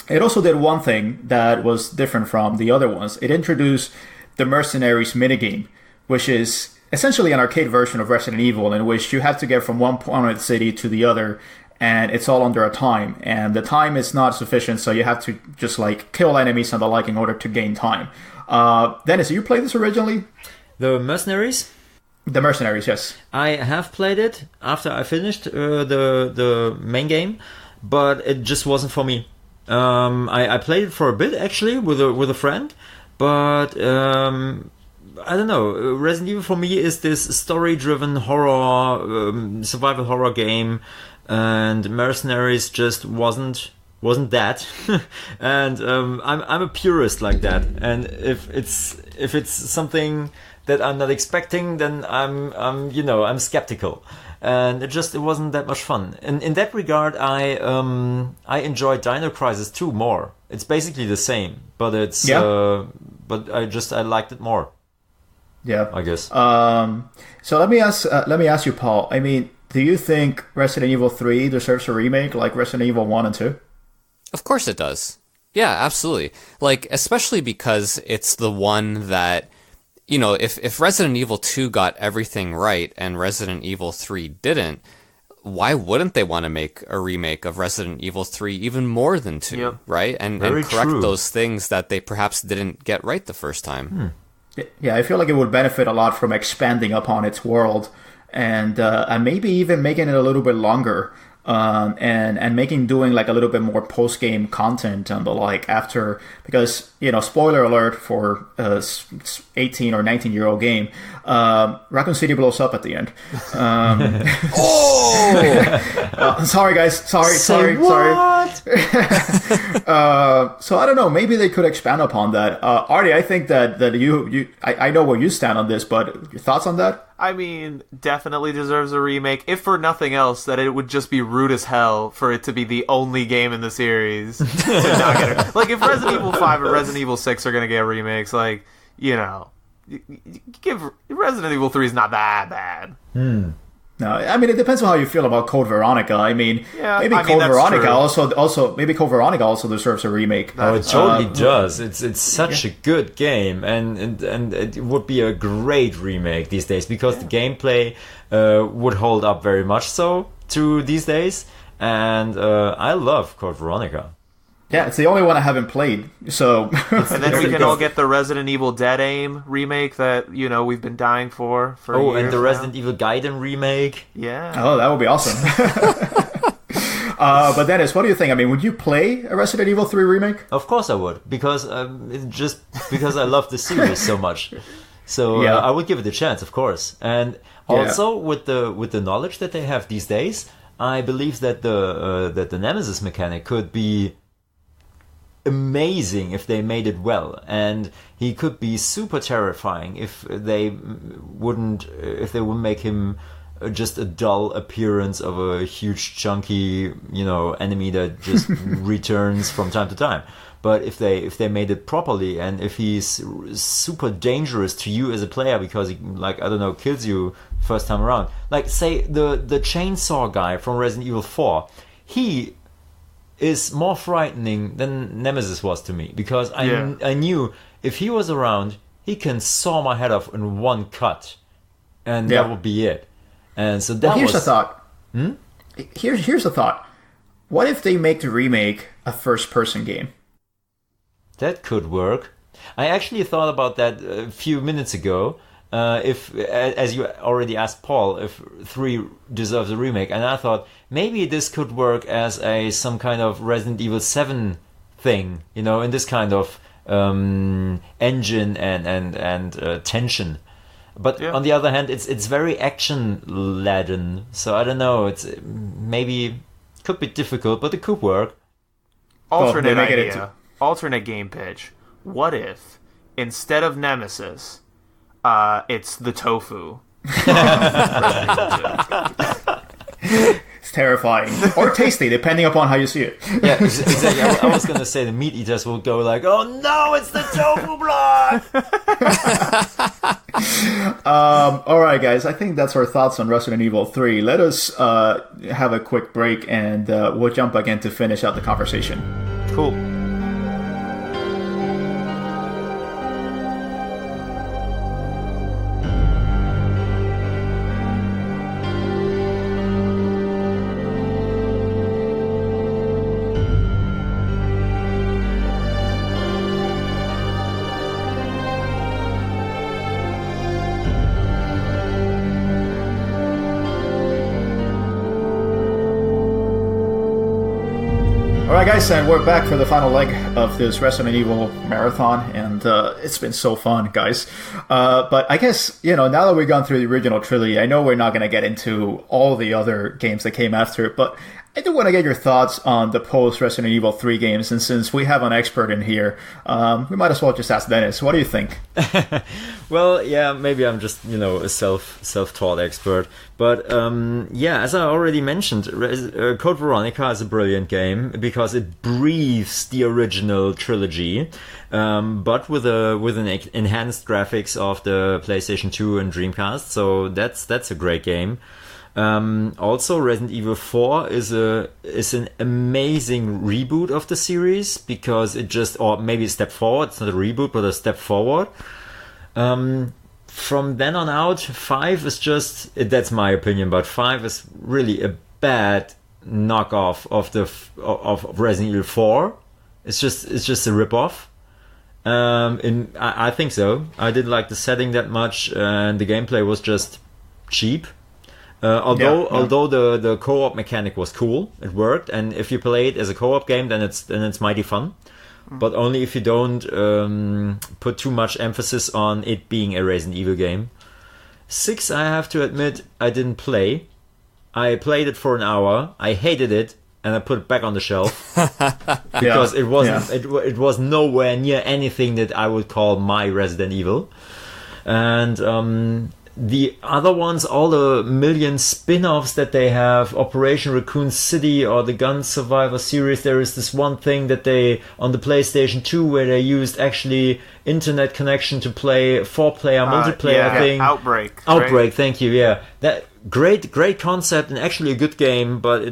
A: it also did one thing that was different from the other ones. It introduced the Mercenaries minigame, which is essentially an arcade version of Resident Evil, in which you have to get from one point of the city to the other, and it's all under a time. And the time is not sufficient, so you have to just like kill enemies and the like in order to gain time. Dennis, you played this originally?
E: The Mercenaries?
A: The Mercenaries, yes.
E: I have played it after I finished the main game, but it just wasn't for me. I played it for a bit actually with a friend, but I don't know. Resident Evil for me is this story-driven horror, survival horror game, and Mercenaries just wasn't that. And I'm a purist like that. And if it's something that I'm not expecting, then I'm skeptical. And it wasn't that much fun. And in that regard, I enjoyed Dino Crisis 2 more. It's basically the same, but it's but I liked it more.
A: Yeah,
E: I guess.
A: So let me ask you, Paul. I mean, do you think Resident Evil 3 deserves a remake like Resident Evil 1 and 2?
C: Of course it does. Yeah, absolutely. Like, especially because it's the one that, you know, if Resident Evil 2 got everything right and Resident Evil 3 didn't, why wouldn't they want to make a remake of Resident Evil 3 even more than 2, right? And correct those things that they perhaps didn't get right the first time.
A: Yeah, I feel like it would benefit a lot from expanding upon its world and maybe even making it a little bit longer. And doing like a little bit more post game content and the like after, because, you know, spoiler alert for 18 or 19-year-old game, Raccoon City blows up at the end. Sorry guys, sorry. So I don't know, maybe they could expand upon that. Artie, I think that I know where you stand on this, but your thoughts on that?
D: I mean, definitely deserves a remake. If for nothing else, that it would just be rude as hell for it to be the only game in the series to not get it. Like, if Resident Evil 5 or Resident Evil 6 are going to get remakes, like, you know, give Resident Evil 3 is not that bad.
A: No, I mean, it depends on how you feel about Code Veronica. I mean, maybe
D: Code
A: Veronica also deserves a remake.
E: Oh, it totally does. It's such a good game, and it would be a great remake these days, because the gameplay would hold up very much so to these days, and I love Code Veronica.
A: Yeah, it's the only one I haven't played. So,
D: and then we can all get the Resident Evil Dead Aim remake that, you know, we've been dying for years
E: and the
D: now.
E: Resident Evil Gaiden remake.
D: Yeah.
A: Oh, that would be awesome. But Dennis, what do you think? I mean, would you play a Resident Evil 3 remake?
E: Of course I would, because because I love the series so much. So I would give it a chance, of course. And also with the knowledge that they have these days, I believe that the Nemesis mechanic could be amazing if they made it well, and he could be super terrifying if they wouldn't make him just a dull appearance of a huge chunky, you know, enemy that just returns from time to time. But if they made it properly, and if he's super dangerous to you as a player because he, like, I don't know, kills you first time around, like say the chainsaw guy from Resident Evil 4, he is more frightening than Nemesis was to me, because I knew if he was around, he can saw my head off in one cut, and that would be it. And so that
A: here's a thought. Here's a thought. What if they make the remake a first-person game?
E: That could work. I actually thought about that a few minutes ago. If, as you already asked Paul, if 3 deserves a remake, and I thought maybe this could work as some kind of Resident Evil 7 thing, you know, in this kind of engine and tension. But on the other hand, it's very action laden, so I don't know. It's maybe could be difficult, but it could work.
D: Alternate idea, alternate game pitch. What if instead of Nemesis, it's the tofu?
A: It's terrifying. Or tasty, depending upon how you see it.
E: Yeah, exactly. I was going to say the meat eaters will go like, oh no, it's the tofu block!
A: Alright guys, I think that's our thoughts on Resident Evil 3. Let us have a quick break, and we'll jump back in to finish out the conversation.
E: Cool.
A: Alright guys, and we're back for the final leg of this Resident Evil marathon, and it's been so fun, guys. But I guess, now that we've gone through the original trilogy, I know we're not going to get into all the other games that came after it, but I do want to get your thoughts on the post-Resident Evil 3 games, and since we have an expert in here, we might as well just ask Dennis. What do you think?
E: Well, yeah, maybe I'm just, a self-taught expert. But, as I already mentioned, Code Veronica is a brilliant game because it breathes the original trilogy, but with an enhanced graphics of the PlayStation 2 and Dreamcast, so that's a great game. Also, Resident Evil 4 is an amazing reboot of the series because or maybe a step forward. It's not a reboot, but a step forward. From then on out, 5 is that's my opinion, but 5 is really a bad knockoff of Resident Evil 4. It's just a ripoff. I think so. I didn't like the setting that much, and the gameplay was just cheap. Although the co-op mechanic was cool, it worked, and if you play it as a co-op game, then it's mighty fun. But only if you don't put too much emphasis on it being a Resident Evil game. 6, I have to admit, I didn't play. I played it for an hour. I hated it, and I put it back on the shelf because it wasn't. Yeah. It was nowhere near anything that I would call my Resident Evil, and. The other ones, all the million spin-offs that they have, Operation Raccoon City or the Gun Survivor series, there is this one thing that they, on the PlayStation 2, where they used actually internet connection to play 4-player multiplayer thing.
D: Outbreak,
E: right? Thank you, yeah. That great concept and actually a good game, but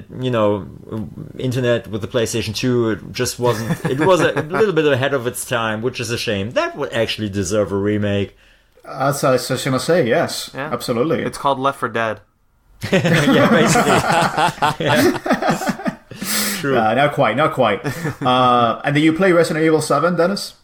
E: internet with the PlayStation 2, it just wasn't, it was a little bit ahead of its time, which is a shame. That would actually deserve a remake.
A: That's what I was just going to say, yes. Yeah. Absolutely.
D: It's called Left 4 Dead.
E: Yeah, basically. Yeah. True.
A: Not quite. And did you play Resident Evil 7, Dennis?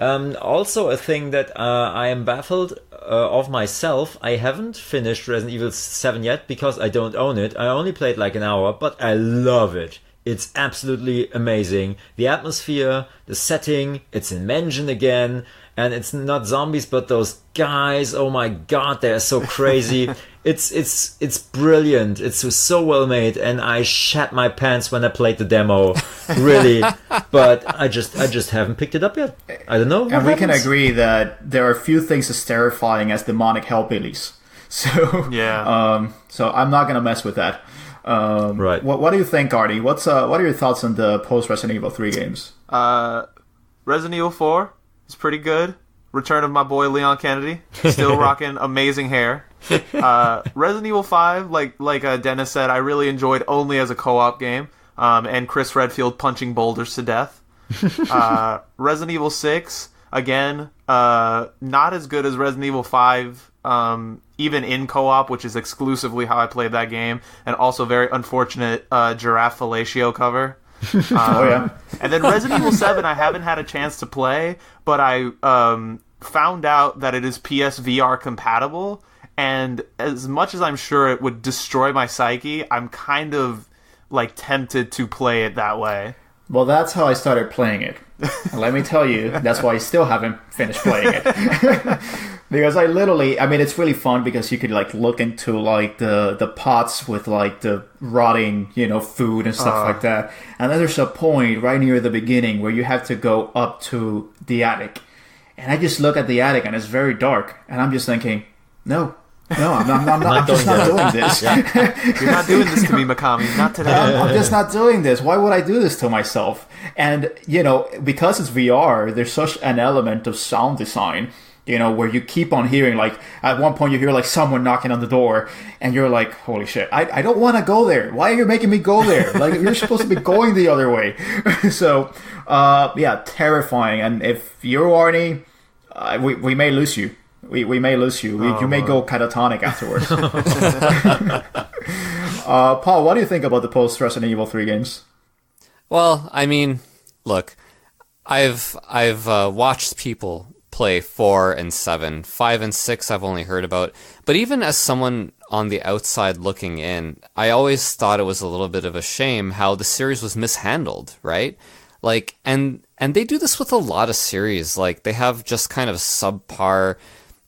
E: Also a thing that I am baffled of myself. I haven't finished Resident Evil 7 yet because I don't own it. I only played like an hour, but I love it. It's absolutely amazing. The atmosphere, the setting, it's in Mansion again. And it's not zombies, but those guys. Oh my god, they're so crazy. It's brilliant. It's so well made, and I shat my pants when I played the demo. Really, but I just haven't picked it up yet. I don't know.
A: And we can agree that there are few things as terrifying as demonic hellbillies. So
D: yeah.
A: So I'm not gonna mess with that.
E: Right.
A: What do you think, Artie? What are your thoughts on the post Resident Evil 3 games?
D: Resident Evil 4. It's pretty good. Return of my boy Leon Kennedy. Still rocking amazing hair. Resident Evil 5, like Dennis said, I really enjoyed only as a co-op game. And Chris Redfield punching boulders to death. Resident Evil 6, again, not as good as Resident Evil 5, even in co-op, which is exclusively how I played that game. And also very unfortunate giraffe fellatio cover. And then Resident Evil 7 I haven't had a chance to play, but I found out that it is PSVR compatible, and as much as I'm sure it would destroy my psyche, I'm kind of tempted to play it that way.
A: Well, that's how I started playing it. And let me tell you, that's why I still haven't finished playing it. Because it's really fun because you could look into the pots with the rotting, food and stuff like that. And then there's a point right near the beginning where you have to go up to the attic. And I just look at the attic and it's very dark. And I'm just thinking, no, I'm just not doing this.
D: You're not doing this to me, Mikami. Not today.
A: I'm just not doing this. Why would I do this to myself? And, because it's VR, there's such an element of sound design, where you keep on hearing, at one point you hear, someone knocking on the door, and you're like, holy shit, I don't want to go there. Why are you making me go there? You're supposed to be going the other way. So, terrifying. And if you're Arnie, we may lose you. We may lose you. You may go catatonic afterwards. Paul, what do you think about the post Resident Evil 3 games?
C: Well, I mean, look, I've watched people play 4 and 7. 5 and 6 I've only heard about. But even as someone on the outside looking in, I always thought it was a little bit of a shame how the series was mishandled, right? Like, and they do this with a lot of series. Like, they have just kind of subpar.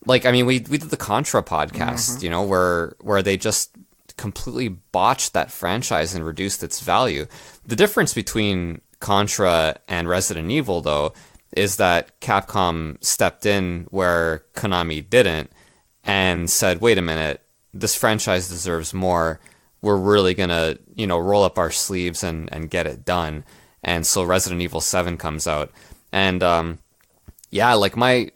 C: Like, I mean, we did the Contra podcast, you know, where they just completely botched that franchise and reduced its value. The difference between Contra and Resident Evil, though, is that Capcom stepped in where Konami didn't and said, wait a minute, this franchise deserves more. We're really going to, you know, roll up our sleeves and get it done. And so Resident Evil 7 comes out. And yeah, like my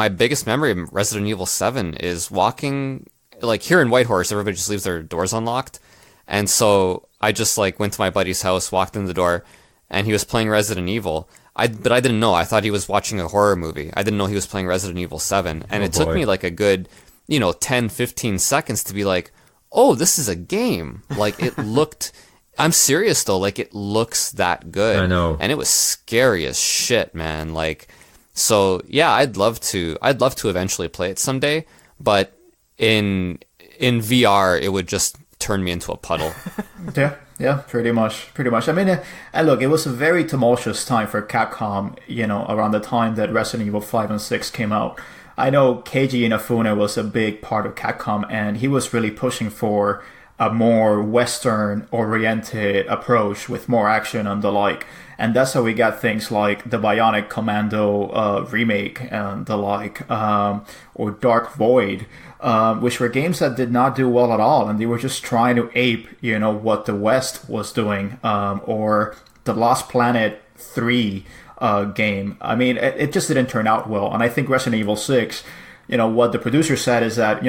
C: biggest memory of Resident Evil 7 is walking, like here in Whitehorse, everybody just leaves their doors unlocked. And so I just like went to my buddy's house, walked in the door, and he was playing Resident Evil. But I didn't know. I thought he was watching a horror movie. I didn't know he was playing Resident Evil 7. And it took me like a good, 10, 15 seconds to be like, oh, this is a game. Like, it looked... I'm serious, though. Like, it looks that good.
E: I know.
C: And it was scary as shit, man. Like, so, yeah, I'd love to eventually play it someday. But in VR, it would just turn me into a puddle.
A: Yeah, pretty much. I mean, and look, it was a very tumultuous time for Capcom, around the time that Resident Evil 5 and 6 came out. I know Keiji Inafune was a big part of Capcom, and he was really pushing for a more Western-oriented approach with more action and the like. And that's how we got things like the Bionic Commando remake and the like, or Dark Void, which were games that did not do well at all, and they were just trying to ape, what the West was doing, or the Lost Planet 3 game. I mean, it just didn't turn out well, and I think Resident Evil 6, what the producer said is that,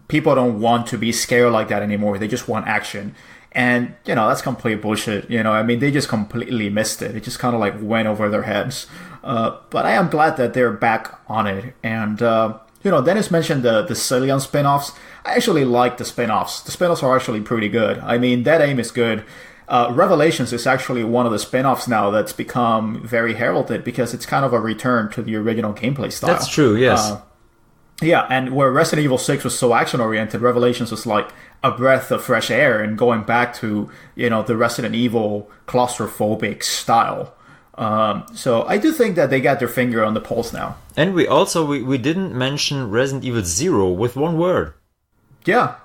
A: people don't want to be scared like that anymore. They just want action. And, that's complete bullshit. I mean, they just completely missed it. It just kind of like went over their heads. But I am glad that they're back on it. And, Dennis mentioned the Cillian spin-offs. I actually like the spin-offs. The spin-offs are actually pretty good. I mean, Dead Aim is good. Revelations is actually one of the spin-offs now that's become very heralded because it's kind of a return to the original gameplay style.
E: That's true, yes.
A: Yeah, and where Resident Evil 6 was so action-oriented, Revelations was like a breath of fresh air and going back to, the Resident Evil claustrophobic style. So I do think that they got their finger on the pulse now.
E: And we didn't mention Resident Evil 0 with one word.
A: Yeah.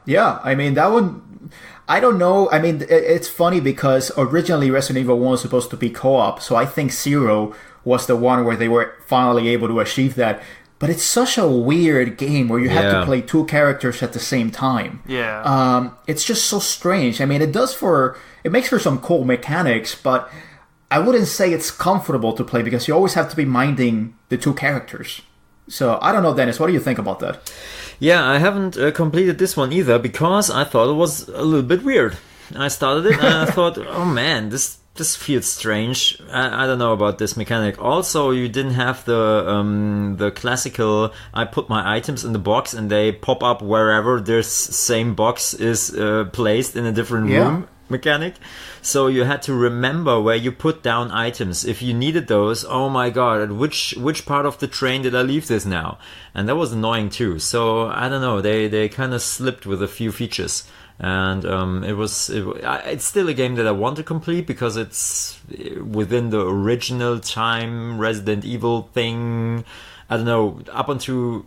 A: I mean, that one, I don't know. I mean, it's funny because originally Resident Evil 1 was supposed to be co-op, so I think 0 was the one where they were finally able to achieve that. But it's such a weird game where you have to play two characters at the same time.
D: Yeah.
A: It's just so strange. I mean, it makes for some cool mechanics, but I wouldn't say it's comfortable to play because you always have to be minding the two characters. So, I don't know, Dennis, what do you think about that?
E: Yeah, I haven't completed this one either because I thought it was a little bit weird. I started it and I thought, oh man, this feels strange. I don't know about this mechanic. Also, you didn't have the classical, I put my items in the box and they pop up wherever this same box is placed in a different room mechanic. So you had to remember where you put down items. If you needed those, oh my god, at which part of the train did I leave this now? And that was annoying too. So I don't know, they kind of slipped with a few features. And it's still a game that I want to complete because it's within the original time Resident Evil thing. I don't know, up until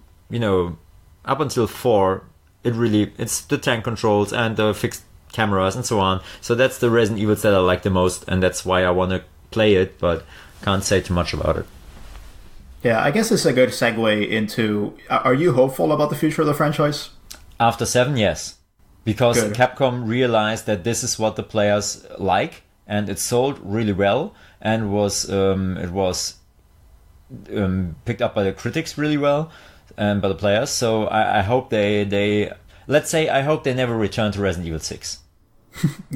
E: 4, it's the tank controls and the fixed cameras and so on. So that's the Resident Evils that I like the most, and that's why I want to play it, but can't say too much about it.
A: Yeah, I guess it's a good segue into, are you hopeful about the future of the franchise?
E: After 7, yes. Because
A: Good.
E: Capcom realized that this is what the players like, and it sold really well, and it was picked up by the critics really well, and by the players. So I hope I hope they never return to Resident Evil 6.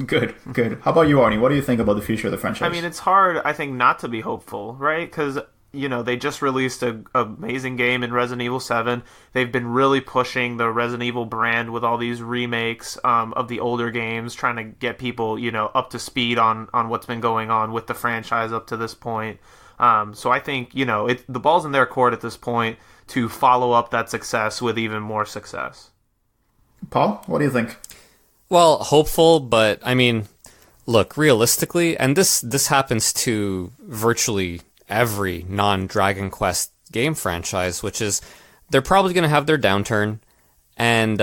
A: Good. How about you, Arnie? What do you think about the future of the franchise?
D: I mean, it's hard, I think, not to be hopeful, right? Because they just released an amazing game in Resident Evil 7. They've been really pushing the Resident Evil brand with all these remakes of the older games, trying to get people, up to speed on what's been going on with the franchise up to this point. So I think, the ball's in their court at this point to follow up that success with even more success.
A: Paul, what do you think?
C: Well, hopeful, but I mean, look, realistically, and this happens to virtually every non-Dragon Quest game franchise, which is they're probably going to have their downturn. And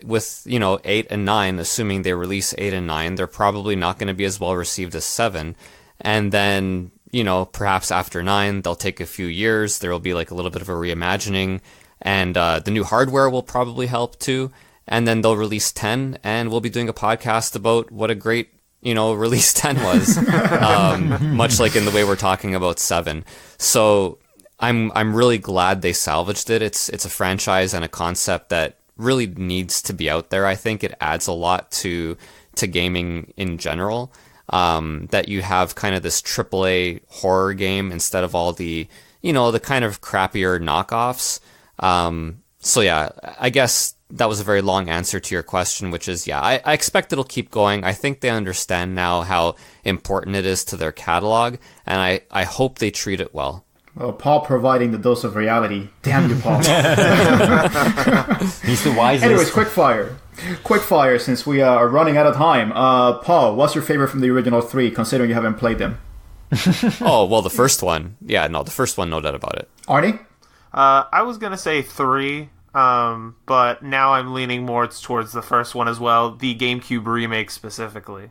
C: with, 8 and 9, assuming they release 8 and 9, they're probably not going to be as well received as 7. And then, perhaps after 9, they'll take a few years. There will be like a little bit of a reimagining. And the new hardware will probably help too. And then they'll release 10, and we'll be doing a podcast about what a great, release 10 was. Much like in the way we're talking about 7. So I'm really glad they salvaged it. It's a franchise and a concept that really needs to be out there. I think it adds a lot to gaming in general. That you have kind of this AAA horror game instead of all the, the kind of crappier knockoffs. So yeah, I guess that was a very long answer to your question, which is, yeah, I expect it'll keep going. I think they understand now how important it is to their catalog, and I hope they treat it well.
A: Well, Paul providing the dose of reality. Damn you, Paul.
E: He's the wisest.
A: Anyways, quickfire, since we are running out of time. Paul, what's your favorite from the original 3, considering you haven't played them?
C: Oh, well, the first one. Yeah, no, the first one, no doubt about it.
A: Arnie?
D: I was going to say 3, but now I'm leaning more towards the first one as well, the GameCube remake specifically.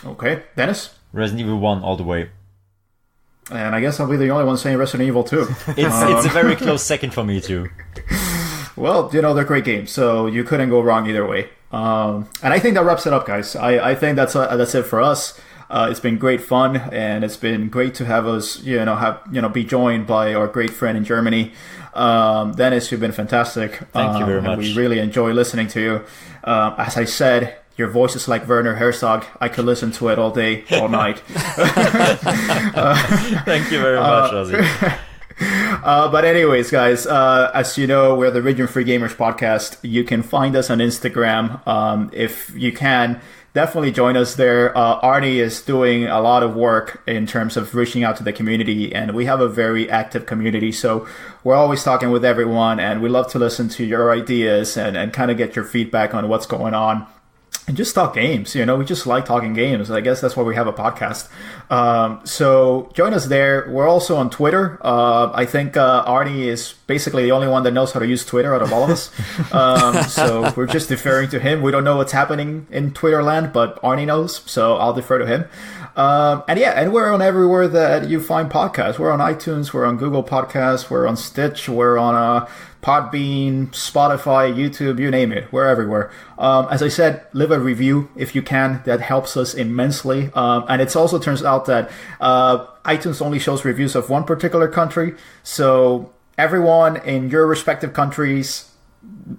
A: Okay. Dennis?
E: Resident Evil 1 all the way.
A: And I guess I'll be the only one saying Resident Evil 2.
E: It's a very close second for me too.
A: Well, they're great games, so you couldn't go wrong either way. And I think that wraps it up, guys. I think that's it for us. It's been great fun, and it's been great to have us, be joined by our great friend in Germany, Dennis. You've been fantastic.
E: Thank you very much.
A: And we really enjoy listening to you. As I said, your voice is like Werner Herzog. I could listen to it all day, all night.
E: Thank you very much, Ozzy.
A: But anyways, guys, as you know, we're the Region Free Gamers podcast. You can find us on Instagram. If you can, definitely join us there. Arnie is doing a lot of work in terms of reaching out to the community, and we have a very active community. So we're always talking with everyone, and we love to listen to your ideas and kind of get your feedback on what's going on. And just talk games, we just like talking games. I guess that's why we have a podcast. So join us there. We're also on Twitter. I think Arnie is basically the only one that knows how to use Twitter out of all of us. So we're just deferring to him. We don't know what's happening in Twitter land, but Arnie knows, so I'll defer to him. And we're on everywhere that you find podcasts. We're on iTunes, we're on Google Podcasts, we're on Stitch, we're on Podbean, Spotify, YouTube, you name it. We're everywhere. As I said, leave a review if you can. That helps us immensely. And it also turns out that iTunes only shows reviews of one particular country. So everyone in your respective countries,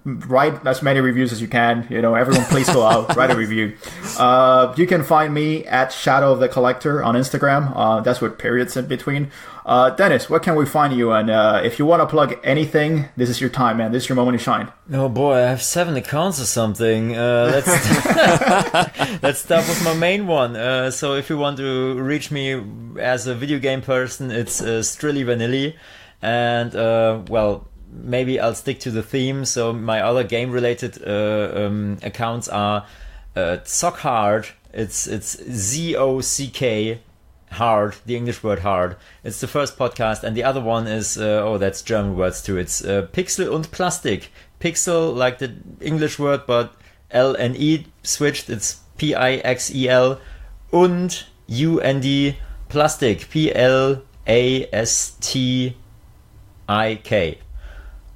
A: write as many reviews as you can. Everyone please go out, write a review. You can find me at Shadow of the Collector on Instagram. That's with periods in between. Dennis, where can we find you? And if you want to plug anything, this is your time, man. This is your moment to shine.
E: Oh boy, I have 7 accounts or something. Let's start with my main one. So if you want to reach me as a video game person, it's Strilly Vanilli. And maybe I'll stick to the theme. So my other game-related accounts are Zock Hard. It's ZOCK Hard, the English word hard. It's the first podcast, and the other one is that's German words too. It's Pixel und Plastik. Pixel like the English word, but L and E switched. It's PIXEL und UND Plastik. PLASTIK.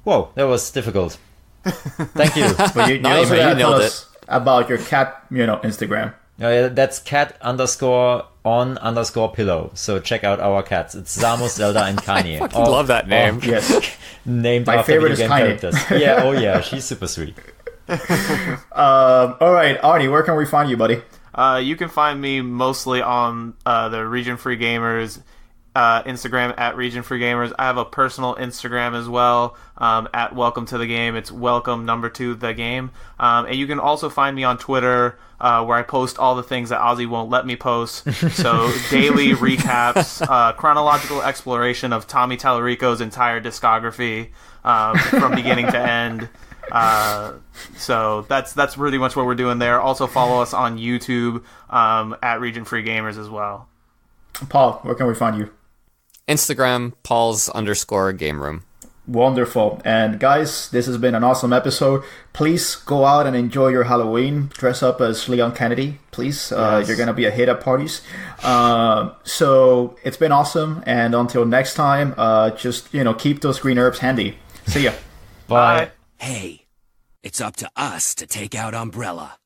E: Whoa, that was difficult. Thank you.
A: But you also gotta tell us about your cat, Instagram.
E: That's cat_on_pillow. So check out our cats. It's Samus, Zelda, and Kanye.
C: I fucking love that name.
A: Yes.
E: Named
A: My
E: after
A: favorite
E: video
A: is
E: game
A: Kanye.
E: characters. Yeah, oh yeah, she's super sweet.
A: All right, Arnie, where can we find you, buddy?
D: You can find me mostly on the Region Free Gamers Instagram at Region Free Gamers. I have a personal Instagram as well at Welcome to the Game. It's welcome2 the game. And you can also find me on Twitter where I post all the things that Ozzy won't let me post. So daily recaps, chronological exploration of Tommy Tallarico's entire discography from beginning to end. So that's pretty much what we're doing there. Also follow us on YouTube at Region Free Gamers as well.
A: Paul, where can we find you?
C: Instagram, Paul's_game room.
A: Wonderful. And guys, this has been an awesome episode. Please go out and enjoy your Halloween. Dress up as Leon Kennedy, please.
D: Yes.
A: You're going to be a hit at parties. So it's been awesome. And until next time, just, keep those green herbs handy. See ya.
D: Bye.
F: Hey, it's up to us to take out Umbrella.